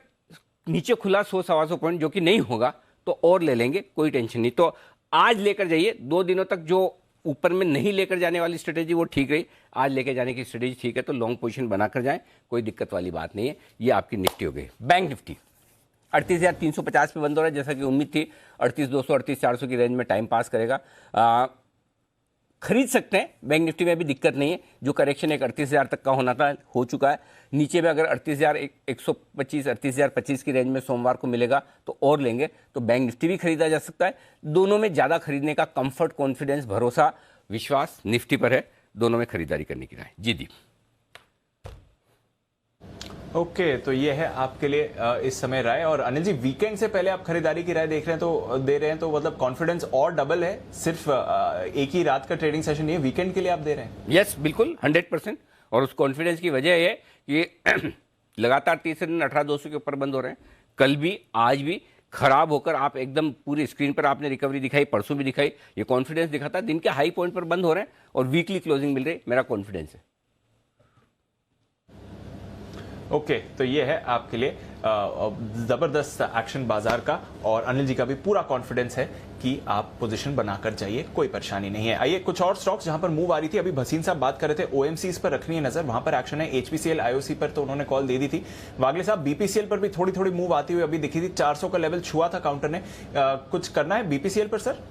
नीचे खुला 100-125 पॉइंट जो कि नहीं होगा तो और ले लेंगे, कोई टेंशन नहीं। तो आज लेकर जाइए। 2 दिनों तक जो ऊपर में नहीं लेकर जाने वाली स्ट्रेटेजी वो ठीक रही, आज लेकर जाने की स्ट्रेटेजी ठीक है, तो लॉन्ग पोजीशन बनाकर जाएं, कोई दिक्कत वाली बात नहीं है। ये आपकी निफ्टी हो गई। बैंक निफ्टी 38,350 पे बंद हो रहा है, जैसा कि उम्मीद थी। 38,200 38,400 की रेंज में टाइम पास करेगा। खरीद सकते हैं, बैंक निफ्टी में भी दिक्कत नहीं है। जो करेक्शन एक 38,000 तक का होना था हो चुका है। नीचे में अगर 38,125 38,025 की रेंज में सोमवार को मिलेगा तो और लेंगे, तो बैंक निफ्टी भी खरीदा जा सकता है। दोनों में ज़्यादा खरीदने का कंफर्ट, कॉन्फिडेंस, भरोसा, विश्वास निफ्टी पर है। दोनों में खरीदारी करने की राय। जी दी। ओके, तो ये है आपके लिए इस समय राय। और अनिल जी, वीकेंड से पहले आप खरीदारी की राय देख रहे हैं तो दे रहे हैं, तो मतलब कॉन्फिडेंस और डबल है? सिर्फ एक ही रात का ट्रेडिंग सेशन नहीं है, वीकेंड के लिए आप दे रहे हैं? यस, बिल्कुल 100%। और उस कॉन्फिडेंस की वजह है कि लगातार तीसरे दिन 18,200 के ऊपर बंद हो रहे हैं। कल भी, आज भी खराब होकर आप एकदम पूरी स्क्रीन पर आपने रिकवरी दिखाई, परसों भी दिखाई। ये कॉन्फिडेंस दिखाता है दिन के हाई पॉइंट पर बंद हो रहे हैं और वीकली क्लोजिंग मिल रही है। मेरा कॉन्फिडेंस है। ओके, तो ये है आपके लिए जबरदस्त एक्शन बाजार का। और अनिल जी का भी पूरा कॉन्फिडेंस है कि आप पोजीशन बनाकर जाइए, कोई परेशानी नहीं है। आइए कुछ और स्टॉक्स जहां पर मूव आ रही थी। अभी भसीन साहब बात कर रहे थे ओएमसीज पर रखनी है नजर, वहां पर एक्शन है। एचपीसीएल, आईओसी पर तो उन्होंने कॉल दे दी थी। वागले साहब, बीपीसीएल पर भी थोड़ी थोड़ी मूव आती हुई अभी दिखी थी। 400 का लेवल छुआ था काउंटर ने। कुछ करना है बीपीसीएल पर सर?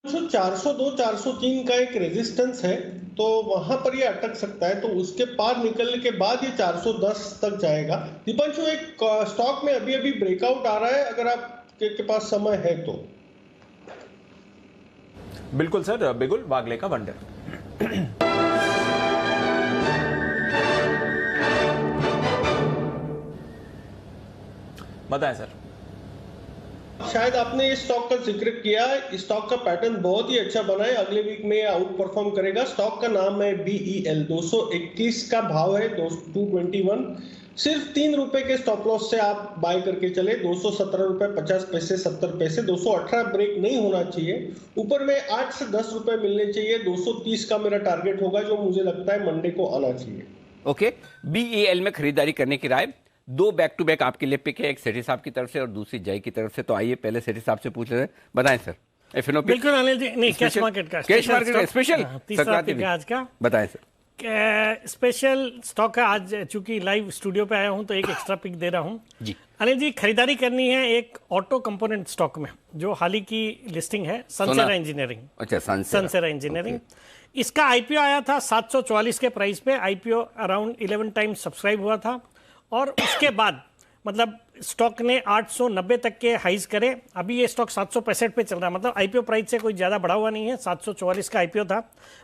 402 403 का एक रेजिस्टेंस है, तो वहां पर ये अटक सकता है, तो उसके पार निकलने के बाद ये 410 तक जाएगा। दीपांशु, एक स्टॉक में अभी अभी ब्रेकआउट आ रहा है, अगर आपके पास समय है तो। बिल्कुल सर, बिगुल वागले का वंडर। बताएं सर। शायद आपने इस स्टॉक का जिक्र किया, इस स्टॉक का पैटर्न बहुत ही अच्छा बना है, अगले वीक में आउट परफॉर्म करेगा। स्टॉक का नाम है BEL, 221 का भाव है, 221। सिर्फ 3 रुपए के स्टॉप लॉस से आप बाय करके चले। 217 रुपए 50 पैसे 70 पैसे। 218 ब्रेक नहीं होना चाहिए। ऊपर में 8 से 10 रुपए मिलने चाहिए। 230 का मेरा टारगेट होगा, जो मुझे लगता है मंडे को आना चाहिए। ओके, BEL में खरीदारी करने की राय। 2 बैक टू बैक आपके लिए पिक है, एक सेठी साहब की तरफ से और दूसरी जय की तरफ से। तो आइए पहले सेठी साहब से पूछ रहे हैं, बताएं सर। एफएनओ बिल्कुल अनिल जी, नहीं कैश मार्केट का स्पेशल तीसरा पिक आज का। बताएं सर। स्पेशल स्टॉक है आज, चूंकि लाइव स्टूडियो पे आया हूं तो एक एक्स्ट्रा पिक दे रहा हूं जी। अनिल जी, खरीदारी करनी है एक ऑटो कंपोनेंट स्टॉक में, जो हाल ही की लिस्टिंग है, सनसेरा इंजीनियरिंग। अच्छा, सनसेरा इंजीनियरिंग। इसका आईपीओ आया था 744 के प्राइस पे। आईपीओ अराउंड 11 टाइम्स सब्सक्राइब हुआ था और उसके बाद मतलब स्टॉक ने 890 तक के हाइज करे। अभी ये स्टॉक 765 पे चल रहा है, मतलब आईपीओ प्राइस से कोई ज़्यादा बढ़ा हुआ नहीं है। 744 का आईपीओ था,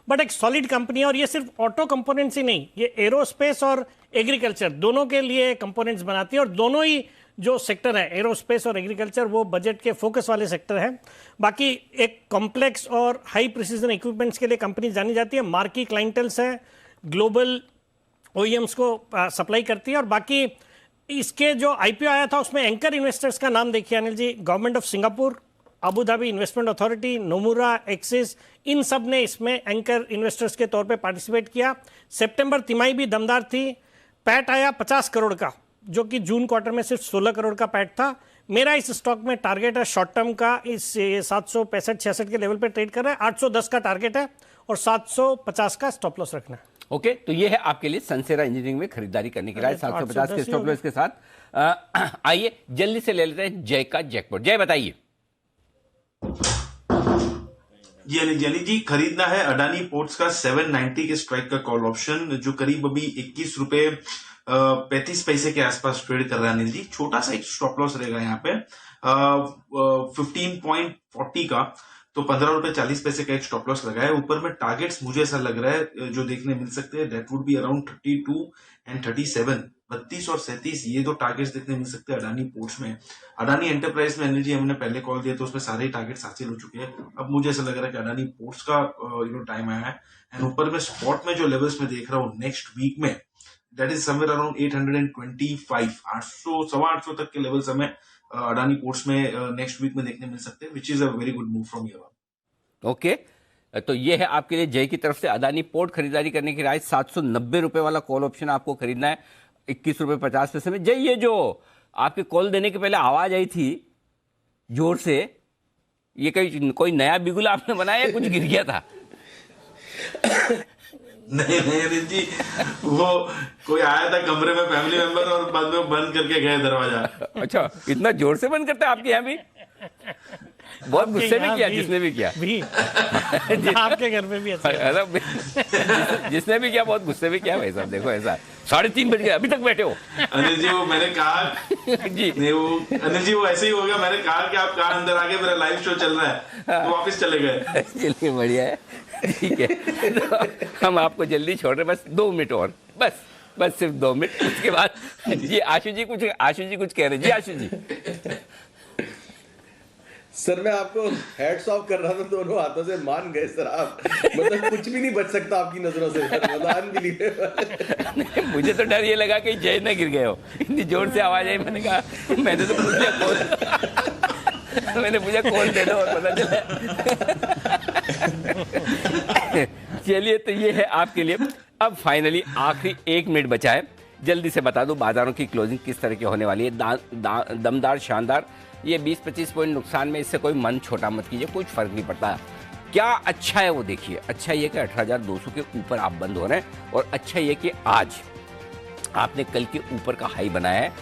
बट एक सॉलिड कंपनी है। और ये सिर्फ ऑटो कंपोनेंट्स ही नहीं, ये एरोस्पेस और एग्रीकल्चर दोनों के लिए कंपोनेंट्स बनाती है। और दोनों ही जो सेक्टर है, एरोस्पेस और एग्रीकल्चर, वो बजट के फोकस वाले सेक्टर हैं। बाकी एक कॉम्प्लेक्स और हाई प्रिसीजन इक्विपमेंट्स के लिए कंपनी जानी जाती है। मार्की क्लाइंटल्स है, ग्लोबल OEMs को सप्लाई करती है। और बाकी इसके जो आईपीओ आया था उसमें एंकर इन्वेस्टर्स का नाम देखिए Anil ji, government of Singapore, Abu Dhabi investment authority, Nomura, Axis, इन सब ने इसमें एंकर इन्वेस्टर्स के तौर पे पार्टिसिपेट किया। सितंबर तिमाही भी दमदार थी। पैट आया 50 करोड़ का, जो कि जून क्वार्टर में सिर्फ 16 करोड़ का पैट था। मेरा इस स्टॉक में टारगेट है शॉर्ट टर्म का, इस 765-66 के लेवल पे ट्रेड कर रहा है। 810 का टारगेट है और 750 का स्टॉप लॉस रखना है। ओके, तो ये है आपके लिए सनसेरा इंजीनियरिंग में खरीदारी करने की राय 750 के स्टॉप लॉस के साथ। आइए जल्दी से ले लेते हैं जय का जैकपॉट। जय बताइए। यानी जी खरीदना है अडानी पोर्ट्स का 790 के स्ट्राइक का कॉल ऑप्शन, जो करीब अभी 21 रुपए 35 पैसे के आसपास ट्रेड कर रहा है अनिल जी। छोटा सा एक स्टॉप लॉस रहेगा यहाँ पे 15.40 का, तो 15 रुपए 40 पैसे का एक स्टॉप लॉस लगा है। ऊपर में टारगेट्स मुझे ऐसा लग रहा है जो देखने मिल सकते हैं, that would be around 32 and 37, 32 और 37, ये दो टारगेट्स देखने मिल सकते हैं अडानी पोर्ट्स में। अडानी एंटरप्राइज में अनिल जी हमने पहले कॉल दिया तो उसमें सारे ही टारगेट्स हासिल हो चुके हैं। अब मुझे ऐसा लग रहा है कि अडानी पोर्ट्स का टाइम आया है। एंड ऊपर में स्पॉट में जो लेवल्स में देख रहा हूँ नेक्स्ट वीक में, दैट इज समवेयर अराउंड 825, 800 सवा 800 तक के लेवल्स हमें अडानी पोर्ट्स में नेक्स्ट वीक में देखने मिल सकते हैं, which is a very good move from here on. Okay, तो ये है आपके लिए जय की तरफ से अडानी पोर्ट खरीदारी करने की राय। 790 रुपए वाला कॉल ऑप्शन आपको खरीदना है 21 रुपए 50 पैसे में। जय, ये जो आपके कॉल देने के पहले आवाज आई थी जोर से, ये कोई नया बिगुल आपने बनाया या कुछ गिर गया था? नहीं अनिल जी, वो कोई आया था कमरे में फैमिली मेंबर और बाद में बंद करके गए दरवाजा। अच्छा, इतना जोर से बंद करते हैं आपके यहाँ भी? बहुत गुस्से में किया जिसने भी किया भी आपके घर में भी ऐसा जिसने भी किया बहुत गुस्से में किया भाई साहब। देखो ऐसा 3:30 बज गए अभी तक बैठे हो। अनिल जी वो मैंने कहा जी नहीं, वो अनिल जी वो ऐसे ही हो गया। मैंने कहा कि आप कहाँ अंदर आके मेरा लाइव शो चल रहा है, तो वापस चले गए। चलिए बढ़िया है, ठीक है। तो हम आपको जल्दी छोड़ रहे, बस 2 मिनट और, बस बस सिर्फ 2 मिनट, उसके बाद जी आशु जी कुछ कह रहे जी। आशु जी सर मैं आपको हैट्स ऑफ कर रहा था, दोनों हाथों से मान गए सर आप, मतलब कुछ भी नहीं बच सकता आपकी नजरों से सर, मतलब अनबिलीवेबल। मुझे तो डर ये लगा कि जय न गिर गए हो, इतनी जोर से आवाज आई, मैंने कहा मैंने तो पूछ लिया कौन मैंने पूछा कौन दे दो और पता चला। चलिए तो ये है आपके लिए। अब फाइनली आखिरी 1 मिनट बचा है, जल्दी से बता दूं बाजारों की क्लोजिंग किस तरह की होने वाली है। दमदार शानदार, ये 20-25 पॉइंट नुकसान में, इससे कोई मन छोटा मत कीजिए, कुछ फर्क नहीं पड़ता। क्या अच्छा है वो देखिए। अच्छा ये कि 18,200 के ऊपर आप बंद हो रहे हैं, और अच्छा ये कि आज आपने कल के ऊपर का हाई बनाया है,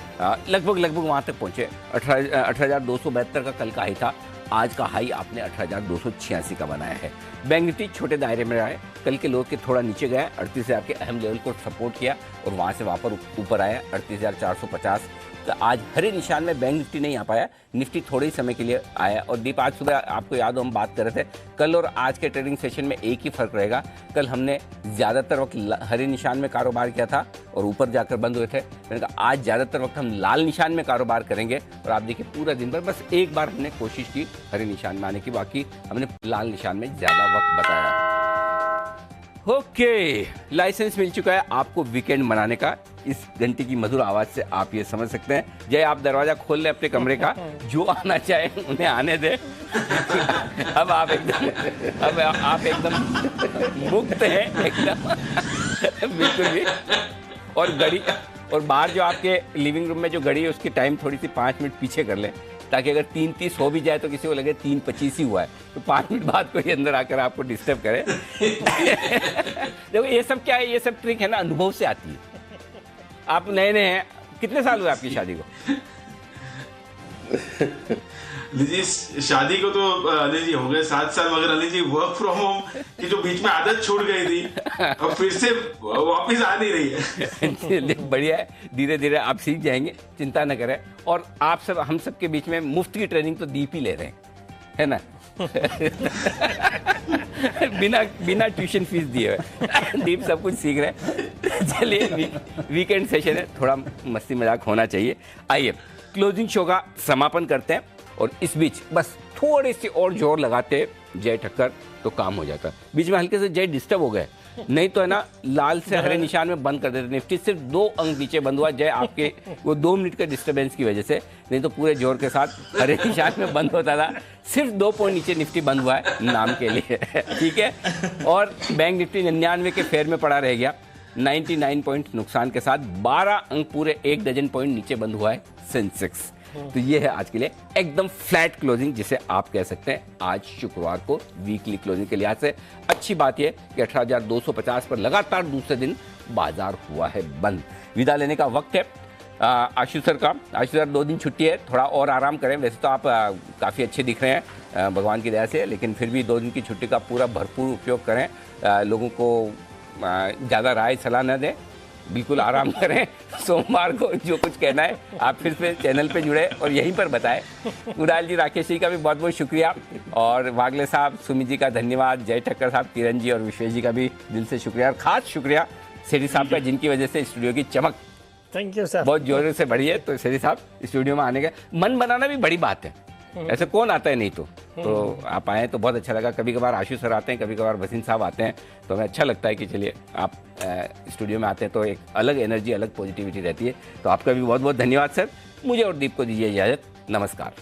लगभग वहां तक पहुंचे। 18,272 का कल का हाई था, आज का हाई आपने 18,286 का बनाया है। बैंक निफ्टी छोटे दायरे में रहा है, कल के लो के थोड़ा नीचे गया, 38,000 के अहम लेवल को सपोर्ट किया और वहां से वापस ऊपर आया 38,450। तो आज हरे निशान में बैंक निफ्टी नहीं आ पाया, निफ्टी थोड़े ही समय के लिए आया। और दीप आज सुबह आपको याद हो हम बात कर रहे थे, कल और आज के ट्रेडिंग सेशन में एक ही फर्क रहेगा, कल हमने ज़्यादातर वक्त हरे निशान में कारोबार किया था और ऊपर जाकर बंद हुए थे। मैंने कहा आज ज़्यादातर वक्त हम लाल निशान में कारोबार करेंगे, और आप देखिए पूरा दिन भर बस एक बार हमने कोशिश की हरे निशान में आने की, बाकी हमने लाल निशान में ज़्यादा वक्त बताया। ओके, लाइसेंस मिल चुका है आपको वीकेंड मनाने का। इस घंटे की मधुर आवाज से आप ये समझ सकते हैं। जय आप दरवाजा खोल लें अपने कमरे का, जो आना चाहे उन्हें आने दें। अब आप एकदम मुक्त हैं एकदम बिल्कुल भी। और घड़ी, और बाहर जो आपके लिविंग रूम में जो घड़ी है उसकी टाइम थोड़ी सी 5 मिनट पीछे कर लें, ताकि अगर 3:30 हो भी जाए तो किसी को लगे 3:25 ही हुआ है, तो 5 मिनट बाद कोई अंदर आकर आपको डिस्टर्ब करे। देखो ये सब क्या है, ये सब ट्रिक है ना, अनुभव से आती है। आप नए हैं, कितने साल हुए आपकी शादी को? अनिल जी शादी को तो अनिल जी हो गए 7 साल, मगर Anil ji work from home की जो बीच में आदत छूट गई थी अब फिर से वापस आ नहीं रही है। बढ़िया है, धीरे धीरे आप सीख जाएंगे, चिंता न करें। और आप सब, हम सब के बीच में मुफ्त की ट्रेनिंग तो दीप ही ले रहे हैं, है ना। बिना ट्यूशन फीस दिए हुए दीप सब कुछ सीख रहे हैं। चलिए वीकेंड सेशन है, थोड़ा मस्ती मजाक होना चाहिए। आइए क्लोजिंग शो का समापन करते हैं, और इस बीच बस थोड़े से और जोर लगाते जय ठक्कर तो काम हो जाता। बीच में हल्के से जय डिस्टर्ब हो गए, नहीं तो है ना लाल से हरे निशान में बंद कर देते। निफ्टी सिर्फ 2 अंक नीचे बंद हुआ जय, आपके वो 2 मिनट के डिस्टर्बेंस की वजह से, नहीं तो पूरे जोर के साथ हरे निशान में बंद होता था। सिर्फ 2 पॉइंट नीचे निफ्टी बंद हुआ है नाम के लिए, ठीक है। और बैंक निफ्टी 99 के फेयर में पड़ा रह गया 99 पॉइंट नुकसान के साथ। 12 अंक पूरे 1 डजन पॉइंट नीचे बंद हुआ है सेंसेक्स। तो ये है आज के लिए एकदम फ्लैट क्लोजिंग, जिसे आप कह सकते हैं आज शुक्रवार को वीकली क्लोजिंग के लिहाज से अच्छी बात यह कि 18,250 पर लगातार दूसरे दिन बाजार हुआ है बंद। विदा लेने का वक्त है आशु सर का। आशु सर 2 दिन छुट्टी है, थोड़ा और आराम करें। वैसे तो आप काफ़ी अच्छे दिख रहे हैं भगवान की दया से, लेकिन फिर भी 2 दिन की छुट्टी का पूरा भरपूर उपयोग करें। लोगों को ज़्यादा राय सलाह न दें, बिल्कुल आराम करें। सोमवार को जो कुछ कहना है आप फिर से चैनल पे जुड़े और यहीं पर बताएं। उड़ाल जी, राकेश जी का भी बहुत बहुत शुक्रिया, और वागले साहब, सुमित जी का धन्यवाद, जय ठक्कर साहब, किरण जी और विश्वेश जी का भी दिल से शुक्रिया। और खास शुक्रिया सेठी साहब का, जिनकी वजह से स्टूडियो की चमक थैंक यू सर बहुत जोर से बढ़ी है। तो सेठी साहब स्टूडियो में आने का मन बनाना भी बड़ी बात है, ऐसे कौन आता है नहीं तो आप आए तो बहुत अच्छा लगा। कभी कभार आशु सर आते हैं, कभी कभार वसीम साहब आते हैं, तो हमें अच्छा लगता है कि चलिए आप स्टूडियो में आते हैं तो एक अलग एनर्जी, अलग पॉजिटिविटी रहती है। तो आपका भी बहुत बहुत धन्यवाद सर। मुझे और दीप को दीजिए इजाज़त, नमस्कार।